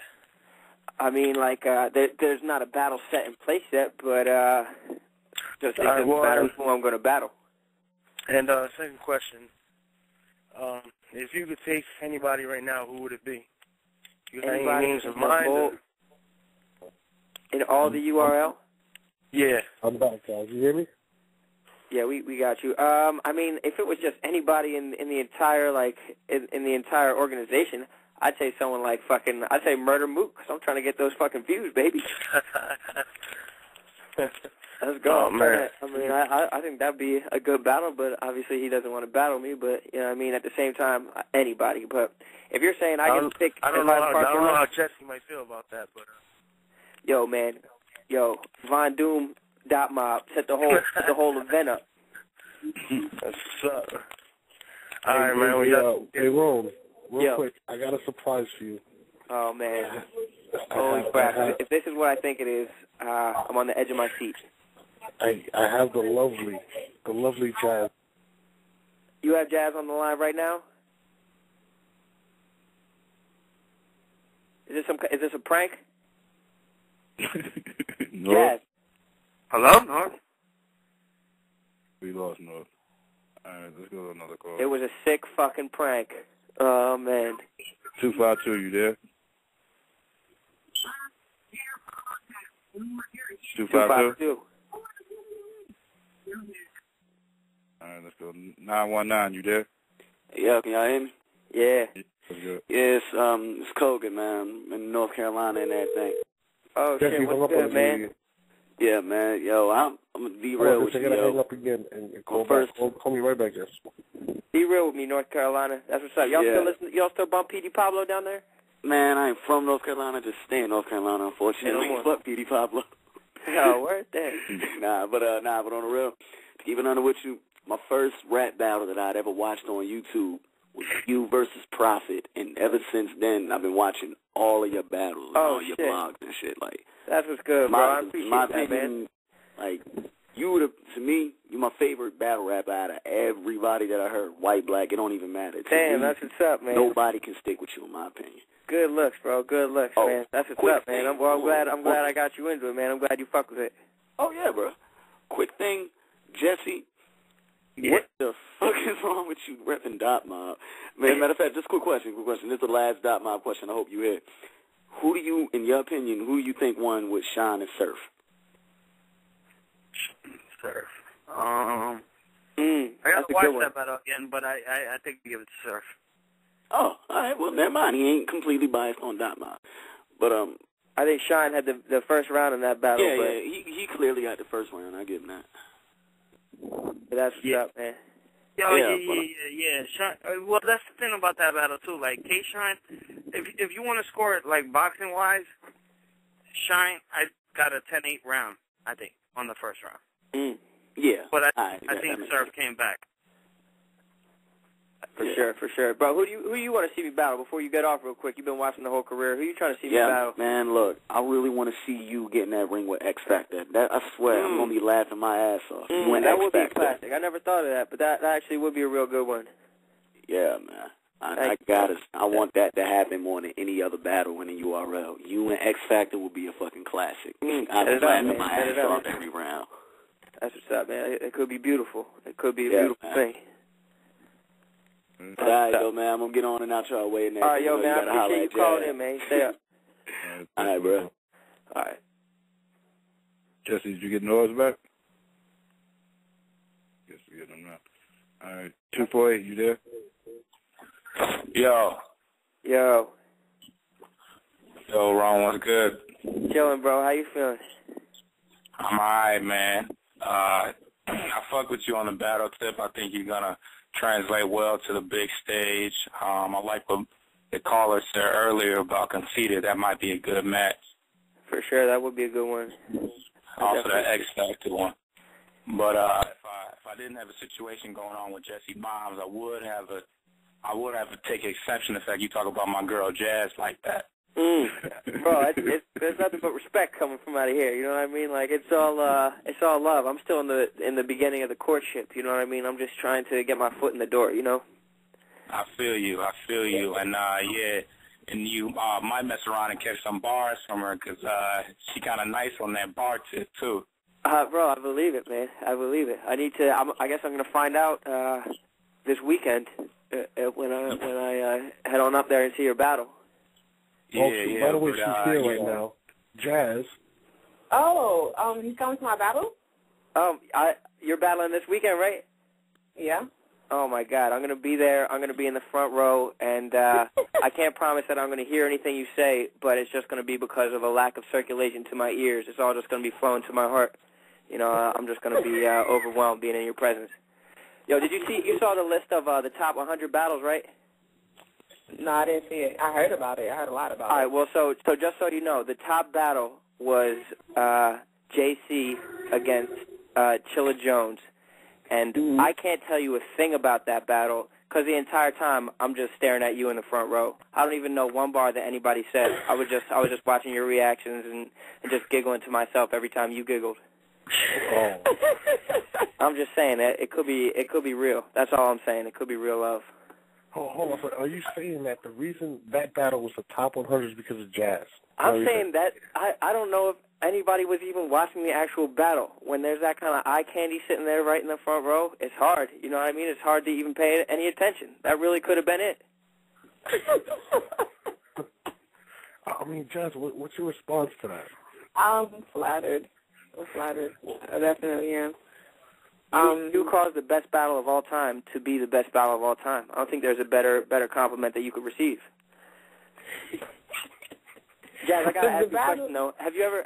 [SPEAKER 8] I mean, like, there's not a battle set in place yet, but just think of battle who I'm going to battle.
[SPEAKER 20] And second question, if you could take anybody right now, who would it be? You got any names in mind?
[SPEAKER 8] In all the URL?
[SPEAKER 20] Yeah.
[SPEAKER 14] I'm back, guys. You hear me?
[SPEAKER 8] Yeah, we got you. I mean, if it was just anybody in the entire, like, in the entire organization, I'd say someone like I'd say Murder Mook, because I'm trying to get those fucking views, baby. Let's go.
[SPEAKER 20] Oh, man.
[SPEAKER 8] I mean, I think that'd be a good battle, but obviously he doesn't want to battle me, but, you know what I mean, at the same time, anybody. But if you're saying I can pick...
[SPEAKER 20] I don't know how Jesse might feel about that, but...
[SPEAKER 8] Yo, man. Yo, Von Doom, Dot Mob, set the whole event up.
[SPEAKER 20] That's what's up. All right, man.
[SPEAKER 14] Hey, Rome, real
[SPEAKER 8] Yo.
[SPEAKER 14] quick, I got a surprise for you.
[SPEAKER 8] Oh, man. Holy crap. If this is what I think it is, I'm on the edge of my seat.
[SPEAKER 14] I have the lovely Jazz.
[SPEAKER 8] You have Jazz on the line right now? Is this a prank?
[SPEAKER 7] No.
[SPEAKER 8] Jazz.
[SPEAKER 20] Hello, North?
[SPEAKER 7] We lost North. All right, let's go to another call.
[SPEAKER 8] It was a sick fucking prank. Oh, man.
[SPEAKER 7] 252, you there? 252? All right, let's go. 919, you there?
[SPEAKER 21] Yeah, can y'all hear me?
[SPEAKER 8] Yeah.
[SPEAKER 21] Yes, it's Kogan, man. I'm in North Carolina and everything.
[SPEAKER 8] Oh, shit, what's good, man?
[SPEAKER 21] Yeah, man. Yo, I'm gonna be real with you,
[SPEAKER 14] I gotta hang
[SPEAKER 21] yo.
[SPEAKER 14] up again and call back. Call me right back, yes.
[SPEAKER 8] Be real with me, North Carolina. That's what's up. Y'all still listen? Y'all still bump P.D. Pablo down there?
[SPEAKER 21] Man, I ain't from North Carolina, just stay in North Carolina, unfortunately. Fuck P.D. Pablo.
[SPEAKER 8] Oh, where's that?
[SPEAKER 21] Nah, but on the real, to keep it under with you, my first rap battle that I'd ever watched on YouTube was you versus Prophet, and ever since then, I've been watching all of your battles, all your blogs and shit. Like,
[SPEAKER 8] that's what's good, bro. I appreciate
[SPEAKER 21] my
[SPEAKER 8] that,
[SPEAKER 21] opinion,
[SPEAKER 8] man.
[SPEAKER 21] Like, to me, you're my favorite battle rapper out of everybody that I heard. White, black, it don't even matter.
[SPEAKER 8] Damn, that's what's up, man.
[SPEAKER 21] Nobody can stick with you, in my opinion.
[SPEAKER 8] Good looks, bro. Good looks, man. That's what's up, man. I'm glad I got you into it, man. I'm glad you fuck with it.
[SPEAKER 21] Oh, yeah, bro. Quick thing, Jesse. What the fuck is wrong with you repping Dot Mob? Man, matter of fact, just quick question. This is the last Dot Mob question. I hope you hear. Who do you, in your opinion, who do you think won with Shine and Surf?
[SPEAKER 20] Surf.
[SPEAKER 8] I
[SPEAKER 20] gotta watch that battle again, but I think we give it to Surf.
[SPEAKER 21] Oh, all right. Well, never mind. He ain't completely biased on Dot Mob. But,
[SPEAKER 8] I think Shine had the first round in that battle.
[SPEAKER 21] Yeah,
[SPEAKER 8] but
[SPEAKER 21] he clearly got the first round. I give him that.
[SPEAKER 8] That's what's up, man.
[SPEAKER 20] Yeah. Shine, well, that's the thing about that battle too. Like K-Shine, if you want to score it like boxing wise, Shine, I got a 10-8 round. I think on the first round.
[SPEAKER 21] Yeah,
[SPEAKER 20] but I think Surf came back.
[SPEAKER 8] For sure. Bro, who you want to see me battle before you get off real quick? You've been watching the whole career. Who you trying to see me battle?
[SPEAKER 21] Man, look, I really want to see you get in that ring with X Factor. That I swear, I'm gonna be laughing my ass off.
[SPEAKER 8] That would be a classic. I never thought of that, but that actually would be a real good one.
[SPEAKER 21] Yeah, man. I want that to happen more than any other battle in the URL. You and X Factor would be a fucking classic. I've been laughing my ass off every round.
[SPEAKER 8] That's what's up, man. It could be beautiful. It could be a beautiful thing.
[SPEAKER 21] All right, yo, man. I'm going to get on and out y'all way in there.
[SPEAKER 8] All right, yo, man. I appreciate you calling in, man. Stay up.
[SPEAKER 21] All right, bro.
[SPEAKER 8] All right.
[SPEAKER 7] Jesse, did you get Noah's back? Guess we get him now. All right. 248, you there?
[SPEAKER 16] Yo, Ron, what's good?
[SPEAKER 8] Chilling, bro. How you feeling?
[SPEAKER 16] I'm alright, man. I fuck with you on the battle tip. I think you're gonna translate well to the big stage. I like what the caller said earlier about Conceited. That might be a good match.
[SPEAKER 8] For sure, that would be a good one.
[SPEAKER 16] Also, that X Factor one. But if I didn't have a situation going on with Jesse Bombs, I would have to take exception to the fact you talk about my girl Jazz like that.
[SPEAKER 8] Bro, there's nothing but respect coming from out of here. You know what I mean? Like it's all love. I'm still in the beginning of the courtship. You know what I mean? I'm just trying to get my foot in the door. You know?
[SPEAKER 1] I feel you, and yeah, and you might mess around and catch some bars from her because she kind of nice on that bar tip too.
[SPEAKER 8] Bro, I believe it, man. I believe it. I need to. I guess I'm gonna find out this weekend when I head on up there and see your battle.
[SPEAKER 14] Yeah. By the way, she's here right now. Jazz.
[SPEAKER 22] Oh, he's coming to my battle?
[SPEAKER 8] You're battling this weekend, right?
[SPEAKER 22] Yeah.
[SPEAKER 8] Oh my God, I'm gonna be there. I'm gonna be in the front row, and I can't promise that I'm gonna hear anything you say, but it's just gonna be because of a lack of circulation to my ears. It's all just gonna be flowing to my heart. You know, I'm just gonna be overwhelmed being in your presence. Yo, you saw the list of the top 100 battles, right?
[SPEAKER 22] No, I didn't see it. I heard about it. I heard a lot about it.
[SPEAKER 8] All right, well, so just so you know, the top battle was JC against Chilla Jones. And I can't tell you a thing about that battle because the entire time I'm just staring at you in the front row. I don't even know one bar that anybody said. I was just watching your reactions and just giggling to myself every time you giggled.
[SPEAKER 14] Oh.
[SPEAKER 8] I'm just saying that it could be real. That's all I'm saying. It could be real love.
[SPEAKER 14] Hold on. Are you saying that the reason that battle was the top 100 is because of Jazz?
[SPEAKER 8] I'm saying that I don't know if anybody was even watching the actual battle. When there's that kind of eye candy sitting there right in the front row, it's hard. You know what I mean? It's hard to even pay any attention. That really could have been it.
[SPEAKER 14] I mean, Jazz, what's your response to that?
[SPEAKER 22] I'm flattered. I definitely am.
[SPEAKER 8] You caused the best battle of all time to be the best battle of all time. I don't think there's a better compliment that you could receive. Jazz, I gotta ask you a question though. Have you ever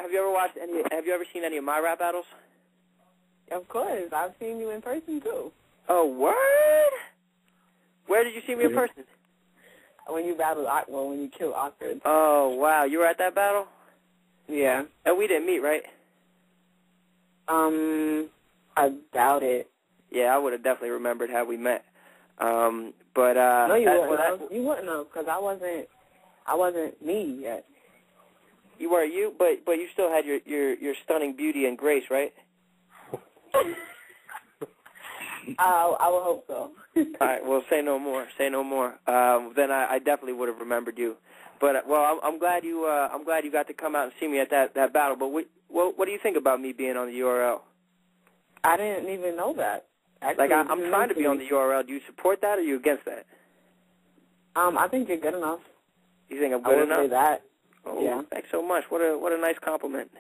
[SPEAKER 8] seen any of my rap battles?
[SPEAKER 22] Of course, I've seen you in person too.
[SPEAKER 8] Oh, word? Where did you see me in person?
[SPEAKER 22] When you battled, when you killed Oxford.
[SPEAKER 8] Oh wow, you were at that battle?
[SPEAKER 22] Yeah.
[SPEAKER 8] And we didn't meet, right?
[SPEAKER 22] I doubt it.
[SPEAKER 8] Yeah, I would have definitely remembered had we met.
[SPEAKER 22] No, you wouldn't. You wouldn't have, because I wasn't me yet.
[SPEAKER 8] You were you, but you still had your stunning beauty and grace, right?
[SPEAKER 22] I would hope so.
[SPEAKER 8] All right, well, say no more. Say no more. Then I definitely would have remembered you. But well, I'm glad you got to come out and see me at that battle. But what do you think about me being on the URL?
[SPEAKER 22] I didn't even know that. Actually,
[SPEAKER 8] like I'm trying to be on the URL. Do you support that or are you against that?
[SPEAKER 22] I think you're good enough.
[SPEAKER 8] You think I'm good enough?
[SPEAKER 22] I would say that.
[SPEAKER 8] Oh,
[SPEAKER 22] yeah.
[SPEAKER 8] Thanks so much. What a nice compliment.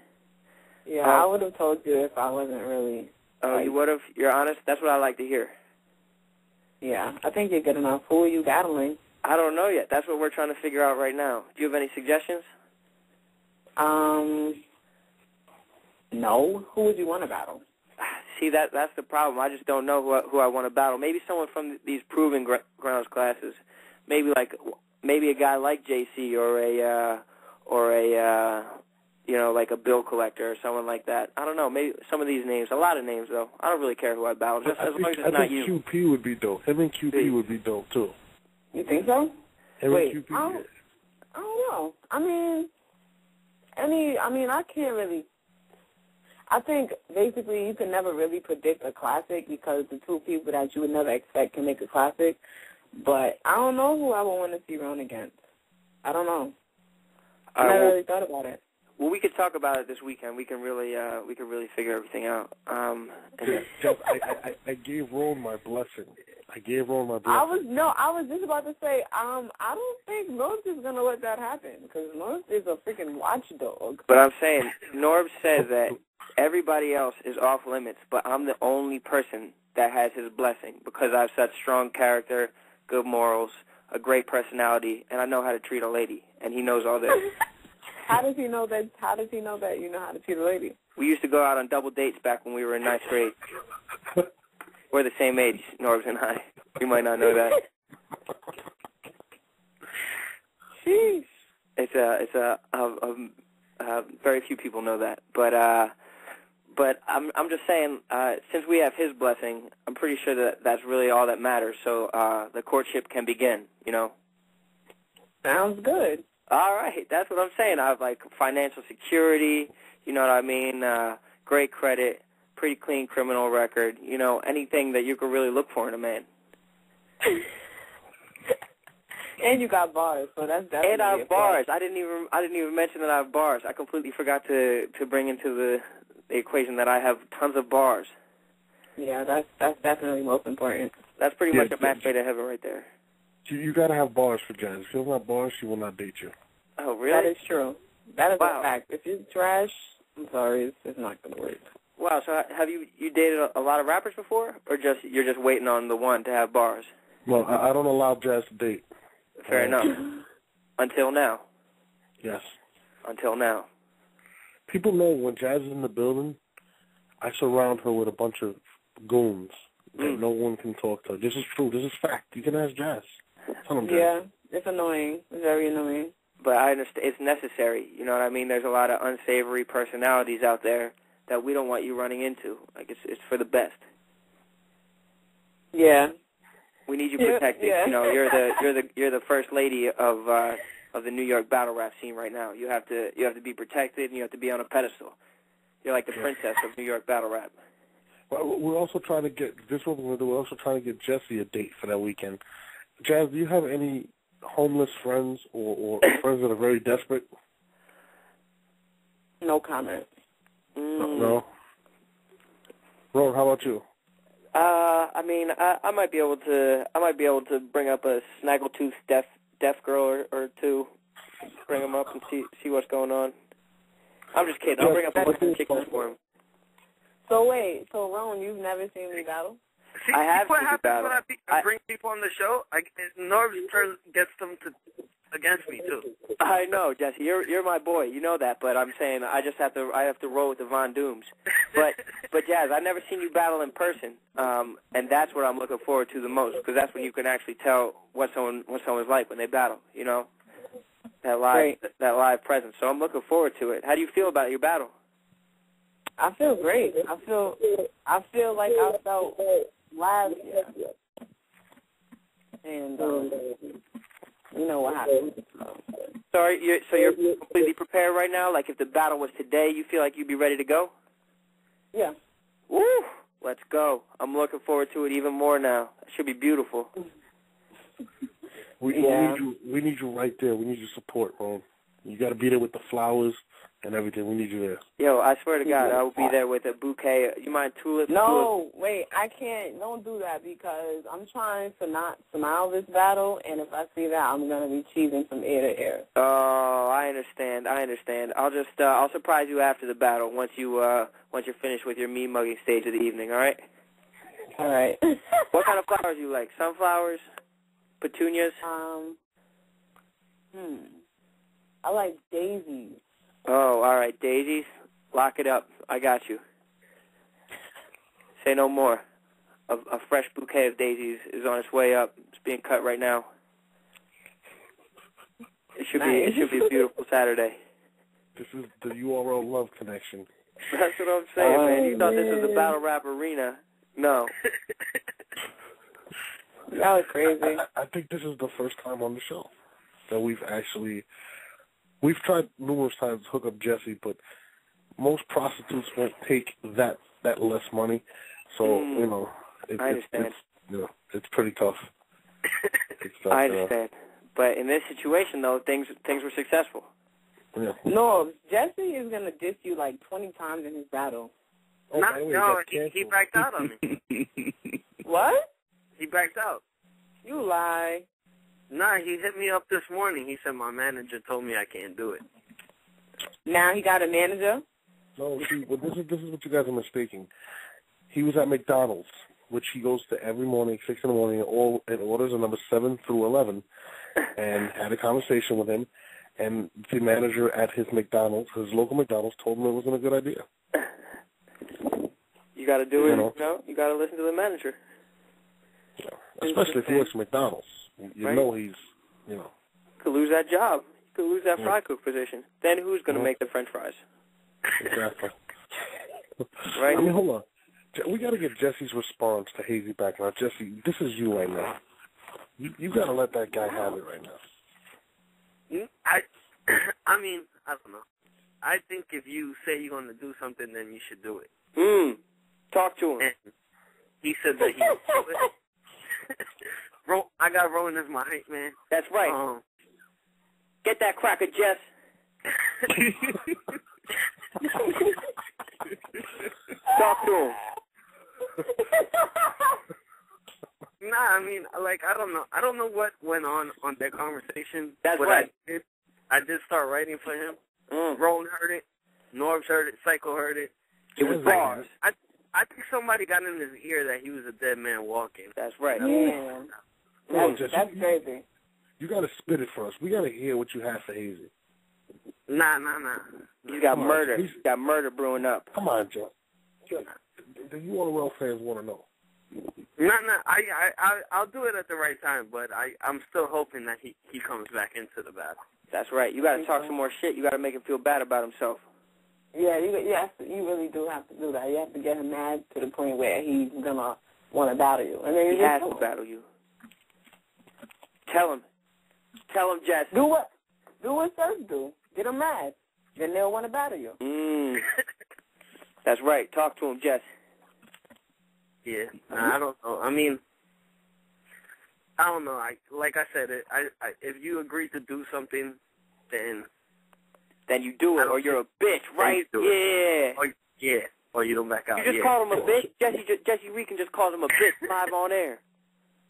[SPEAKER 22] Yeah, I would have told you if I wasn't really.
[SPEAKER 8] Oh, you would have? You're honest? That's what I like to hear.
[SPEAKER 22] Yeah, I think you're good enough. Who are you battling?
[SPEAKER 8] I don't know yet. That's what we're trying to figure out right now. Do you have any suggestions?
[SPEAKER 22] No. Who would you want to battle?
[SPEAKER 8] See, that's the problem. I just don't know who I want to battle. Maybe someone from these Proving Grounds classes. Maybe a guy like JC or a like a bill collector or someone like that. I don't know. Maybe some of these names. A lot of names though. I don't really care who I battle. Just as long as it's not you.
[SPEAKER 14] I think QP would be dope. Him and QP would be dope too.
[SPEAKER 22] You think so?
[SPEAKER 14] Wait, QP,
[SPEAKER 22] I don't know. I can't really. I think basically you can never really predict a classic because the two people that you would never expect can make a classic. But I don't know who I would want to see Rone against. I don't know. I never really thought about it.
[SPEAKER 8] Well, we could talk about it this weekend. We can really figure everything out.
[SPEAKER 14] I gave Rone my blessing. I
[SPEAKER 22] was just about to say, I don't think North is gonna let that happen because North is a freaking watchdog.
[SPEAKER 8] But I'm saying, Norb says that everybody else is off limits, but I'm the only person that has his blessing because I have such strong character, good morals, a great personality, and I know how to treat a lady, and he knows all this.
[SPEAKER 22] How does he know that? How does he know that you know how to treat a lady?
[SPEAKER 8] We used to go out on double dates back when we were in ninth grade. We're the same age, Norbs and I. You might not know that.
[SPEAKER 22] Sheesh.
[SPEAKER 8] It's very few people know that, but I'm just saying, since we have his blessing, I'm pretty sure that that's really all that matters. So the courtship can begin. You know.
[SPEAKER 22] Sounds good.
[SPEAKER 8] All right, that's what I'm saying. I have, like, financial security, you know what I mean, great credit, pretty clean criminal record, you know, anything that you could really look for in a man.
[SPEAKER 22] And you got bars, so that's definitely.
[SPEAKER 8] And I have bars. I didn't even mention that I have bars. I completely forgot to bring into the equation that I have tons of bars.
[SPEAKER 22] Yeah, that's definitely most important.
[SPEAKER 8] That's pretty much a match made in heaven right there.
[SPEAKER 14] You got to have bars for Jazz. If you don't have bars, she will not date you.
[SPEAKER 8] Oh, really?
[SPEAKER 22] That is true. That is a fact. If you're trash, I'm sorry, it's not going to work.
[SPEAKER 8] Wow, so have you dated a lot of rappers before, or you're just waiting on the one to have bars?
[SPEAKER 14] Well, I don't allow Jazz to date.
[SPEAKER 8] Fair enough. Until now.
[SPEAKER 14] Yes.
[SPEAKER 8] Until now.
[SPEAKER 14] People know when Jazz is in the building, I surround her with a bunch of goons that no one can talk to. This is true. This is fact. You can ask Jazz. Tell them, Jazz.
[SPEAKER 22] Yeah, it's annoying. It's very annoying.
[SPEAKER 8] But I understand it's necessary. You know what I mean? There's a lot of unsavory personalities out there that we don't want you running into. Like it's for the best.
[SPEAKER 22] Yeah.
[SPEAKER 8] We need you protected.
[SPEAKER 22] Yeah.
[SPEAKER 8] You know, you're the first lady of the New York battle rap scene right now. You have to be protected and you have to be on a pedestal. You're like the princess of New York battle rap.
[SPEAKER 14] Well, we're also trying to get this. What we're going to do. We're also trying to get Jesse a date for that weekend. Jazz, do you have any homeless friends or friends that are very desperate?
[SPEAKER 22] No comment.
[SPEAKER 14] No. Ron, how about you?
[SPEAKER 8] I mean, I might be able to bring up a snaggletooth deaf girl or two, bring them up and see what's going on. I'm just kidding. I'll bring up a chicken for him.
[SPEAKER 22] So wait, so Ron, you've never seen me battle?
[SPEAKER 20] See,
[SPEAKER 8] I have
[SPEAKER 20] what
[SPEAKER 8] seen
[SPEAKER 20] happens
[SPEAKER 8] battle.
[SPEAKER 20] when I bring people on the show? Norv gets them against me too.
[SPEAKER 8] I know, Jesse. You're my boy. You know that, but I'm saying I have to roll with the Von Dooms. But Jazz, I've never seen you battle in person, and that's what I'm looking forward to the most, because that's when you can actually tell what someone's like when they battle. You know, that live presence. So I'm looking forward to it. How do you feel about your battle?
[SPEAKER 22] I feel great. I feel like I felt last year, and you know what happened.
[SPEAKER 8] So you're completely prepared right now? Like if the battle was today, you feel like you'd be ready to go?
[SPEAKER 22] Yeah.
[SPEAKER 8] Woo! Let's go. I'm looking forward to it even more now. It should be beautiful.
[SPEAKER 14] We need you right there. We need your support, Ron. You got to be there with the flowers and everything. We need you there.
[SPEAKER 8] Yo, I swear to God, I will be there with a bouquet. You mind tulips?
[SPEAKER 22] No, wait, I can't. Don't do that because I'm trying to not smile this battle, and if I see that, I'm going to be cheesing from ear to ear.
[SPEAKER 8] Oh, I understand. I'll just I'll surprise you after the battle once you're finished with your mean mugging stage of the evening. All right?
[SPEAKER 22] All right.
[SPEAKER 8] What kind of flowers do you like? Sunflowers? Petunias?
[SPEAKER 22] I like daisies.
[SPEAKER 8] Oh, all right, daisies. Lock it up. I got you. Say no more. A fresh bouquet of daisies is on its way up. It's being cut right now. It should be a beautiful Saturday.
[SPEAKER 14] This is the URL love connection.
[SPEAKER 8] That's what I'm saying, man. You thought this was the battle rap arena? No.
[SPEAKER 22] That was crazy.
[SPEAKER 14] I think this is the first time on the show that we've tried numerous times to hook up Jesse, but most prostitutes won't take that less money. So, you know,
[SPEAKER 8] I understand.
[SPEAKER 14] It's pretty tough.
[SPEAKER 8] I understand. But in this situation, though, things were successful.
[SPEAKER 14] Yeah.
[SPEAKER 22] No, Jesse is going to diss you like 20 times in his battle.
[SPEAKER 20] He backed out on me.
[SPEAKER 22] What?
[SPEAKER 20] He backed out.
[SPEAKER 22] You lie.
[SPEAKER 20] Nah, he hit me up this morning. He said my manager told me I can't do it.
[SPEAKER 22] Now he got a manager?
[SPEAKER 14] No, see, well, this is what you guys are mistaking. He was at McDonald's, which he goes to every morning, 6 in the morning, and orders a number 7 through 11, and had a conversation with him. And the manager at his McDonald's, his local McDonald's, told him it wasn't a good idea.
[SPEAKER 8] You got to do it. You got to listen to the manager.
[SPEAKER 14] Yeah. Especially if he works at McDonald's. You know he's,
[SPEAKER 8] Could lose that job. Could lose that fry cook position. Then who's going to make the French fries?
[SPEAKER 14] Exactly.
[SPEAKER 8] Right?
[SPEAKER 14] I mean, hold on. We got to get Jesse's response to Hazy back now. Jesse, this is you right now. You got to let that guy have it right now.
[SPEAKER 20] I mean, I don't know. I think if you say you're going to do something, then you should do it.
[SPEAKER 8] Talk to him.
[SPEAKER 20] And he said that he would do it. I got Rone as my hype man.
[SPEAKER 8] That's right. Get that cracker, Jess. Talk to him.
[SPEAKER 20] Nah, I mean, like, I don't know. I don't know what went on their conversation.
[SPEAKER 8] That's right.
[SPEAKER 20] I did start writing for him. Rone heard it. Norbs heard it. Psycho heard it.
[SPEAKER 8] It was bars.
[SPEAKER 20] I think somebody got in his ear that he was a dead man walking.
[SPEAKER 8] That's right.
[SPEAKER 22] Yeah. That's crazy.
[SPEAKER 14] You got to spit it for us. We got to hear what you have for Hazy.
[SPEAKER 20] Nah.
[SPEAKER 8] He's got murder. He's got murder brewing up.
[SPEAKER 14] Come on, Joe. Do you all the real fans want to know?
[SPEAKER 20] No. I'll do it at the right time, but I'm still hoping that he comes back into the battle.
[SPEAKER 8] That's right. You got to talk some more shit. You got to make him feel bad about himself.
[SPEAKER 22] Yeah, you really do have to do that. You have to get him mad to the point where he's gonna want to battle you, and then
[SPEAKER 8] he has to battle you. Tell him, Jess.
[SPEAKER 22] Do what Surf do. Get him mad. Then they'll want to battle you.
[SPEAKER 8] That's right. Talk to him, Jess.
[SPEAKER 20] Yeah, I don't know. I mean, I don't know. Like I said, if you agree to do something, then
[SPEAKER 8] you do it, or you're a bitch, right?
[SPEAKER 20] Yeah. Or you don't back out.
[SPEAKER 8] You just called him a bitch. Jesse Reekin just called him a bitch live on air.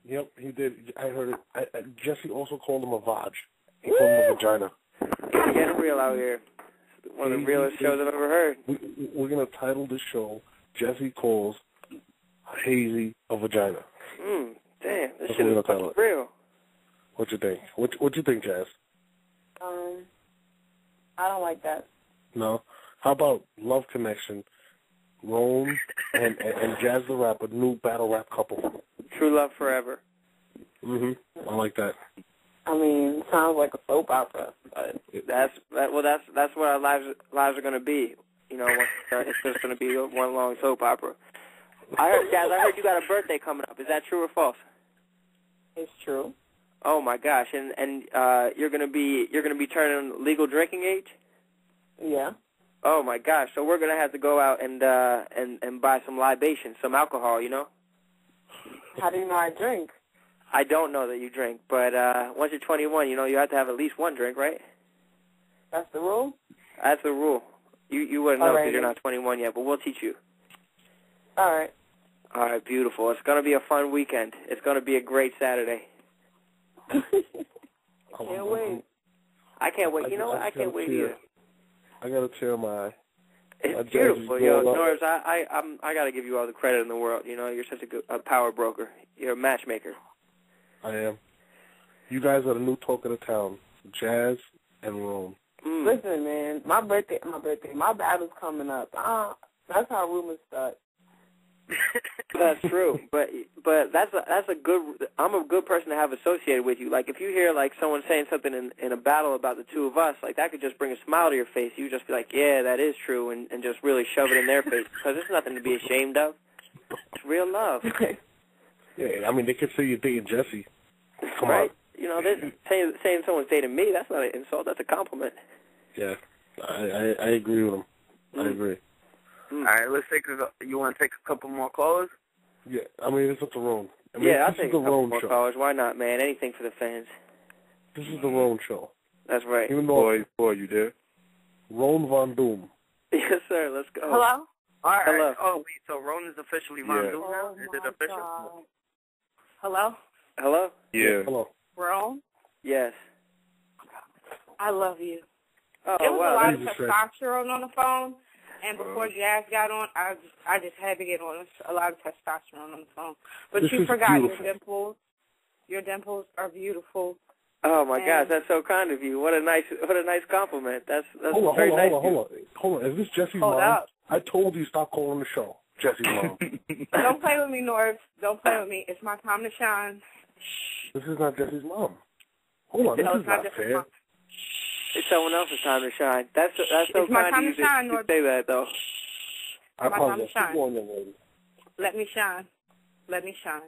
[SPEAKER 14] Yep, he did. I heard it. Jesse also called him a Vaj. He called him a vagina.
[SPEAKER 8] Getting real out here. One of the realest shows I've ever heard.
[SPEAKER 14] We're going to title this show, Jesse Calls Hazy a Vagina.
[SPEAKER 8] Damn, this shit is fucking real.
[SPEAKER 14] What you think? What you think, Jazz?
[SPEAKER 22] I don't like that.
[SPEAKER 14] No? How about Love Connection, Rone and Jazz the Rapper, new battle rap couple?
[SPEAKER 8] True Love Forever.
[SPEAKER 14] I like that.
[SPEAKER 22] I mean, sounds like a soap opera.
[SPEAKER 8] That's what our lives are going to be. You know, it's just going to be one long soap opera. I heard you got a birthday coming up. Is that true or false?
[SPEAKER 22] It's true.
[SPEAKER 8] Oh my gosh! And you're gonna be turning legal drinking age?
[SPEAKER 22] Yeah.
[SPEAKER 8] Oh my gosh! So we're gonna have to go out and buy some libations, some alcohol, you know?
[SPEAKER 22] How do you know I drink?
[SPEAKER 8] I don't know that you drink, but once you're 21, you know you have to have at least one drink, right?
[SPEAKER 22] That's the rule?
[SPEAKER 8] That's the rule. You wouldn't know because you're not 21 yet, but we'll teach you.
[SPEAKER 22] All right.
[SPEAKER 8] All right, beautiful. It's gonna be a fun weekend. It's gonna be a great Saturday.
[SPEAKER 22] Can't wait.
[SPEAKER 8] I can't wait. You know what? I can't wait either.
[SPEAKER 14] I got a tear in my eye.
[SPEAKER 8] It's beautiful, yo. Norbs, I got to give you all the credit in the world. You know, you're such a power broker. You're a matchmaker.
[SPEAKER 14] I am. You guys are the new talk of the town, Jazz and Rome.
[SPEAKER 22] Listen, man, my battle's coming up. That's how rumors start.
[SPEAKER 8] That's true, but that's a good. I'm a good person to have associated with you. Like if you hear like someone saying something in a battle about the two of us, like that could just bring a smile to your face. You just be like, yeah, that is true, and just really shove it in their face because there's nothing to be ashamed of. It's real love.
[SPEAKER 14] Yeah, I mean they could say you're dating Jesse. Come
[SPEAKER 8] right?
[SPEAKER 14] on.
[SPEAKER 8] You know, saying someone's dating me, that's not an insult. That's a compliment.
[SPEAKER 14] Yeah, I agree with him. I agree.
[SPEAKER 20] All right, let's take you want to take a couple more callers?
[SPEAKER 14] Yeah, I mean, it's up to Rone. I mean,
[SPEAKER 8] yeah, I'll
[SPEAKER 14] this
[SPEAKER 8] take
[SPEAKER 14] is the
[SPEAKER 8] a couple
[SPEAKER 14] Rone
[SPEAKER 8] more
[SPEAKER 14] show.
[SPEAKER 8] callers. Why not, man? Anything for the fans.
[SPEAKER 14] This is the Rone show.
[SPEAKER 8] That's right.
[SPEAKER 14] Even though,
[SPEAKER 7] boy, you there?
[SPEAKER 14] Rone Von Doom.
[SPEAKER 8] Yes, sir. Let's go.
[SPEAKER 22] Hello?
[SPEAKER 20] All right.
[SPEAKER 8] Hello.
[SPEAKER 20] Oh, wait, so Rone is officially Von Doom now? Is it official?
[SPEAKER 22] God. Hello?
[SPEAKER 8] Hello?
[SPEAKER 7] Yeah.
[SPEAKER 14] Hello.
[SPEAKER 22] Rone?
[SPEAKER 8] Yes.
[SPEAKER 22] I love you.
[SPEAKER 8] Oh,
[SPEAKER 22] There was
[SPEAKER 8] wow.
[SPEAKER 22] a lot of testosterone on the phone, and before Jazz got on, I just had to get on a lot of testosterone on the phone. But
[SPEAKER 14] This
[SPEAKER 22] you
[SPEAKER 14] is
[SPEAKER 22] forgot
[SPEAKER 14] beautiful.
[SPEAKER 22] your dimples. Your dimples are beautiful.
[SPEAKER 8] Oh my gosh, that's so kind of you. What a nice compliment. That's very nice.
[SPEAKER 14] Hold on. Is this Jesse's
[SPEAKER 22] Hold
[SPEAKER 14] mom?
[SPEAKER 22] up.
[SPEAKER 14] I told you stop calling the show. Jesse's mom.
[SPEAKER 22] Don't play with me, Norv. Don't play with me. It's my time to shine.
[SPEAKER 14] This is not Jesse's mom. Hold on,
[SPEAKER 22] No,
[SPEAKER 14] this
[SPEAKER 22] it's
[SPEAKER 14] is
[SPEAKER 22] not
[SPEAKER 14] not
[SPEAKER 22] Jesse's
[SPEAKER 14] fair.
[SPEAKER 22] mom.
[SPEAKER 8] It's someone else's time to shine. That's so
[SPEAKER 22] It's my
[SPEAKER 8] kind
[SPEAKER 22] time
[SPEAKER 8] of
[SPEAKER 22] to
[SPEAKER 8] you
[SPEAKER 22] shine,
[SPEAKER 8] to
[SPEAKER 22] Norv.
[SPEAKER 8] say that, though.
[SPEAKER 14] I
[SPEAKER 22] My time to
[SPEAKER 14] apologize.
[SPEAKER 22] shine.
[SPEAKER 14] Keep going, young lady.
[SPEAKER 22] Let me shine. Let me shine.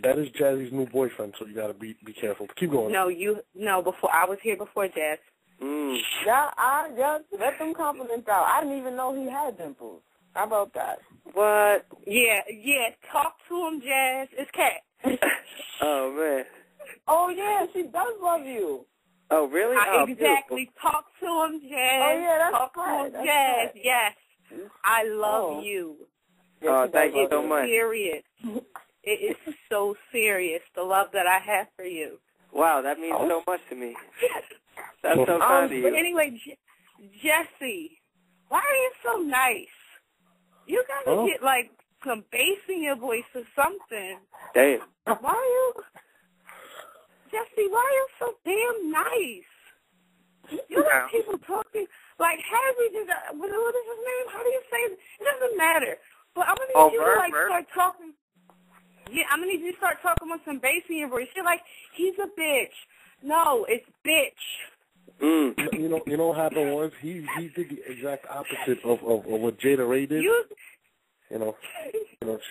[SPEAKER 14] That is Jazzy's new boyfriend, so you gotta be careful. Keep going.
[SPEAKER 22] No, before I was here before Jazz. Yeah, I just let them compliments out. I didn't even know he had dimples. How about that?
[SPEAKER 8] What?
[SPEAKER 22] Yeah. Talk to him, Jazz. It's Cat.
[SPEAKER 8] Oh, man.
[SPEAKER 22] Oh, yeah, she does love you.
[SPEAKER 8] Oh, really?
[SPEAKER 22] Exactly. Talk to him, Jazz. Oh, yeah, that's Talk to him, Jazz. Right. Yes. I love you.
[SPEAKER 8] Oh, thank you so much.
[SPEAKER 22] It's serious. It is so serious, the love that I have for you.
[SPEAKER 8] Wow, that means so much to me. That's so kind of you.
[SPEAKER 22] But anyway, Jesse, why are you so nice? You gotta get, like, some bass in your voice or something.
[SPEAKER 8] Damn.
[SPEAKER 22] Why are you... Jesse, why are you so damn nice? You got people talking like Harry just what is his name? How do you say it? It doesn't matter. But I'm gonna need you to start talking. Yeah, I'm gonna need you to start talking with some bass in your voice. You're like, he's a bitch. No, it's bitch.
[SPEAKER 14] You know what happened was he did the exact opposite of what Jada Ray did. You know,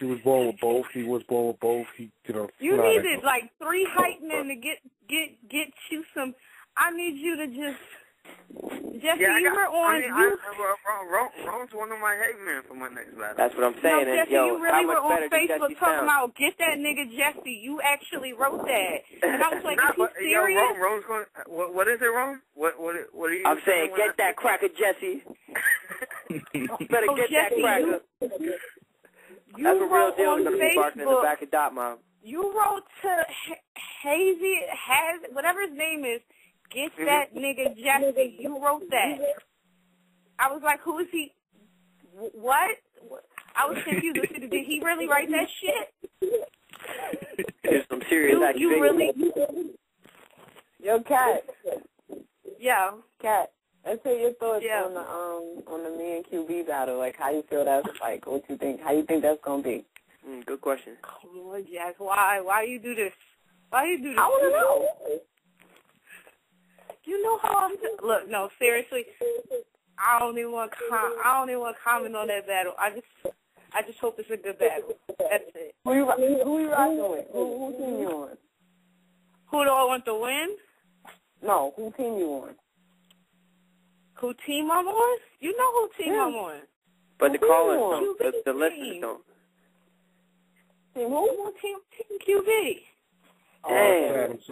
[SPEAKER 14] she was born with both. He was born with both. You
[SPEAKER 22] needed like 3 hype men to get you some. I need you to just. Jesse, you were on.
[SPEAKER 6] Rone's one of my hate men for my next battle.
[SPEAKER 8] That's what I'm saying.
[SPEAKER 22] No, Jesse, you really were on Facebook talking about get that nigga Jesse. You actually wrote that, and I was like, is he serious?
[SPEAKER 6] Rone's going. What is it, Rone? What are you?
[SPEAKER 8] I'm saying get that cracker, Jesse. You better get
[SPEAKER 22] Jesse,
[SPEAKER 8] that cracker. That's a real deal. Going to be barking in the back of Dot Mom.
[SPEAKER 22] You wrote to whatever his name is. Get that nigga Jesse. You wrote that. I was like, who is he? What? I was confused. Did he really write that shit?
[SPEAKER 8] There's some serious accusations.
[SPEAKER 22] You really? Yo, Cat. Yeah, Cat. Let's hear your thoughts on the me and QB battle. Like, how you feel that's like? What you think? How you think that's gonna be?
[SPEAKER 8] Good question.
[SPEAKER 22] Come on, Jazz. Why you do this? Why you do this? I want to know. You know how I'm look. No, seriously. I don't even want to comment on that battle. I just hope it's a good battle. That's it. Who you rocking with? Who team you on? Who do I want to win? No, who team you on? Who team I'm on? You know who team I'm on.
[SPEAKER 8] But the callers don't. The listeners don't.
[SPEAKER 22] Team who? Team QB.
[SPEAKER 14] Oh,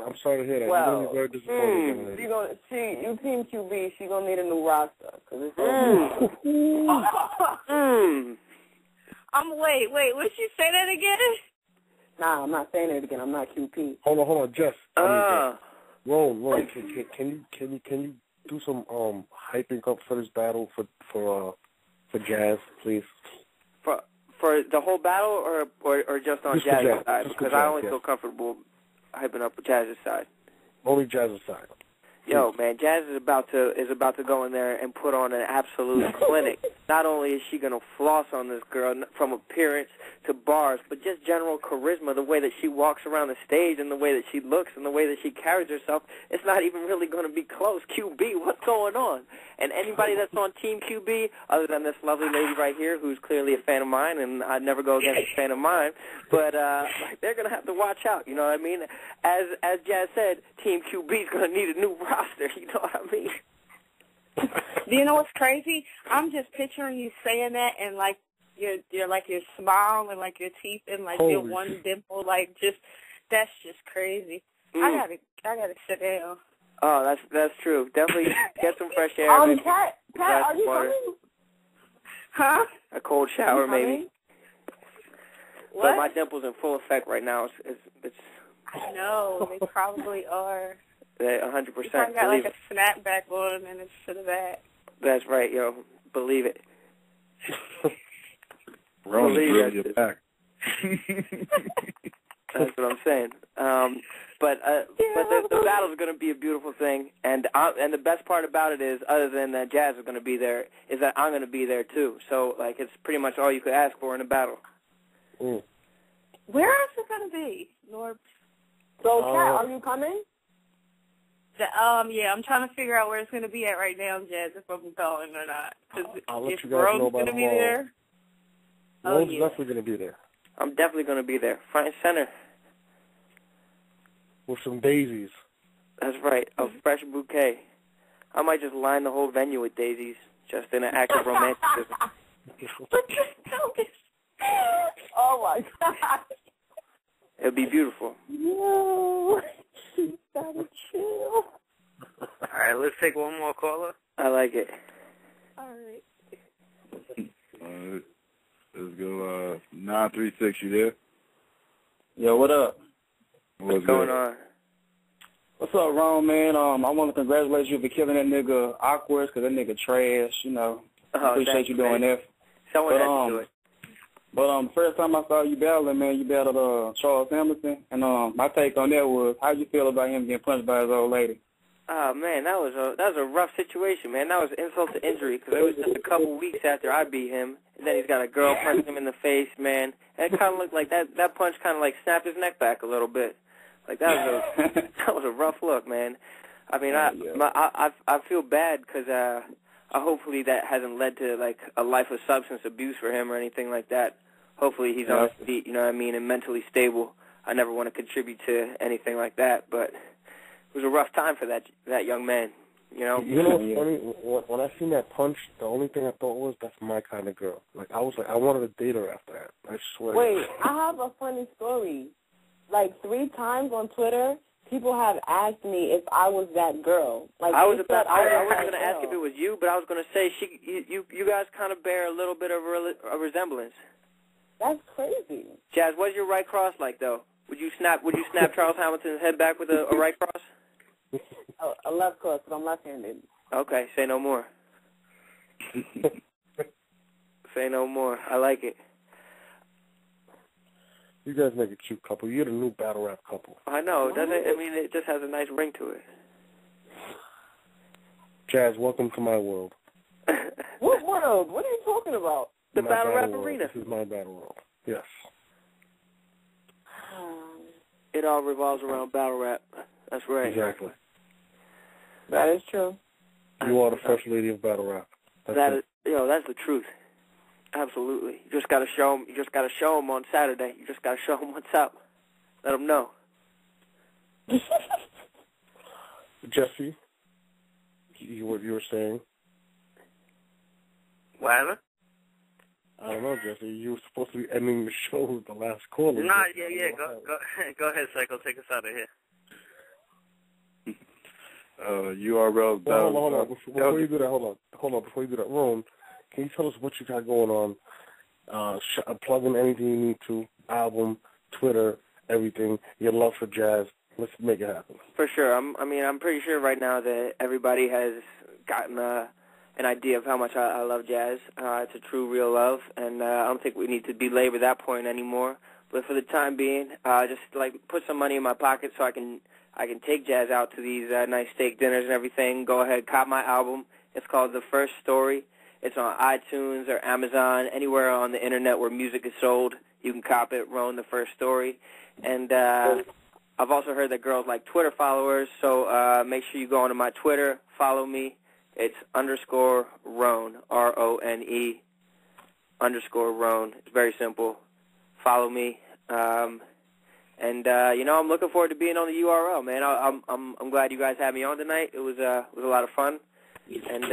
[SPEAKER 14] I'm sorry to hear that.
[SPEAKER 22] Well,
[SPEAKER 14] you're going to be very disappointed.
[SPEAKER 22] You team QB, she going to need a new roster. Cause it's wait, would she say that again? Nah, I'm not saying it again. I'm not QP.
[SPEAKER 14] Hold on, Jeff. Ron, can you do some hyping up for this battle for Jazz, please?
[SPEAKER 8] For the whole battle or just on Jazz's side? Because I only feel comfortable hyping up Jazz's side.
[SPEAKER 14] Only Jazz's side.
[SPEAKER 8] Yo, man, Jazz is about to go in there and put on an absolute clinic. Not only is she going to floss on this girl from appearance to bars, but just general charisma, the way that she walks around the stage and the way that she looks and the way that she carries herself, it's not even really going to be close. QB, what's going on? And anybody that's on Team QB, other than this lovely lady right here, who's clearly a fan of mine, and I'd never go against a fan of mine, but they're going to have to watch out, you know what I mean? As Jazz said, Team QB is going to need a new roster, you know what I mean?
[SPEAKER 22] Do you know what's crazy? I'm just picturing you saying that and like your smile and like your teeth and like your one dimple, like just that's just crazy. I gotta sit down.
[SPEAKER 8] Oh, that's true. Definitely get some fresh air.
[SPEAKER 22] Kat, are you coming? Huh?
[SPEAKER 8] A cold shower, maybe.
[SPEAKER 22] What?
[SPEAKER 8] But my dimple's in full effect right now. It's
[SPEAKER 22] I know they probably are.
[SPEAKER 8] They 100%.
[SPEAKER 22] You probably got like a snapback on and instead of that.
[SPEAKER 8] That's right, yo. Believe it.
[SPEAKER 14] Believe it. Back.
[SPEAKER 8] That's what I'm saying. But the battle's going to be a beautiful thing, and the best part about it is, other than that Jazz is going to be there, is that I'm going to be there too. So like it's pretty much all you could ask for in a battle.
[SPEAKER 22] Where else is it going to be, Norb? So, Kat, are you coming? Yeah, I'm trying to figure out where it's going to be at right now, Jazz, if I'm going or not.
[SPEAKER 14] I'll let you guys know by tomorrow. Rone's definitely going to be there.
[SPEAKER 8] I'm definitely going to be there, front and center.
[SPEAKER 14] With some daisies.
[SPEAKER 8] That's right, a fresh bouquet I might just line the whole venue with daisies, just in an act of romanticism.
[SPEAKER 22] Oh, my God.
[SPEAKER 8] It would be beautiful.
[SPEAKER 22] No. You gotta chill.
[SPEAKER 20] All right, let's take one more caller.
[SPEAKER 8] I like it.
[SPEAKER 22] All right.
[SPEAKER 7] All right. Let's go. 936, you there?
[SPEAKER 2] Yo, what up?
[SPEAKER 7] What's
[SPEAKER 8] going on?
[SPEAKER 2] What's up, Rone, man? I want to congratulate you for killing that nigga Awkward, because that nigga trash, you know. Appreciate you doing that.
[SPEAKER 8] Someone had to do it.
[SPEAKER 2] But first time I saw you battling, man, you battled Charles Hamilton, and my take on that was, how you feel about him getting punched by his old lady?
[SPEAKER 8] Oh, man, that was a rough situation, man. That was insult to injury, because it was just a couple weeks after I beat him, and then he's got a girl punching him in the face, man. And it kind of looked like that punch kind of like snapped his neck back a little bit. Like that was a rough look, man. I mean, I feel bad because hopefully that hasn't led to like a life of substance abuse for him or anything like that. Hopefully he's on his feet, you know what I mean, and mentally stable. I never want to contribute to anything like that, but it was a rough time for that young man, you know.
[SPEAKER 14] You know what's funny? When I seen that punch, the only thing I thought was, that's my kind of girl. Like I wanted to date her after that. I swear.
[SPEAKER 22] Wait, I have a funny story. Like 3 times on Twitter, people have asked me if I was that girl. Like
[SPEAKER 8] I wasn't going to ask if it was you, but I was going to say you guys kind of bear a little bit of a resemblance.
[SPEAKER 22] That's crazy.
[SPEAKER 8] Jazz, what's your right cross like though? Would you snap Charles Hamilton's head back with a right cross?
[SPEAKER 22] A left cross, but I'm left-handed.
[SPEAKER 8] Okay, say no more. Say no more. I like it.
[SPEAKER 14] You guys make a cute couple. You're the new battle rap couple.
[SPEAKER 8] I know. It just has a nice ring to it.
[SPEAKER 14] Jazz, welcome to my world.
[SPEAKER 22] What world? What are you talking about?
[SPEAKER 8] The battle rap arena.
[SPEAKER 14] This is my battle world. Yes.
[SPEAKER 8] It all revolves around battle rap. That's right.
[SPEAKER 14] Exactly.
[SPEAKER 22] That is true.
[SPEAKER 14] You are the first lady of battle rap.
[SPEAKER 8] That's the truth. Absolutely. You just got to show them. You just got to show them on Saturday. You just got to show them what's up. Let them know.
[SPEAKER 14] Jesse, what you were saying?
[SPEAKER 20] Whatever.
[SPEAKER 14] I don't know, Jesse. You were supposed to be ending the show with the last caller.
[SPEAKER 20] Nah, yeah. Go ahead, Psycho. Take us out of here.
[SPEAKER 7] URL.
[SPEAKER 14] Hold on. Before you do that, hold on. Before you do that, Rone, can you tell us what you got going on? Plug in anything you need to. Album, Twitter, everything. Your love for jazz. Let's make it happen.
[SPEAKER 8] For sure. I'm pretty sure right now that everybody has gotten an idea of how much I love jazz. It's a true, real love, and I don't think we need to belabor that point anymore. But for the time being, just like put some money in my pocket so I can take jazz out to these nice steak dinners and everything. Go ahead, cop my album. It's called The First Story. It's on iTunes or Amazon, anywhere on the internet where music is sold. You can cop it, Rone, The First Story. And I've also heard that girls like Twitter followers, so make sure you go onto my Twitter, follow me. It's _Rone, RONE, _Rone. It's very simple. Follow me. And I'm looking forward to being on the URL, man. I'm glad you guys had me on tonight. It was a lot of fun. And,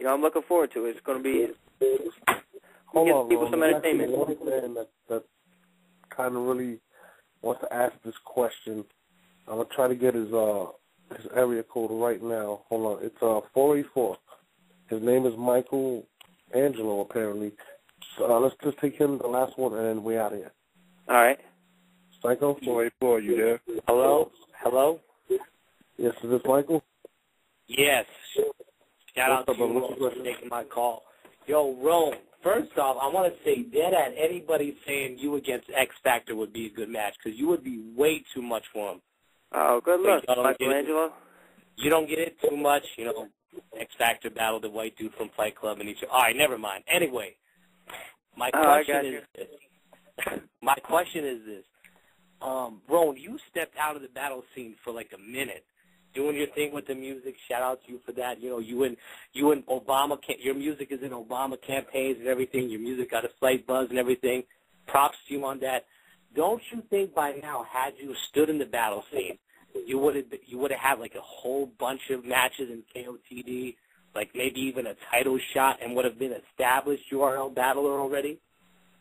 [SPEAKER 8] I'm looking forward to it. It's going to be give people some entertainment.
[SPEAKER 14] One man that kind of really wants to ask this question. I'm going to try to get his area code right now. Hold on. It's 484. His name is Michael Angelo, apparently. So let's just take him, the last one, and we're out of here.
[SPEAKER 8] All right.
[SPEAKER 14] Psycho?
[SPEAKER 7] 484, you there?
[SPEAKER 3] Hello?
[SPEAKER 14] Yes, is this Michael?
[SPEAKER 3] Yes. Shout out to you for taking my call. Yo, Rome, first off, I want to say dead at anybody saying you against X Factor would be a good match, because you would be way too much for him.
[SPEAKER 8] Oh, good luck, Michelangelo.
[SPEAKER 3] You don't get it too much, X Factor battled the white dude from Fight Club and each. All right, never mind. Anyway, my question is this. My question is this. Rone, you stepped out of the battle scene for like a minute, doing your thing with the music. Shout out to you for that. You and Obama, your music is in Obama campaigns and everything. Your music got a slight buzz and everything. Props to you on that. Don't you think by now, had you stood in the battle scene, you would have had like a whole bunch of matches in KOTD, like maybe even a title shot, and would have been established URL battler already?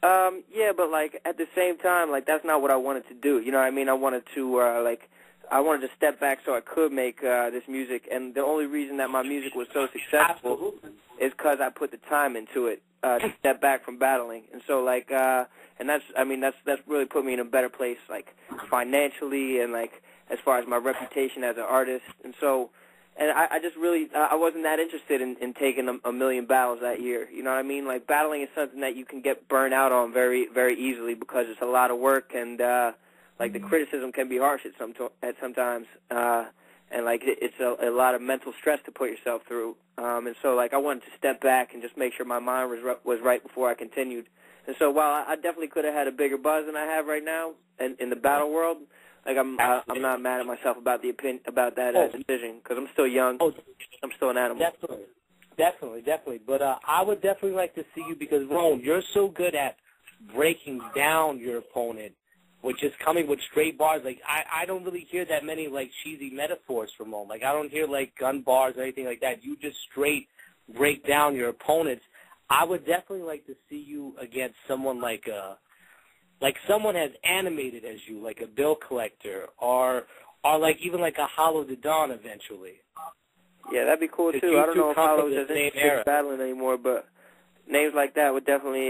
[SPEAKER 8] Yeah, but like at the same time, like that's not what I wanted to do. You know what I mean? I wanted to I wanted to step back so I could make this music, and the only reason that my music was so successful is because I put the time into it to step back from battling. And so like and that's really put me in a better place, like financially and like as far as my reputation as an artist. And so I just really I wasn't that interested in taking a million battles that year. You know what I mean? Like battling is something that you can get burned out on very, very easily because it's a lot of work, and like the criticism can be harsh at sometimes, and like it's a lot of mental stress to put yourself through. And so like I wanted to step back and just make sure my mind was right before I continued. And so while I definitely could have had a bigger buzz than I have right now in the battle world, like I'm not mad at myself about the about that decision, because I'm still young. I'm still an animal.
[SPEAKER 3] Definitely. But I would definitely like to see you, because Rone, you're so good at breaking down your opponent, which is coming with straight bars. Like I don't really hear that many like cheesy metaphors from Rone. Like I don't hear like gun bars or anything like that. You just straight break down your opponents. I would definitely like to see you against someone like someone as animated as you, like a bill collector, or like even like a Hollow the Dawn eventually.
[SPEAKER 8] Yeah, that'd be cool too. I don't know if Hollow's as interested in battling anymore, but names like that would definitely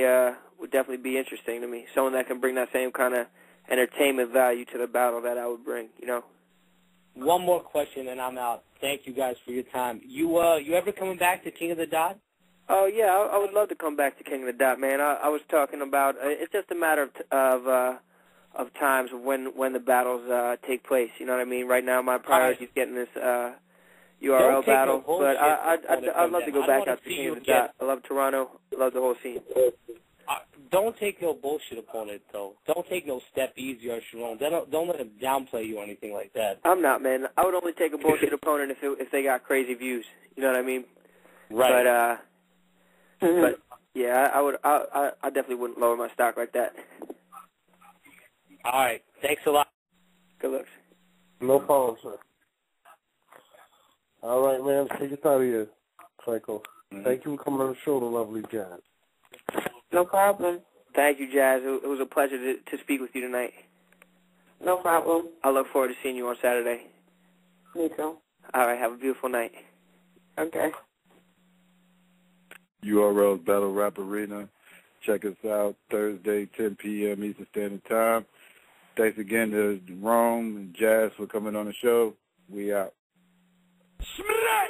[SPEAKER 8] be interesting to me. Someone that can bring that same kind of entertainment value to the battle that I would bring, you know.
[SPEAKER 3] One more question and I'm out. Thank you guys for your time. You ever coming back to King of the Dot?
[SPEAKER 8] Oh yeah, I would love to come back to King of the Dot, man. I was talking about it's just a matter of times when the battles take place. You know what I mean? Right now, my priority is getting this URL battle, but I'd love to go back out to King of the Dot. I love Toronto. I love the whole scene.
[SPEAKER 3] Don't take no bullshit opponent though. Don't take no Step Easy or Sharon. Don't let him downplay you or anything like that.
[SPEAKER 8] I'm not, man. I would only take a bullshit opponent if they got crazy views. You know what I mean?
[SPEAKER 3] Right.
[SPEAKER 8] But yeah, I definitely wouldn't lower my stock like that.
[SPEAKER 3] All right. Thanks a lot.
[SPEAKER 8] Good looks.
[SPEAKER 14] No problem, sir. All right, man. Take it out of here, Psycho. Thank you for coming on the show, the lovely Jazz.
[SPEAKER 22] No problem.
[SPEAKER 8] Thank you, Jazz. It was a pleasure to speak with you tonight.
[SPEAKER 22] No problem.
[SPEAKER 8] I look forward to seeing you on Saturday.
[SPEAKER 22] Me too.
[SPEAKER 8] All right. Have a beautiful night.
[SPEAKER 22] Okay.
[SPEAKER 7] URL's Battle Rap Arena. Check us out Thursday, 10 p.m. Eastern Standard Time. Thanks again to Rome and Jazz for coming on the show. We out.
[SPEAKER 9] Smack!